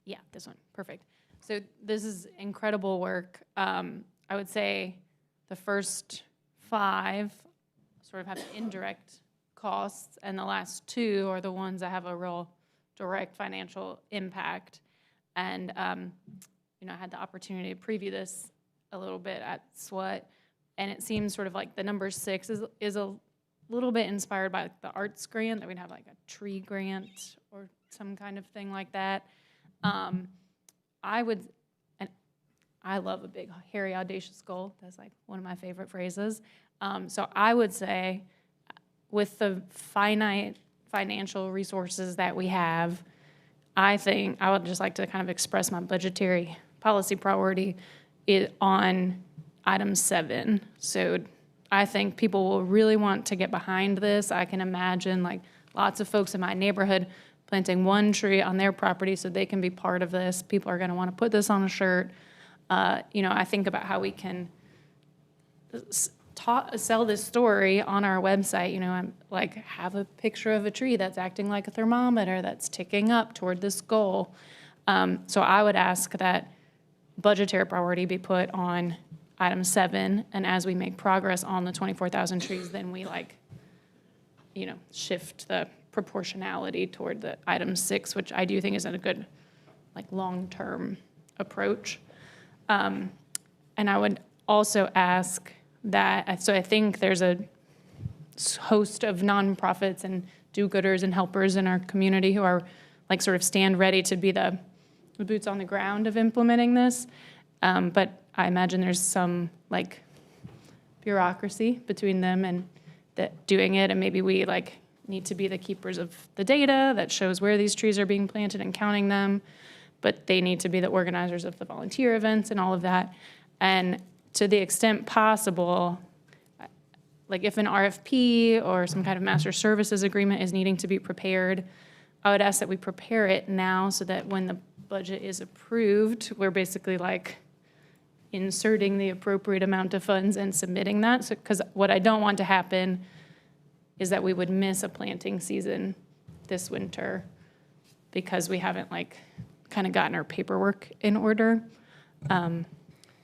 Yeah, this one, perfect. So this is incredible work. I would say the first 5 sort of have indirect costs, and the last 2 are the ones that have a real direct financial impact. And, you know, I had the opportunity to preview this a little bit at SWAT, and it seems sort of like the number 6 is a little bit inspired by the arts grant, that we'd have like a tree grant or some kind of thing like that. I love a big, hairy, audacious goal. That's like one of my favorite phrases. So I would say, with the finite financial resources that we have, I think I would just like to kind of express my budgetary policy priority on item 7. So I think people will really want to get behind this. I can imagine like lots of folks in my neighborhood planting 1 tree on their property so they can be part of this. People are going to want to put this on a shirt. You know, I think about how we can sell this story on our website. You know, I'm like, have a picture of a tree that's acting like a thermometer that's ticking up toward this goal. So I would ask that budgetary priority be put on item 7, and as we make progress on the 24,000 trees, then we like, you know, shift the proportionality toward the item 6, which I do think is a good, like, long-term approach. And I would also ask that, so I think there's a host of nonprofits and do-gooders and helpers in our community who are like sort of stand ready to be the boots on the ground of implementing this. But I imagine there's some like bureaucracy between them and doing it, and maybe we like need to be the keepers of the data that shows where these trees are being planted and counting them, but they need to be the organizers of the volunteer events and all of that. And to the extent possible, like if an RFP or some kind of master services agreement is needing to be prepared, I would ask that we prepare it now so that when the budget is approved, we're basically like inserting the appropriate amount of funds and submitting that. So, because what I don't want to happen is that we would miss a planting season this winter because we haven't like kind of gotten our paperwork in order.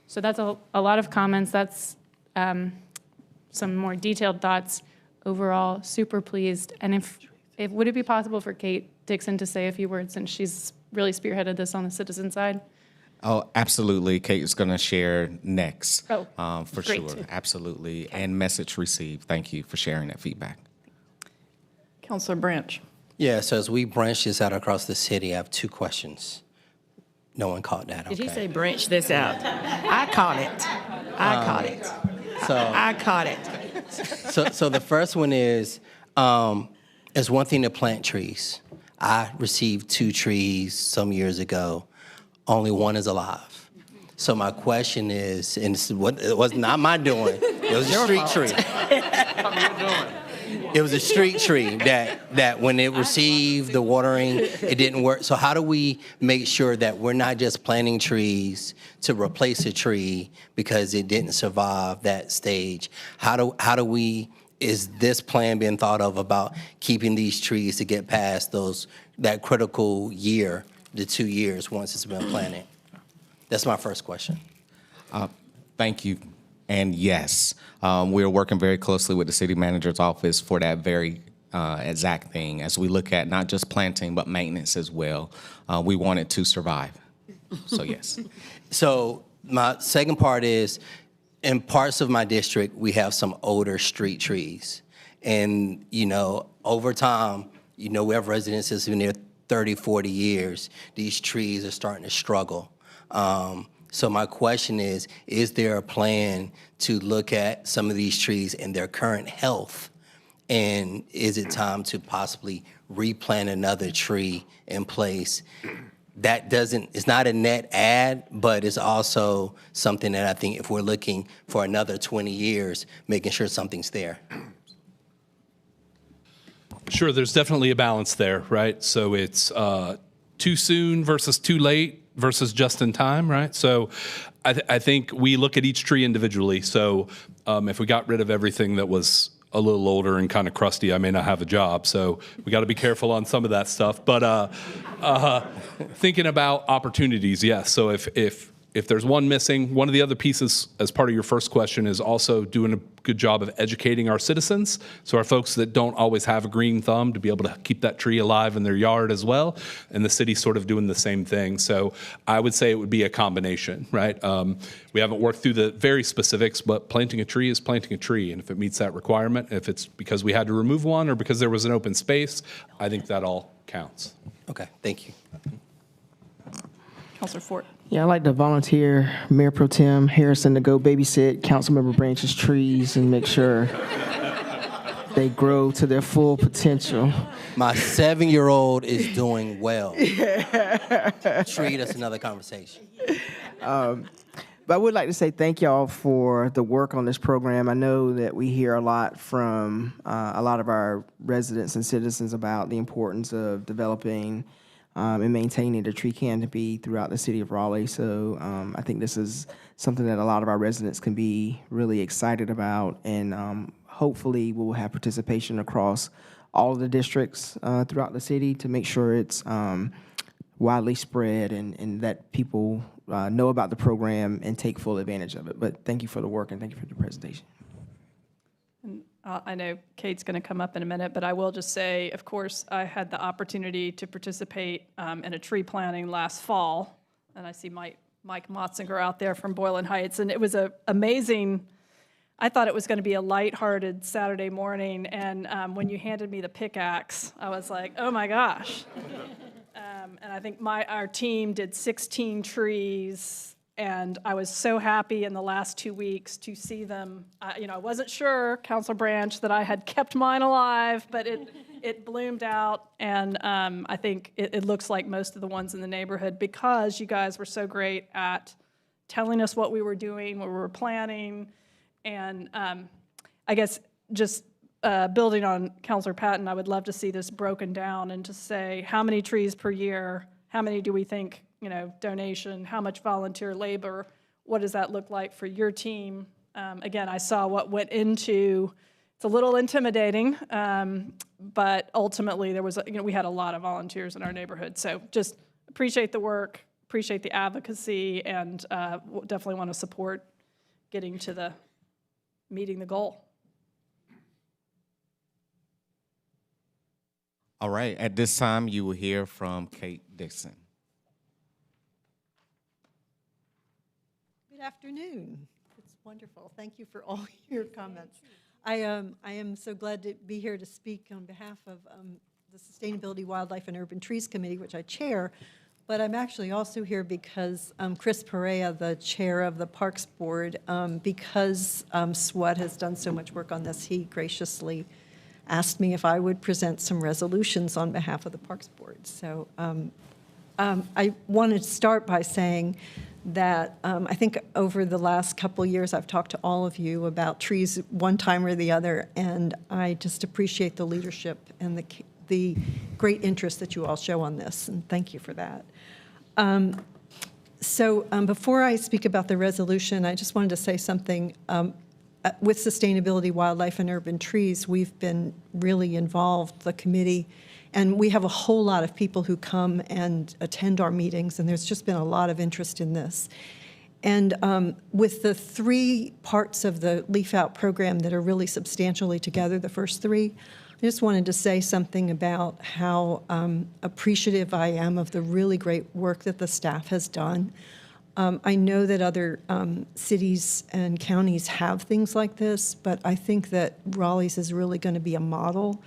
So that's a lot of comments. That's some more detailed thoughts. Overall, super pleased. And if would it be possible for Kate Dixon to say a few words, since she's really spearheaded this on the citizen side? Oh, absolutely. Kate is going to share next. Oh, for great. sure. Absolutely. Okay. And message received. Thank you for sharing that feedback. Councilor Branch. Yeah, so as we branch this out across the city, I have 2 questions. No one caught that, okay? Did he say branch this out? I caught it. I caught it. I caught it. So the first one is, it's one thing to plant trees. I received 2 trees some years ago. Only 1 is alive. So my question is, and it was not my doing, it was a street tree. It was a street tree that when it received the watering, it didn't work. So how do we make sure that we're not just planting trees to replace a tree because it didn't survive that stage? How do we, is this plan being thought of about keeping these trees to get past that critical year, the 2 years once it's been planted? That's my first question. Thank you. And yes, we're working very closely with the city manager's office for that very exact thing. As we look at not just planting, but maintenance as well. We want it to survive. So yes. So my second part is, in parts of my district, we have some older street trees. And, you know, over time, you know, we have residents that's been there 30, 40 years. These trees are starting to struggle. So my question is there a plan to look at some of these trees in their current health? And is it time to possibly replant another tree in place? That it's not a net add, but it's also something that I think if we're looking for another 20 years, making sure something's there. Sure, there's definitely a balance there, right? So it's too soon versus too late versus just in time, right? So I think we look at each tree individually. So if we got rid of everything that was a little older and kind of crusty, I may not have a job. So we got to be careful on some of that stuff. But thinking about opportunities, yes. So if there's one missing, one of the other pieces as part of your first question is also doing a good job of educating our citizens. So our folks that don't always have a green thumb to be able to keep that tree alive in their yard as well. And the city's sort of doing the same thing. So I would say it would be a combination, right? We haven't worked through the very specifics, but planting a tree is planting a tree. And if it meets that requirement, if it's because we had to remove one or because there was an open space, I think that all counts. Okay, thank you. Councilor Fort. Yeah, I'd like to volunteer Mayor Pro Tem Harrison to go babysit Councilmember Branch's trees and make sure they grow to their full potential. My 7-year-old is doing well. Tree, that's another conversation. But I would like to say thank y'all for the work on this program. I know that we hear a lot from a lot of our residents and citizens about the importance of developing and maintaining the tree canopy throughout the city of Raleigh. So I think this is something that a lot of our residents can be really excited about, and hopefully we'll have participation across all of the districts throughout the city to make sure it's widely spread and that people know about the program and take full advantage of it. But thank you for the work and thank you for the presentation. I know Kate's going to come up in a minute, but I will just say, of course, I had the opportunity to participate in a tree planting last fall, and I see Mike Motzinger out there from Boylan Heights, and it was amazing. I thought it was going to be a lighthearted Saturday morning, and when you handed me the pickaxe, I was like, oh my gosh. And I think our team did 16 trees, and I was so happy in the last 2 weeks to see them. I wasn't sure, Councilor Branch, that I had kept mine alive, but it bloomed out, and I think it looks like most of the ones in the neighborhood because you guys were so great at telling us what we were doing, what we were planning, and I guess just building on Councilor Patton, I would love to see this broken down and to say how many trees per year, how many do we think, donation, how much volunteer labor, what does that look like for your team? Again, I saw what went into, it's a little intimidating, but ultimately there was, we had a lot of volunteers in our neighborhood. So just appreciate the work, appreciate the advocacy, and definitely want to support getting to meeting the goal. All right, at this time, you will hear from Kate Dixon. Good afternoon. It's wonderful. Thank you for all your comments. I am so glad to be here to speak on behalf of the Sustainability, Wildlife, and Urban Trees Committee, which I chair, but I'm actually also here because Chris Perea, the chair of the Parks Board, because SWAT has done so much work on this, he graciously asked me if I would present some resolutions on behalf of the Parks Board. So I wanted to start by saying that I think over the last couple of years I've talked to all of you about trees one time or the other, and I just appreciate the leadership and the great interest that you all show on this, and thank you for that. Before I speak about the resolution, I just wanted to say something. With Sustainability, Wildlife, and Urban Trees, we've been really involved, the committee, and we have a whole lot of people who come and attend our meetings, and there's just been a lot of interest in this. And with the 3 parts of the Leaf Out program that are really substantially together, the first 3, I just wanted to say something about how appreciative I am of the really great work that the staff has done. I know that other cities and counties have things like this, but I think that Raleigh's is really going to be a model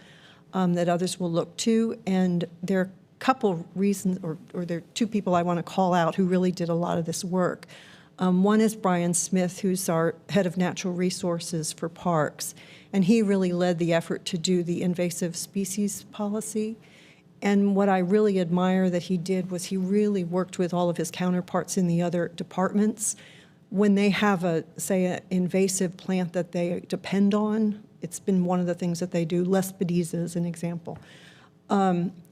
that others will look to. And there are a couple reasons, or there are 2 people I want to call out who really did a lot of this work. One is Brian Smith, who's our head of natural resources for parks, and he really led the effort to do the invasive species policy. And what I really admire that he did was he really worked with all of his counterparts in the other departments. When they have say, an invasive plant that they depend on, it's been one of the things that they do, Lespedeza is an example.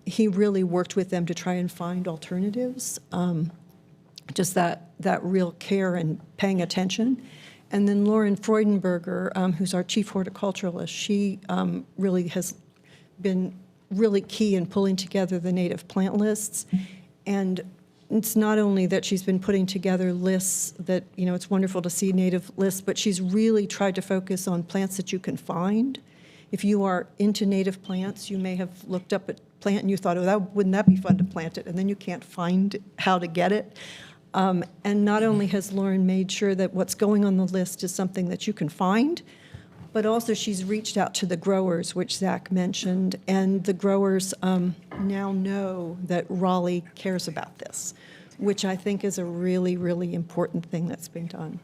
He really worked with them to try and find alternatives, just that real care and paying attention. And then Lauren Freudenberger, who's our chief horticulturalist, she really has been really key in pulling together the native plant lists. And it's not only that she's been putting together lists that, you know, it's wonderful to see native lists, but she's really tried to focus on plants that you can find. If you are into native plants, you may have looked up a plant and you thought, oh, wouldn't that be fun to plant it? And then you can't find how to get it. And not only has Lauren made sure that what's going on the list is something that you can find, but also she's reached out to the growers, which Zach mentioned, and the growers now know that Raleigh cares about this, which I think is a really, really important thing that's been done.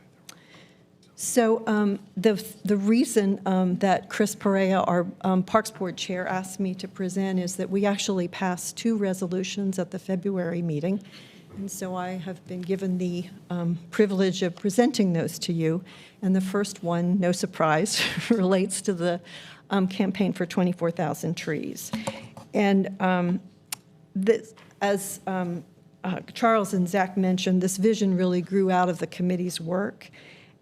So the reason that Chris Perea, our Parks Board Chair, asked me to present is that we actually passed 2 resolutions at the February meeting. And so I have been given the privilege of presenting those to you. And the first one, no surprise, relates to the campaign for 24,000 trees. And this, as Charles and Zach mentioned, this vision really grew out of the committee's work.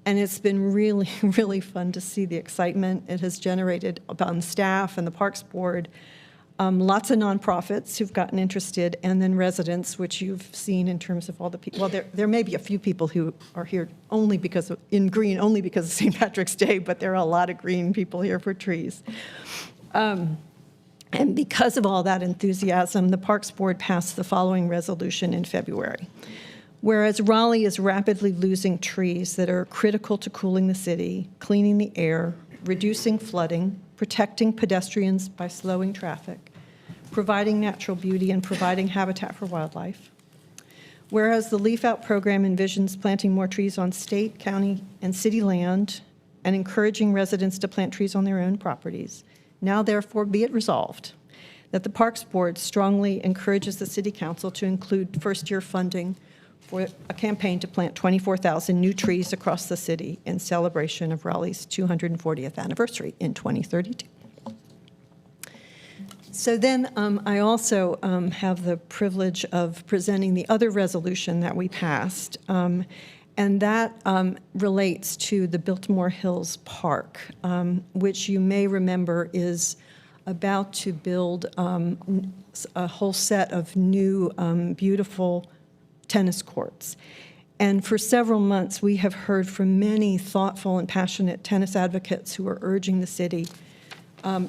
And it's been really, really fun to see the excitement it has generated on staff and the Parks Board. Lots of nonprofits who've gotten interested, and then residents, which you've seen in terms of all the people. Well, there may be a few people who are here only because of, in green, only because of St. Patrick's Day, but there are a lot of green people here for trees. And because of all that enthusiasm, the Parks Board passed the following resolution in February. Whereas Raleigh is rapidly losing trees that are critical to cooling the city, cleaning the air, reducing flooding, protecting pedestrians by slowing traffic, providing natural beauty, and providing habitat for wildlife. Whereas the Leaf Out program envisions planting more trees on state, county, and city land and encouraging residents to plant trees on their own properties, now therefore be it resolved that the Parks Board strongly encourages the City Council to include first-year funding for a campaign to plant 24,000 new trees across the city in celebration of Raleigh's 240th anniversary in 2032. So then I also have the privilege of presenting the other resolution that we passed, and that relates to the Biltmore Hills Park, which you may remember is about to build a whole set of new beautiful tennis courts. And for several months, we have heard from many thoughtful and passionate tennis advocates who are urging the city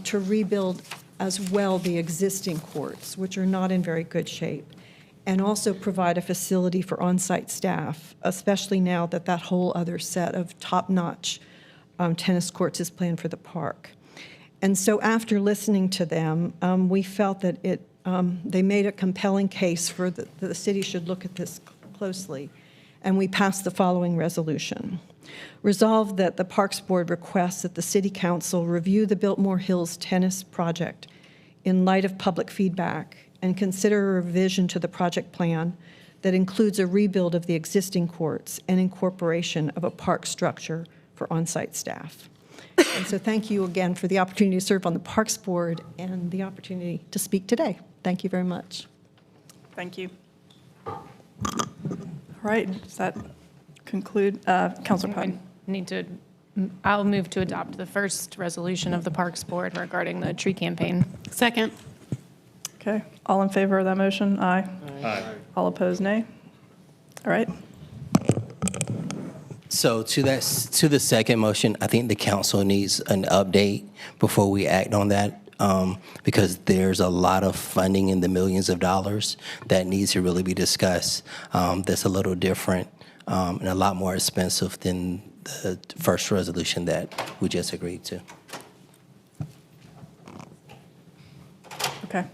to rebuild as well the existing courts, which are not in very good shape, and also provide a facility for on-site staff, especially now that that whole other set of top-notch tennis courts is planned for the park. And so after listening to them, we felt that they made a compelling case for the city should look at this closely, and we passed the following resolution. Resolved that the Parks Board requests that the City Council review the Biltmore Hills tennis project in light of public feedback and consider a revision to the project plan that includes a rebuild of the existing courts and incorporation of a park structure for on-site staff. And so thank you again for the opportunity to serve on the Parks Board and the opportunity to speak today. Thank you very much. Thank you. All right, does that conclude? Councilor Patton. I'll move to adopt the first resolution of the Parks Board regarding the tree campaign. Second. Okay, all in favor of that motion? Aye. Aye. All opposed, nay? All right. So to the second motion, I think the council needs an update before we act on that, because there's a lot of funding in the millions of dollars that needs to really be discussed. That's a little different and a lot more expensive than the first resolution that we just agreed to. Okay.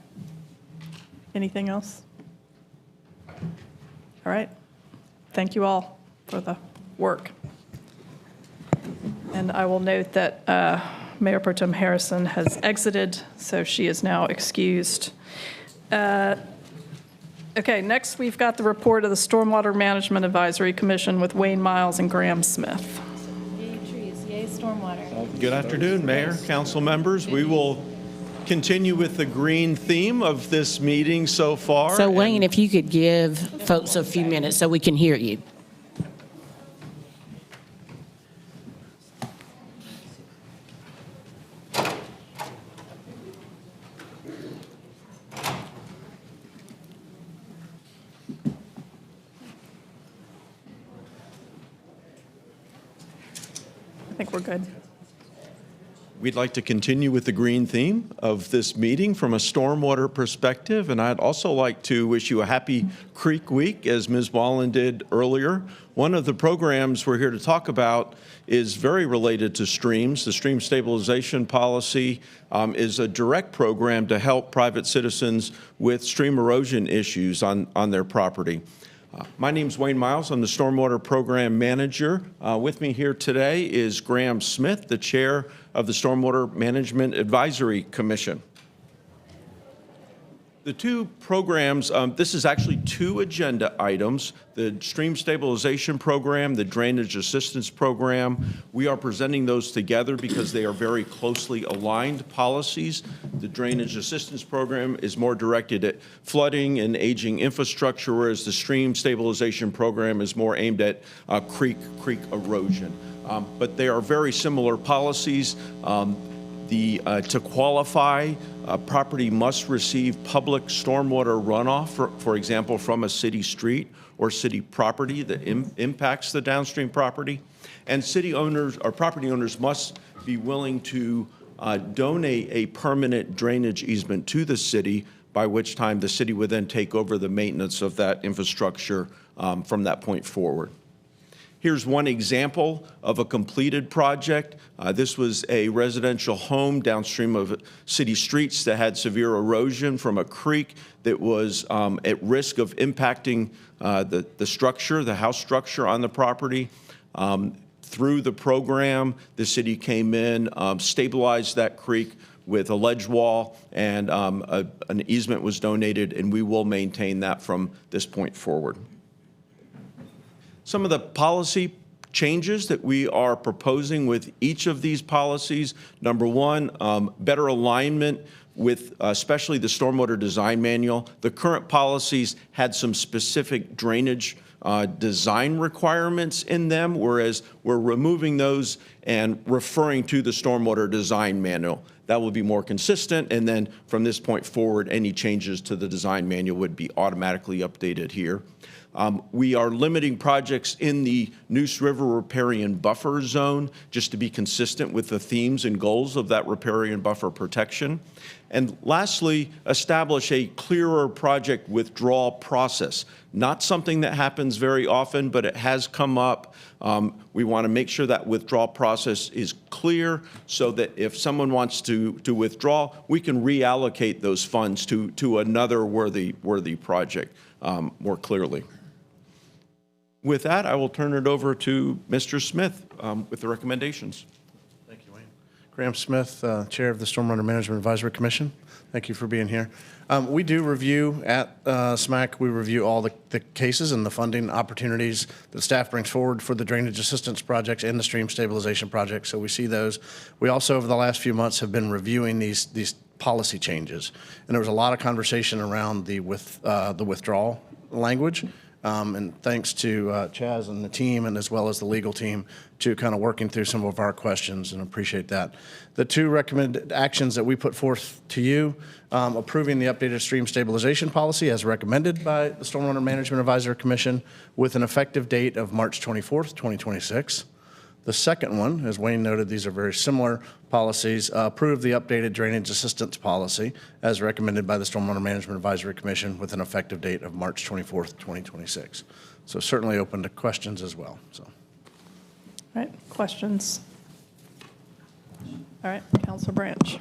Anything else? All right. Thank you all for the work. And I will note that Mayor Pro Tem Harrison has exited, so she is now excused. Okay, next we've got the report of the Stormwater Management Advisory Commission with Wayne Miles and Graham Smith. Yay trees, yay stormwater. Good afternoon, Mayor, council members. We will continue with the green theme of this meeting so far. So Wayne, if you could give folks a few minutes so we can hear you. think we're good. We'd like to continue with the green theme of this meeting from a stormwater perspective, and I'd also like to wish you a happy Creek Week, as Ms. Wallen did earlier. One of the programs we're here to talk about is very related to streams. The stream stabilization policy is a direct program to help private citizens with stream erosion issues on their property. My name's Wayne Miles. I'm the Stormwater Program Manager. With me here today is Graham Smith, the Chair of the Stormwater Management Advisory Commission. The two programs, this is actually two agenda items, the Stream Stabilization Program, the Drainage Assistance Program. We are presenting those together because they are very closely aligned policies. The Drainage Assistance Program is more directed at flooding and aging infrastructure, whereas the Stream Stabilization Program is more aimed at creek erosion. But they are very similar policies. To qualify, a property must receive public stormwater runoff, for example, from a city street or city property that impacts the downstream property. And city owners or property owners must be willing to donate a permanent drainage easement to the city, by which time the city would then take over the maintenance of that infrastructure from that point forward. Here's one example of a completed project. This was a residential home downstream of city streets that had severe erosion from a creek that was at risk of impacting the structure, the house structure on the property. Through the program, the city came in, stabilized that creek with a ledge wall, and an easement was donated, and we will maintain that from this point forward. Some of the policy changes that we are proposing with each of these policies. Number one, better alignment with especially the Stormwater Design Manual. The current policies had some specific drainage design requirements in them, whereas we're removing those and referring to the Stormwater Design Manual. That will be more consistent, and then from this point forward, any changes to the design manual would be automatically updated here. We are limiting projects in the Neuse River riparian buffer zone just to be consistent with the themes and goals of that riparian buffer protection. And lastly, establish a clearer project withdrawal process. Not something that happens very often, but it has come up. We want to make sure that withdrawal process is clear so that if someone wants to withdraw, we can reallocate those funds to another worthy project more clearly. With that, I will turn it over to Mr. Smith with the recommendations. Thank you, Wayne. Graham Smith, Chair of the Stormwater Management Advisory Commission. Thank you for being here. We do review at SMAC, we review all the cases and the funding opportunities that staff brings forward for the drainage assistance projects and the stream stabilization projects, so we see those. We also, over the last few months, have been reviewing these policy changes, and there was a lot of conversation around the withdrawal language. And thanks to Chaz and the team, and as well as the legal team, to kind of working through some of our questions, and appreciate that. The two recommended actions that we put forth to you, approving the updated stream stabilization policy as recommended by the Stormwater Management Advisory Commission with an effective date of March 24th, 2026. The second one, as Wayne noted, these are very similar policies, approve the updated drainage assistance policy as recommended by the Stormwater Management Advisory Commission with an effective date of March 24th, 2026. So certainly open to questions as well. So. All right, questions? All right, Councilor Branch.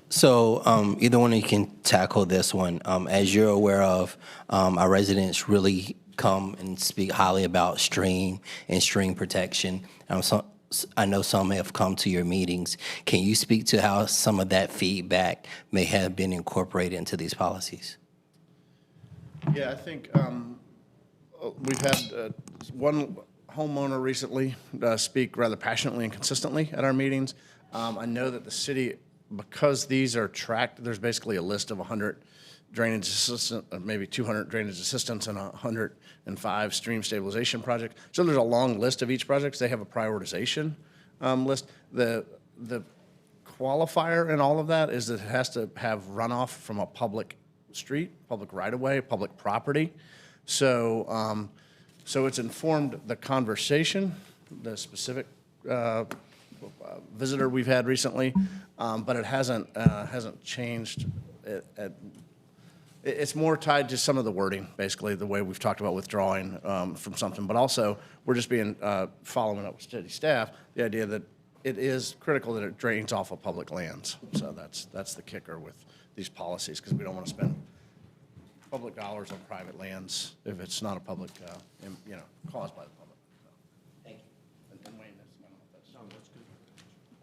So either one of you can tackle this one. As you're aware of, our residents really come and speak highly about stream and stream protection. I know some have come to your meetings. Can you speak to how some of that feedback may have been incorporated into these policies? Yeah, I think we've had one homeowner recently speak rather passionately and consistently at our meetings. I know that the city, because these are tracked, there's basically a list of 100 drainage assistant, maybe 200 drainage assistants and 105 stream stabilization projects. So there's a long list of each project. They have a prioritization list. The qualifier in all of that is that it has to have runoff from a public street, public right-of-way, public property. So, so it's informed the conversation, the specific visitor we've had recently, but it hasn't changed. It's more tied to some of the wording, basically, the way we've talked about withdrawing from something. But also, we're just following up with city staff, the idea that it is critical that it drains off of public lands. So that's the kicker with these policies, because we don't want to spend public dollars on private lands if it's not a public, caused by the public. So, thank you. And Wayne, that's good.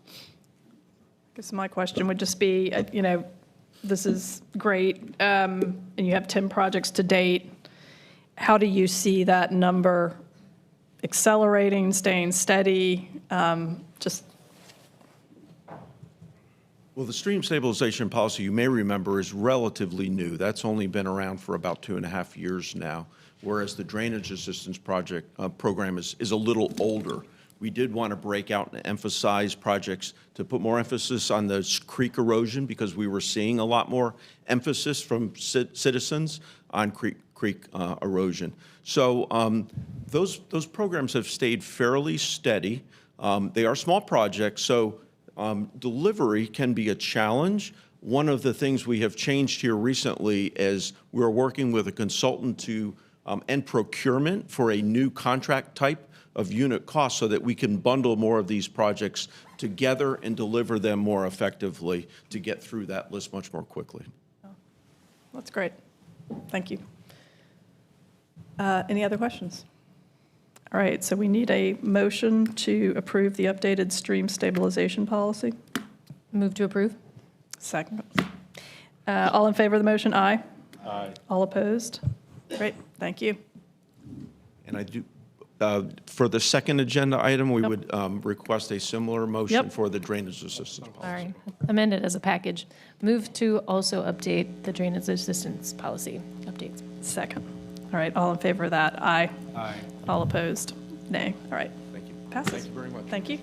I guess my question would just be, this is great, and you have 10 projects to date. How do you see that number accelerating, staying steady? Well, the stream stabilization policy, you may remember, is relatively new. That's only been around for about 2.5 years now, whereas the drainage assistance program is a little older. We did want to break out and emphasize projects to put more emphasis on the creek erosion, because we were seeing a lot more emphasis from citizens on creek erosion. So those programs have stayed fairly steady. They are small projects, so delivery can be a challenge. One of the things we have changed here recently is we're working with a consultant to end procurement for a new contract type of unit cost, so that we can bundle more of these projects together and deliver them more effectively to get through that list much more quickly. That's great. Thank you. Any other questions? All right, so we need a motion to approve the updated stream stabilization policy. Move to approve. Second. All in favor of the motion, aye. Aye. All opposed? Great, thank you. And I do, for the second agenda item, we would request a similar motion for the drainage assistance policy. All right, amend it as a package. Move to also update the drainage assistance policy updates. Second. All right, all in favor of that, aye. Aye. All opposed, nay. All right. Thank you. Passes. Thank you very much. Thank you.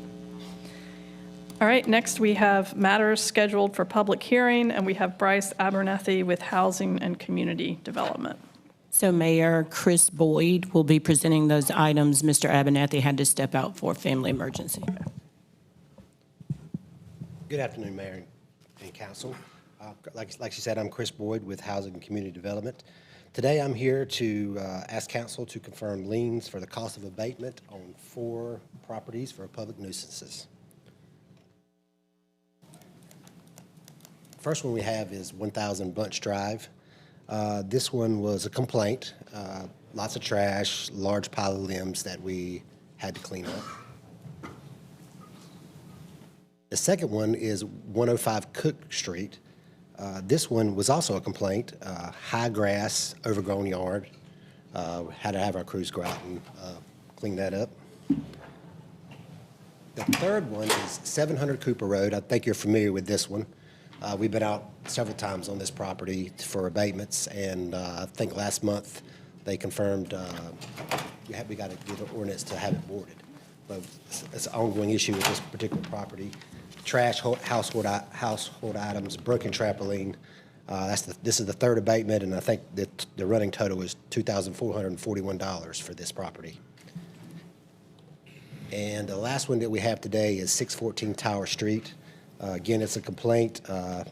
All right, next we have matters scheduled for public hearing, and we have Bryce Abernathy with Housing and Community Development. So Mayor Chris Boyd will be presenting those items. Mr. Abernathy had to step out for a family emergency. Good afternoon, Mayor and Council. Like she said, I'm Chris Boyd with Housing and Community Development. Today I'm here to ask Council to confirm liens for the cost of abatement on 4 properties for public nuisances. First one we have is 1000 Bunch Drive. This one was a complaint, lots of trash, large pile of limbs that we had to clean up. The second one is 105 Cook Street. This one was also a complaint, high grass, overgrown yard. Had to have our crews go out and clean that up. The third one is 700 Cooper Road. I think you're familiar with this one. We've been out several times on this property for abatements, and I think last month they confirmed we got to get an ordinance to have it boarded. But it's an ongoing issue with this particular property. Trash, household items, broken trampoline. This is the third abatement, and I think that the running total is $2,441 for this property. And the last one that we have today is 614 Tower Street. Again, it's a complaint,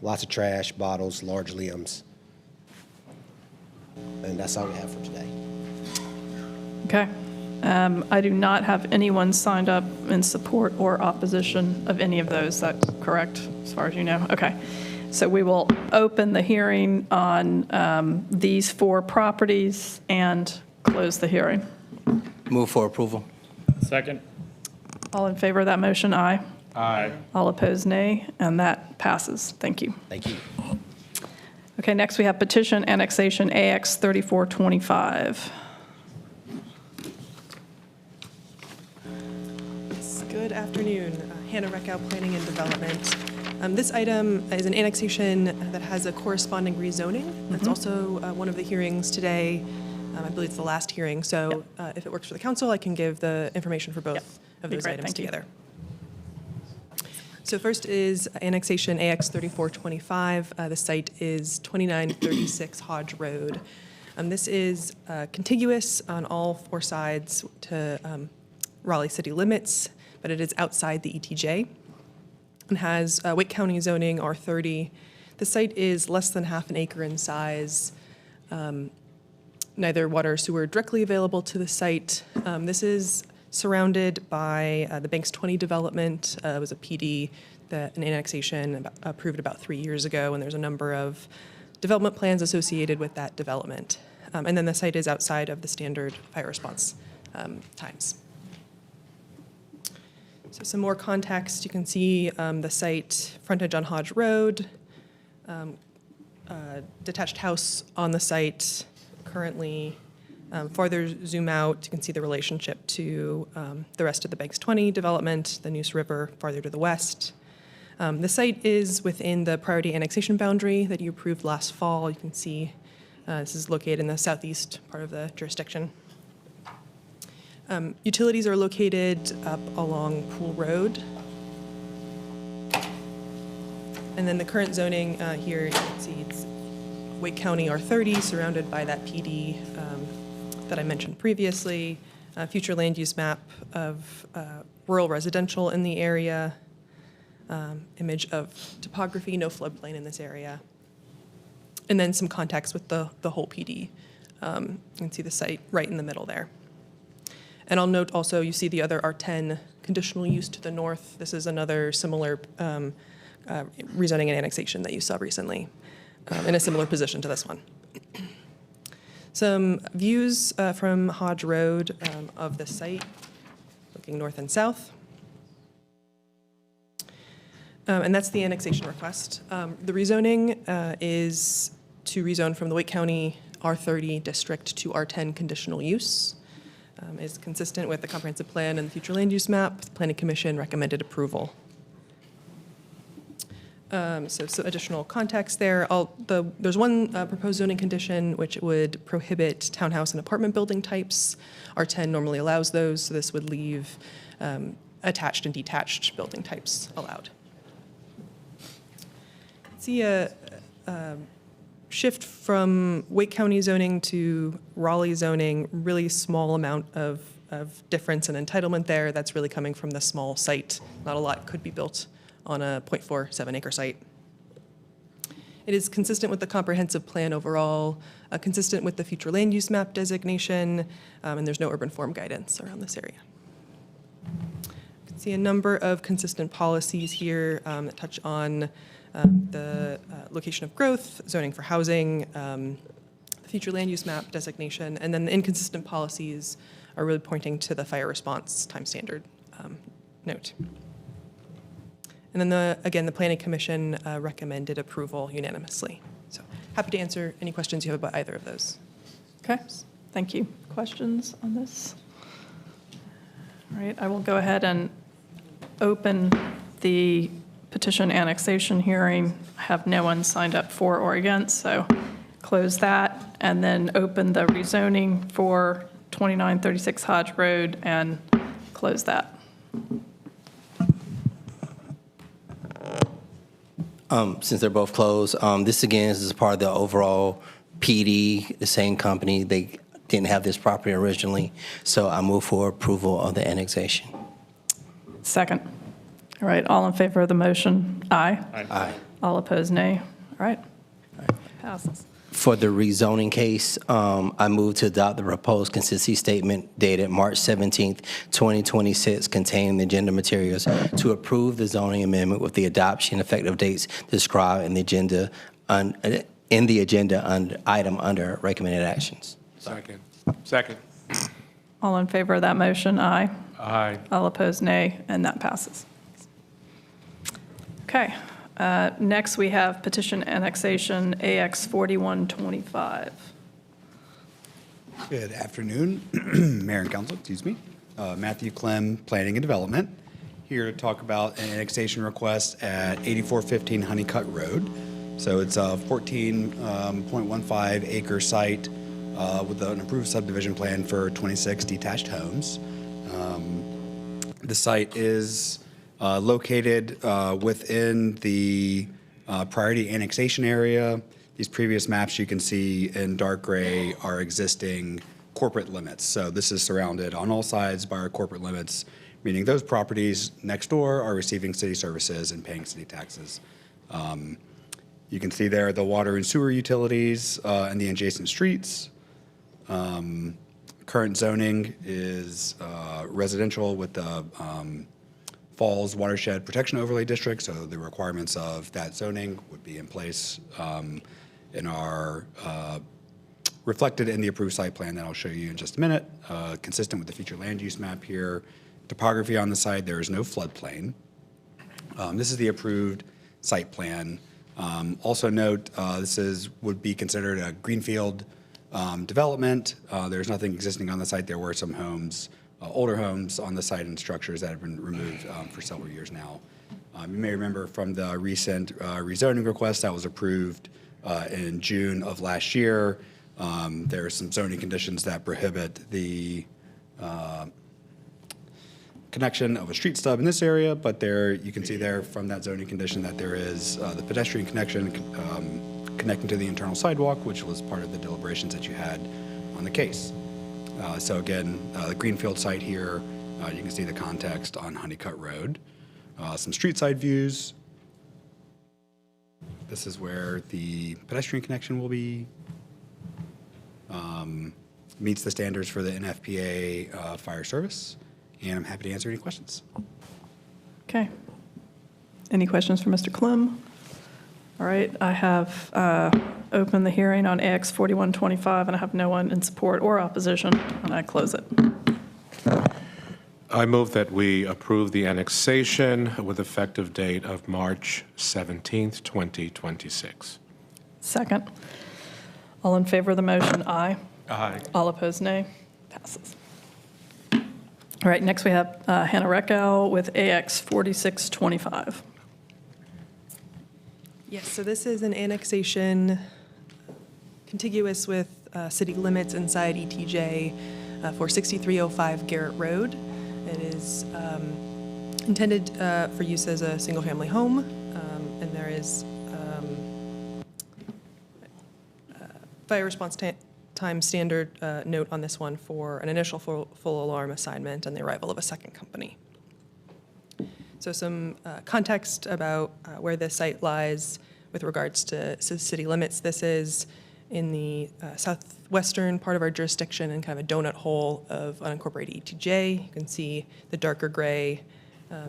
lots of trash, bottles, large limbs. And that's all we have for today. Okay. I do not have anyone signed up in support or opposition of any of those. That's correct, as far as you know? Okay. So we will open the hearing on these 4 properties and close the hearing. Move for approval. Second. All in favor of that motion, aye. Aye. All opposed, nay, and that passes. Thank you. Thank you. Okay, next we have petition annexation AX 3425. Good afternoon. Hannah Reckow, Planning and Development. This item is an annexation that has a corresponding rezoning. That's also one of the hearings today. I believe it's the last hearing. So if it works for the council, I can give the information for both of those items together. So first is annexation AX 3425. The site is 2936 Hodge Road. This is contiguous on all 4 sides to Raleigh city limits. but it is outside the ETJ and has Wake County zoning R30. The site is less than half an acre in size. Neither water or sewer directly available to the site. This is surrounded by the Banks 20 development. It was a PD, an annexation approved about 3 years ago, and there's a number of development plans associated with that development. And then the site is outside of the standard fire response times. So some more context, you can see the site frontage on Hodge Road, detached house on the site currently. Farther zoom out, you can see the relationship to the rest of the Banks 20 development, the Neuse River farther to the west. The site is within the priority annexation boundary that you approved last fall. You can see this is located in the southeast part of the jurisdiction. Utilities are located up along Pool Road. And then the current zoning here, you can see it's Wake County R30, surrounded by that PD that I mentioned previously. Future land use map of rural residential in the area. Image of topography, no floodplain in this area. And then some context with the whole PD. You can see the site right in the middle there. And I'll note also, you see the other R10 conditional use to the north. This is another similar rezoning and annexation that you saw recently in a similar position to this one. Some views from Hodge Road of the site, looking north and south. And that's the annexation request. The rezoning is to rezone from the Wake County R30 district to R10 conditional use. Is consistent with the comprehensive plan and the future land use map. The Planning Commission recommended approval. So additional context there. There's one proposed zoning condition which would prohibit townhouse and apartment building types. R10 normally allows those, so this would leave attached and detached building types allowed. See a shift from Wake County zoning to Raleigh zoning, really small amount of difference in entitlement there. That's really coming from the small site. Not a lot could be built on a 0.47 acre site. It is consistent with the comprehensive plan overall, consistent with the future land use map designation, and there's no urban form guidance around this area. You can see a number of consistent policies here that touch on the location of growth, zoning for housing, the future land use map designation, and then the inconsistent policies are really pointing to the fire response time standard note. And then again, the Planning Commission recommended approval unanimously. So happy to answer any questions you have about either of those. Okay, thank you. Questions on this? All right, I will go ahead and open the petition annexation hearing. I have no one signed up for or against, so close that, and then open the rezoning for 2936 Hodge Road and close that. Since they're both closed, this again is part of the overall PD, the same company. They didn't have this property originally, so I move for approval of the annexation. Second. All right, all in favor of the motion? Aye. Aye. All opposed, nay. All right. Passes. For the rezoning case, I move to adopt the proposed consistency statement dated March 17th, 2026, containing the agenda materials to approve the zoning amendment with the adoption effective dates described in the agenda item under recommended actions. Second. All in favor of that motion? Aye. Aye. All opposed, nay, and that passes. Okay. Next, we have petition annexation AX 4125. Good afternoon, Mayor and Council, excuse me. Matthew Clem, Planning and Development, here to talk about an annexation request at 8415 Honeycutt Road. So it's a 14.15 acre site with an approved subdivision plan for 26 detached homes. The site is located within the priority annexation area. These previous maps you can see in dark gray are existing corporate limits. So this is surrounded on all sides by our corporate limits, meaning those properties next door are receiving city services and paying city taxes. You can see there the water and sewer utilities and the adjacent streets. Current zoning is residential with the Falls Watershed Protection Overlay District, so the requirements of that zoning would be in place and are reflected in the approved site plan that I'll show you in just a minute, consistent with the future land use map here. Topography on the site, there is no floodplain. This is the approved site plan. Also note, would be considered a greenfield development. There's nothing existing on the site. There were some homes, older homes on the site and structures that have been removed for several years now. You may remember from the recent rezoning request that was approved in June of last year. There are some zoning conditions that prohibit the connection of a street stub in this area, but there you can see there from that zoning condition that there is the pedestrian connection connecting to the internal sidewalk, which was part of the deliberations that you had on the case. So again, the greenfield site here, you can see the context on Honeycutt Road. Some street side views. This is where the pedestrian connection will be. Meets the standards for the NFPA fire service. And I'm happy to answer any questions. Okay. Any questions for Mr. Klim? All right, I have opened the hearing on AX 4125, and I have no one in support or opposition, and I close it. I move that we approve the annexation with effective date of March 17th, 2026. Second. All in favor of the motion, aye. Aye. All opposed, nay. Passes. All right, next we have Hannah Reckow with AX 4625. Yes, so this is an annexation contiguous with city limits inside ETJ for 6305 Garrett Road. It is intended for use as a single-family home, and there is fire response time standard note on this one for an initial full alarm assignment and the arrival of a second company. So some context about where this site lies with regards to city limits. This is in the southwestern part of our jurisdiction and kind of a donut hole of unincorporated ETJ. You can see the darker gray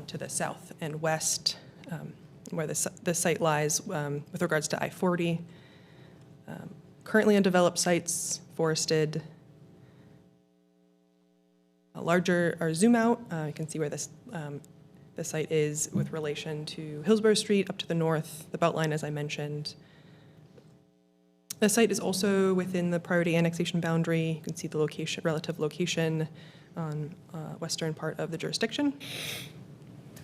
to the south and west where the site lies with regards to I-40. Currently undeveloped sites, forested. A larger, or zoom out, you can see where this the site is with relation to Hillsborough Street up to the north, the Beltline, as I mentioned. The site is also within the priority annexation boundary. You can see the location, relative location on western part of the jurisdiction.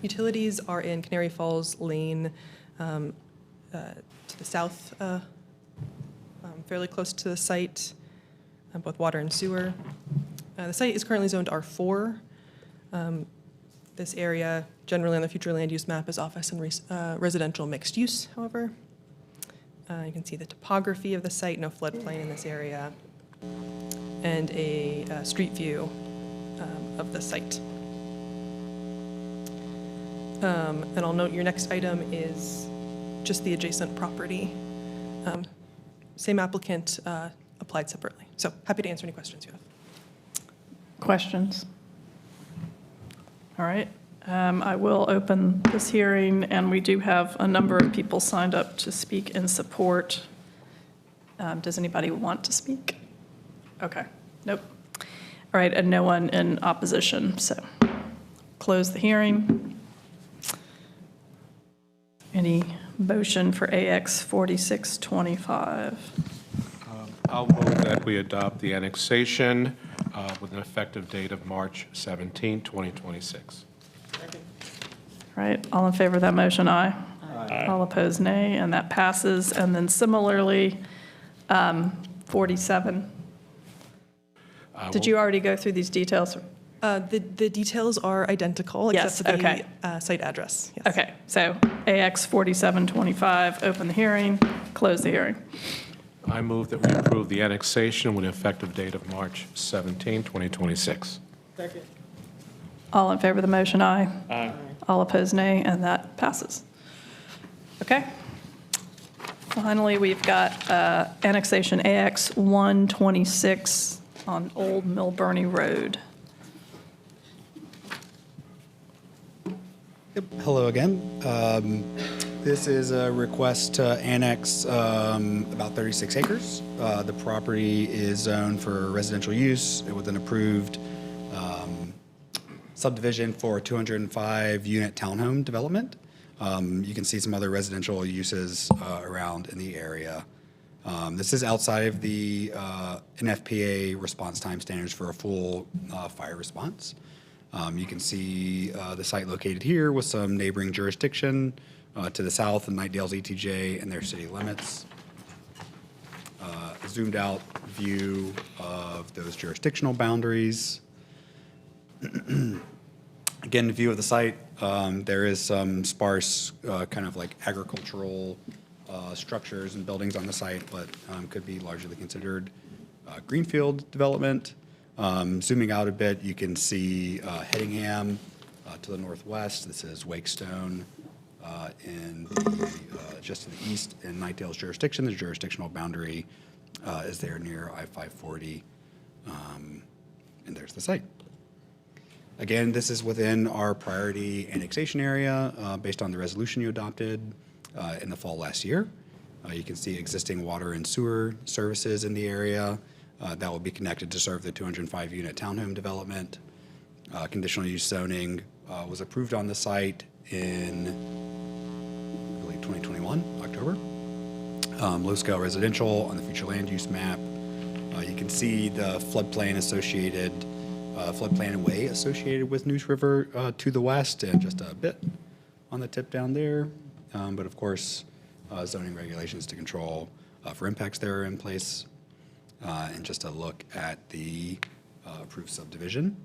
Utilities are in Canary Falls Lane to the south, fairly close to the site, both water and sewer. The site is currently zoned R4. This area, generally on the future land use map, is office and residential mixed use, however. You can see the topography of the site, no floodplain in this area, and a street view of the site. And I'll note your next item is just the adjacent property. Same applicant applied separately. So happy to answer any questions you have. Questions? All right. I will open this hearing, and we do have a number of people signed up to speak in support. Does anybody want to speak? Okay. Nope. All right, and no one in opposition, so close the hearing. Any motion for AX 4625? I'll move that we adopt the annexation with an effective date of March 17, 2026. All right, all in favor of that motion, aye. Aye. All opposed, nay, and that passes. And then similarly, 47. Did you already go through these details? The details are identical, Yes, except for okay. the site address. Yes. Okay, so AX 4725, open the hearing, close the hearing. I move that we approve the annexation with an effective date of March 17, 2026. Second. All in favor of the motion, aye. Aye. All opposed, nay, and that passes. Okay. Finally, we've got Annexation AX 126 on Old Milburnie Road. Hello again. This is a request to annex about 36 acres. The property is zoned for residential use with an approved subdivision for 205-unit townhome development. You can see some other residential uses around in the area. This is outside of the NFPA response time standards for a full fire response. You can see the site located here with some neighboring jurisdiction to the south, and Knightdale's ETJ and their city limits. A zoomed out view of those jurisdictional boundaries. Again, the view of the site, there is some sparse kind of like agricultural structures and buildings on the site, but could be largely considered greenfield development. Zooming out a bit, you can see Headingham to the northwest. This is Wakestone just to the east in Knightdale's jurisdiction. The jurisdictional boundary is there near I-540, and there's the site. Again, this is within our priority annexation area based on the resolution you adopted in the fall last year. You can see existing water and sewer services in the area that will be connected to serve the 205-unit townhome development. Conditional use zoning was approved on the site in, I believe, 2021, October. Low-scale residential on the future land use map. You can see the floodplain associated, floodplain and way associated with News River to the west, and just a bit on the tip down there. But of course, zoning regulations to control for impacts that are in place. And just a look at the approved subdivision.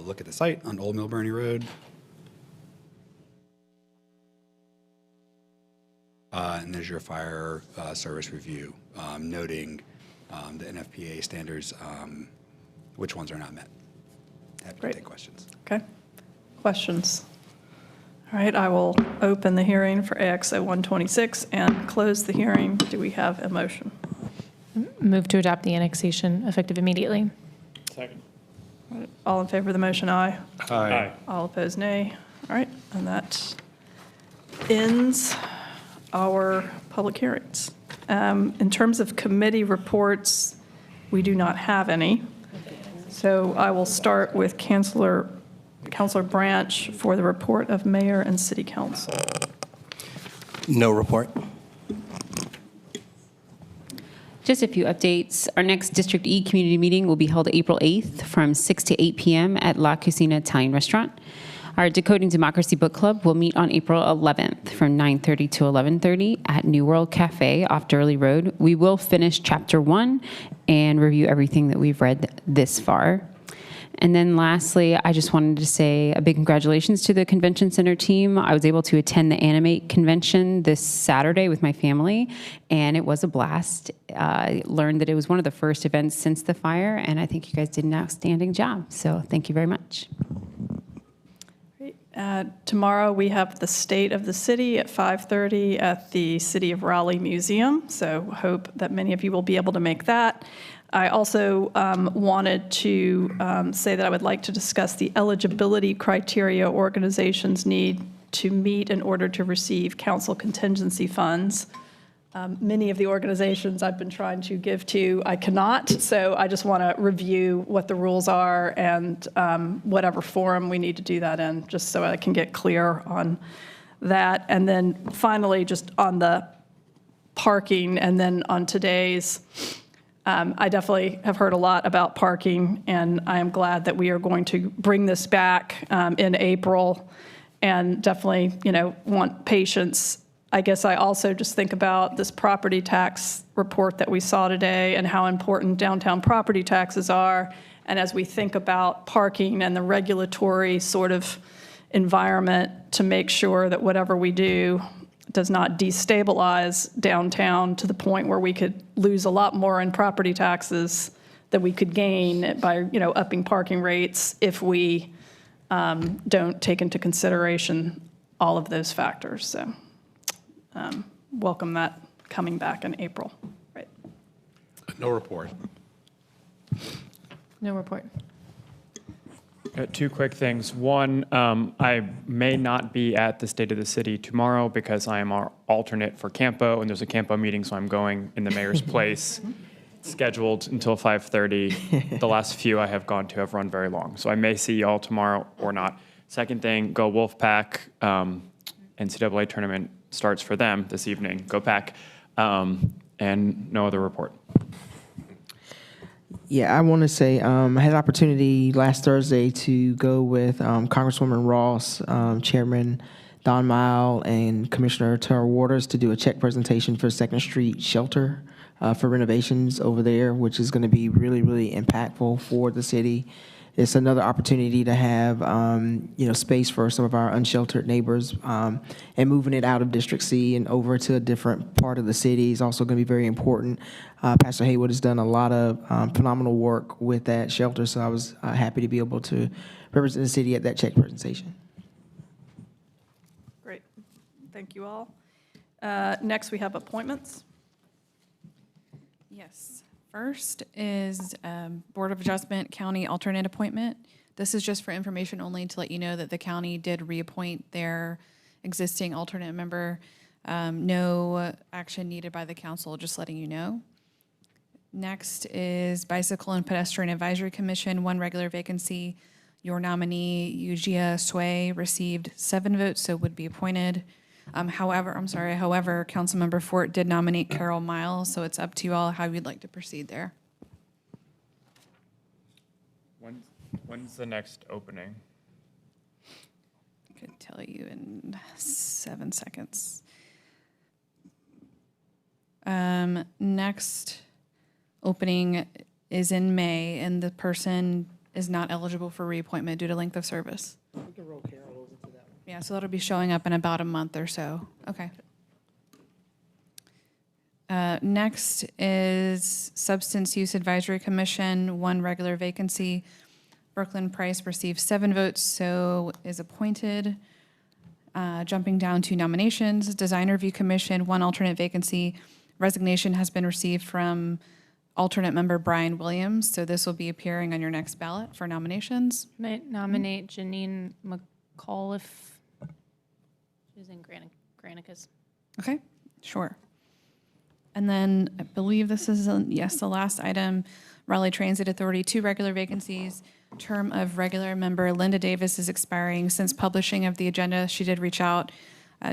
Look at the site on Old Milburnie Road. And there's your fire service review, noting the NFPA standards, which ones are not met. Happy to take questions. Okay. Questions? All right, I will open the hearing for AXO 126 and close the hearing. Do we have a motion? Move to adopt the annexation effective immediately. Second. All right, all in favor of the motion, aye. Aye. All opposed, nay. All right, and that ends our public hearings. In terms of committee reports, we do not have any. So I will start with Councilor Branch for the report of mayor and city council. No report. Just a few updates. Our next District E community meeting will be held April 8th from 6 to 8 p.m. at La Cucina Italian Restaurant. Our Decoding Democracy Book Club will meet on April 11th from 9:30 to 11:30 at New World Cafe off Durley Road. We will finish Chapter 1 and review everything that we've read this far. And then lastly, I just wanted to say a big congratulations to the Convention Center team. I was able to attend the Animate convention this Saturday with my family, and it was a blast. I learned that it was one of the first events since the fire, and I think you guys did an outstanding job. So thank you very much. Tomorrow we have the State of the City at 5:30 at the City of Raleigh Museum, so hope that many of you will be able to make that. I also wanted to say that I would like to discuss the eligibility criteria organizations need to meet in order to receive council contingency funds. Many of the organizations I've been trying to give to, I cannot, so I just want to review what the rules are and whatever forum we need to do that in, just so I can get clear on that. And then finally, just on the parking, and then on today's, I definitely have heard a lot about parking, and I am glad that we are going to bring this back in April, and definitely, want patience. I guess I also just think about this property tax report that we saw today and how important downtown property taxes are. And as we think about parking and the regulatory sort of environment to make sure that whatever we do does not destabilize downtown to the point where we could lose a lot more in property taxes that we could gain by, upping parking rates if we don't take into consideration all of those factors. So welcome that coming back in April. Right. No report. No report. Two quick things. One, I may not be at the State of the City tomorrow because I am our alternate for Campo, and there's a Campo meeting, so I'm going in the mayor's place, scheduled until 5:30. The last few I have gone to have run very long, so I may see y'all tomorrow or not. Second thing, go Wolfpack. NCAA tournament starts for them this evening. Go Pack. And no other report. Yeah, I want to say I had an opportunity last Thursday to go with Congresswoman Ross, Chairman Don Mile, and Commissioner Tara Waters to do a check presentation for 2nd Street Shelter for renovations over there, which is going to be really, really impactful for the city. It's another opportunity to have, space for some of our unsheltered neighbors, and moving it out of District C and over to a different part of the city is also going to be very important. Pastor Haywood has done a lot of phenomenal work with that shelter, so I was happy to be able to represent the city at that check presentation. Great. Thank you all. Next, we have appointments. Yes. First is Board of Adjustment County alternate appointment. This is just for information only to let you know that the county did reappoint their existing alternate member. No action needed by the council, just letting you know. Next is Bicycle and Pedestrian Advisory Commission, 1 regular vacancy. Your nominee, Eugia Sway, received 7 votes, so would be appointed. However, Councilmember Fort did nominate Carol Miles, so it's up to you all how you'd like to proceed there. When's the next opening? I could tell you in 7 seconds. Next opening is in May, and the person is not eligible for reappointment due to length of service. We can roll Carol over to that one. Yeah, so that'll be showing up in about a month or so. Okay. Next is Substance Use Advisory Commission, 1 regular vacancy. Brooklyn Price received 7 votes, so is appointed. Jumping down to nominations, Design Review Commission, 1 alternate vacancy. Resignation has been received from alternate member Brian Williams, so this will be appearing on your next ballot for nominations. Might nominate Janine McAuliffe. She's in Granicus. Okay, sure. And then I believe this is, the last item, Raleigh Transit Authority, 2 regular vacancies. Term of regular member Linda Davis is expiring. Since publishing of the agenda, she did reach out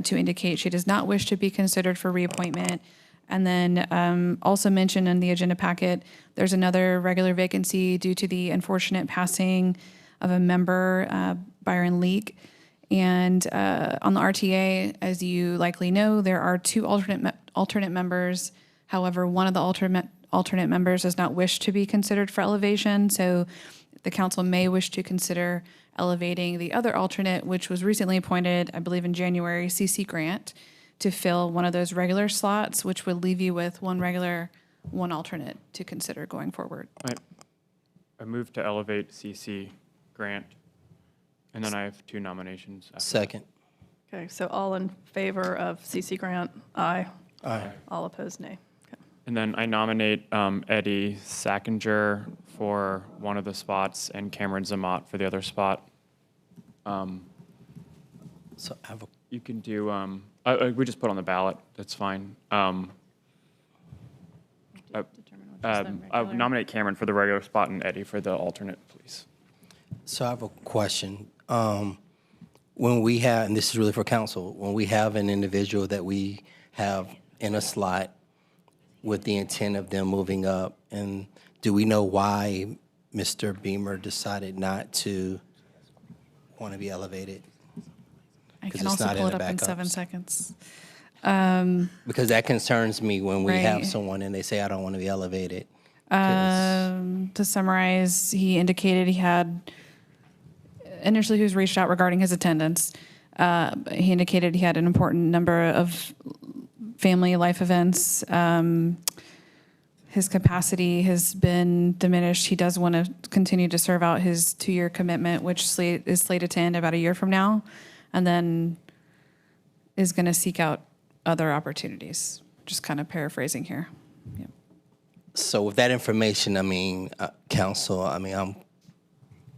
to indicate she does not wish to be considered for reappointment. And then also mentioned in the agenda packet, there's another regular vacancy due to the unfortunate passing of a member, Byron Leak. And on the RTA, as you likely know, there are 2 alternate members. However, one of the alternate members does not wish to be considered for elevation, so the council may wish to consider elevating the other alternate, which was recently appointed, I believe in January, CC Grant, to fill one of those regular slots, which would leave you with 1 regular, 1 alternate to consider going forward. I move to elevate CC Grant, and then I have 2 nominations. After. Second. Okay, so all in favor of CC Grant? Aye. Aye. All opposed, nay. Okay. And then I nominate Eddie Sackinger for one of the spots and Cameron Zamat for the other spot. So I have a You can do, we just put on the ballot, that's fine. I nominate Cameron for the regular spot and Eddie for the alternate, please. So I have a question. When we have, and this is really for council, when we have an individual that we have in a slot with the intent of them moving up, and do we know why Mr. Beamer decided not to want to be elevated? I can also pull it up in 7 seconds. Because that concerns me when we have Right. someone and they say, I don't want to be elevated. To summarize, he indicated he had, initially he was reached out regarding his attendance. He indicated he had an important number of family life events. his capacity has been diminished. He does want to continue to serve out his 2-year commitment, which is slated to end about a year from now, and then is going to seek out other opportunities. Just kind of paraphrasing here. Yep. So with that information, I mean, council, I mean,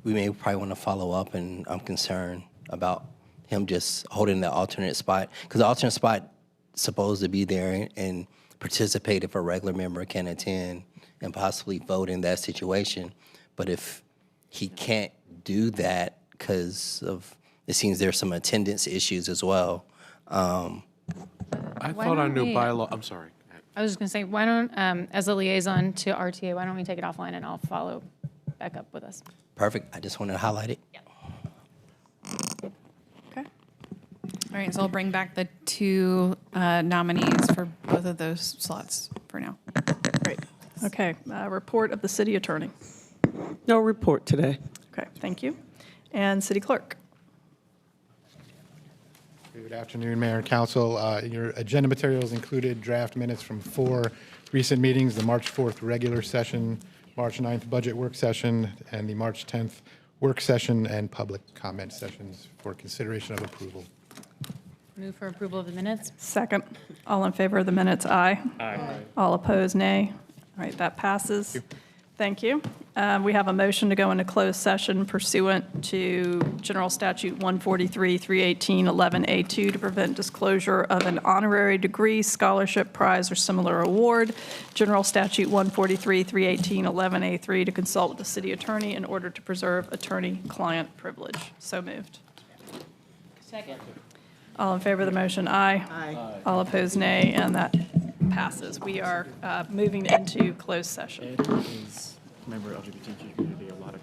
we may probably want to follow up, and I'm concerned about him just holding the alternate spot, because the alternate spot is supposed to be there and participate if a regular member can attend and possibly vote in that situation. But if he can't do that because of, it seems there's some attendance issues as well. I thought our new bylaw, I'm sorry. I was just going to say, why don't, as a liaison to RTA, why don't we take it offline and I'll follow back up with us. Perfect. I just wanted to highlight it. Okay. All right, so I'll bring back the 2 nominees for both of those slots for now. Great. Okay, report of the city attorney. No report today. Okay, thank you. And city clerk. Good afternoon, Mayor and Council. In your agenda materials included draft minutes from 4 recent meetings, the March 4th regular session, March 9th budget work session, and the March 10th work session and public comment sessions for consideration of approval. Move for approval of the minutes. Second. All in favor of the minutes, aye. Aye. All opposed, nay. All right, that passes. Thank you. We have a motion to go into closed session pursuant to General Statute 143-318-11A2 to prevent disclosure of an honorary degree, scholarship, prize, or similar award. General Statute 143-318-11A3 to consult with the city attorney in order to preserve attorney-client privilege. So moved. Second. All in favor of the motion, aye. Aye. All opposed, nay, and that passes. We are moving into closed session. Member LGBTQ community, a lot of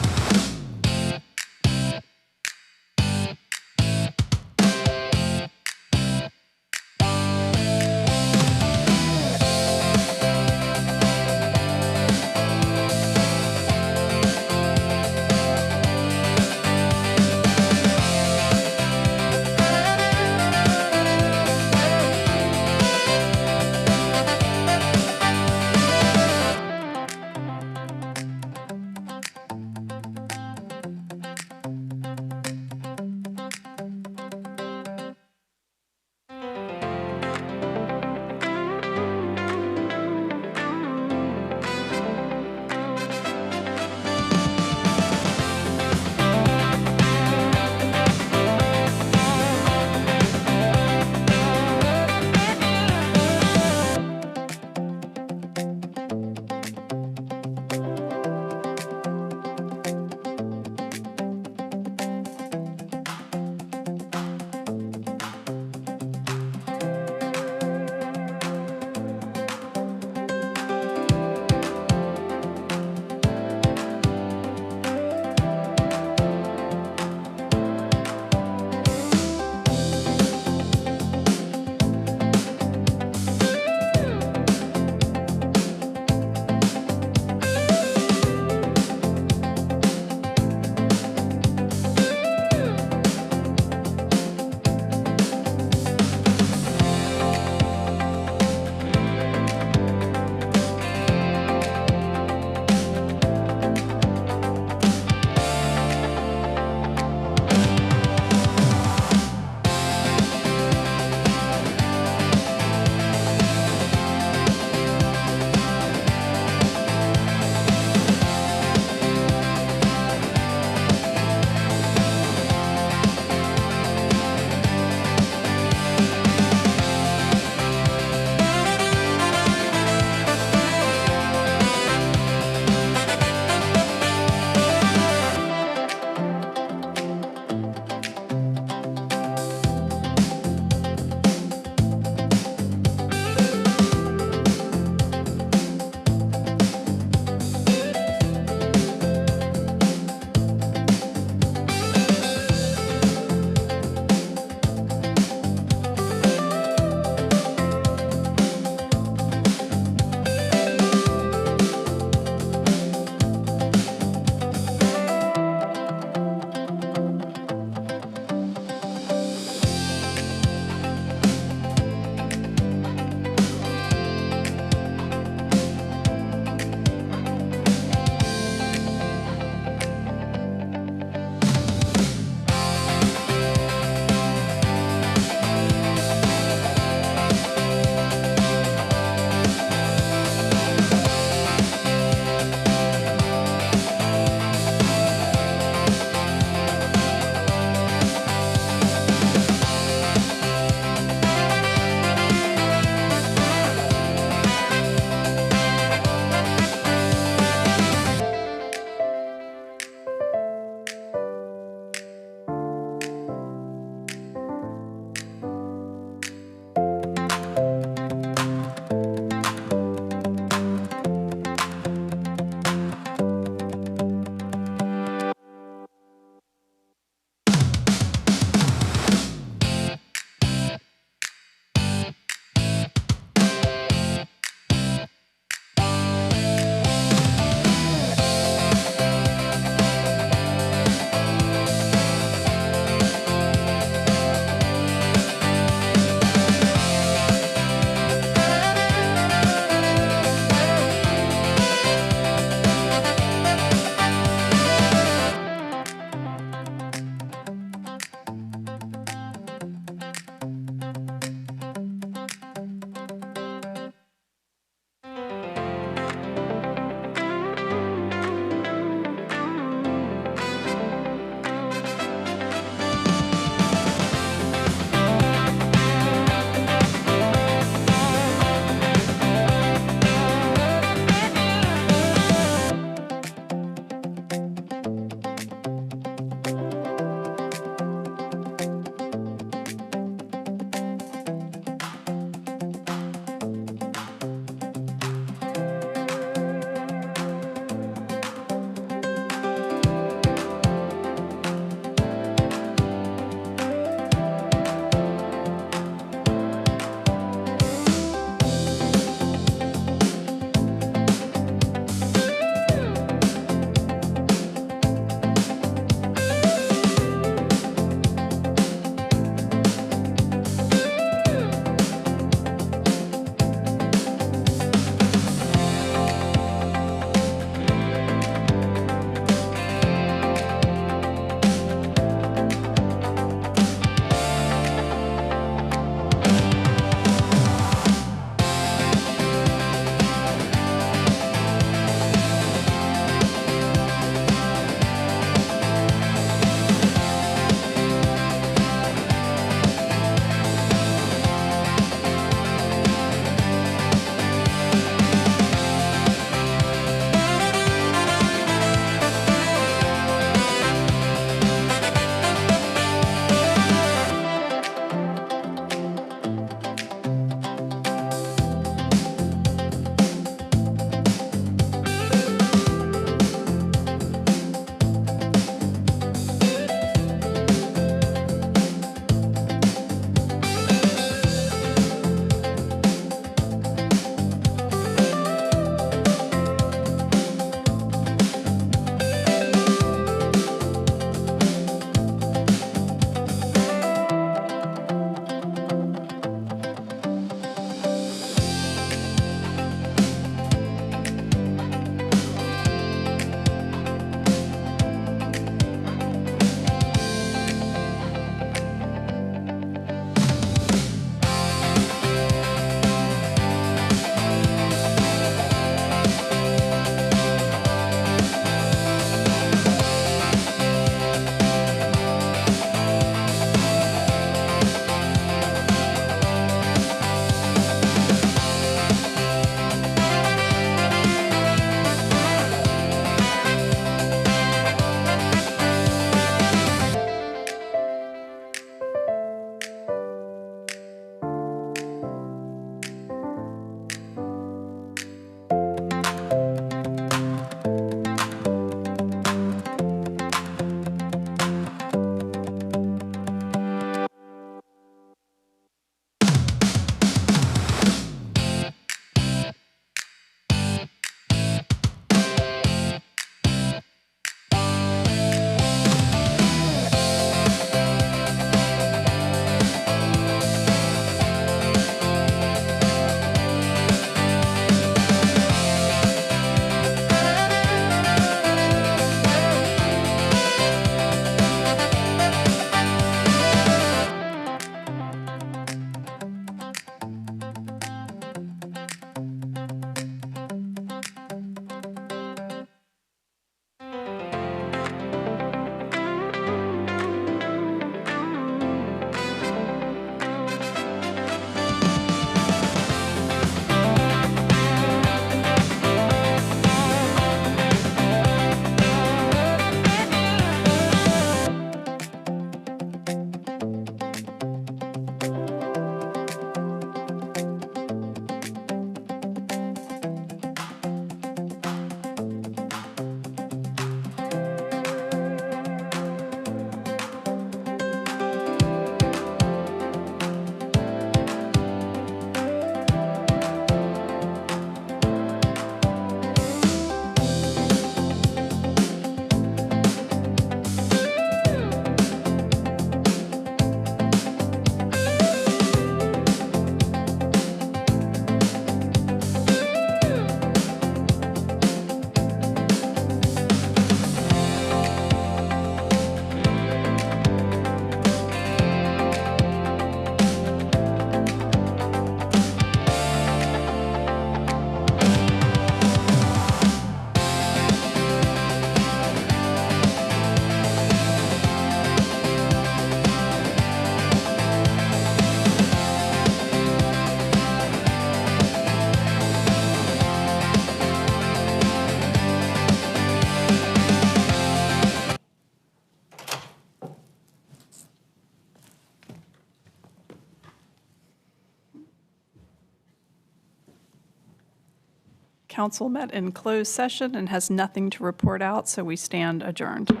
Council met in closed session and has nothing to report out, so we stand adjourned.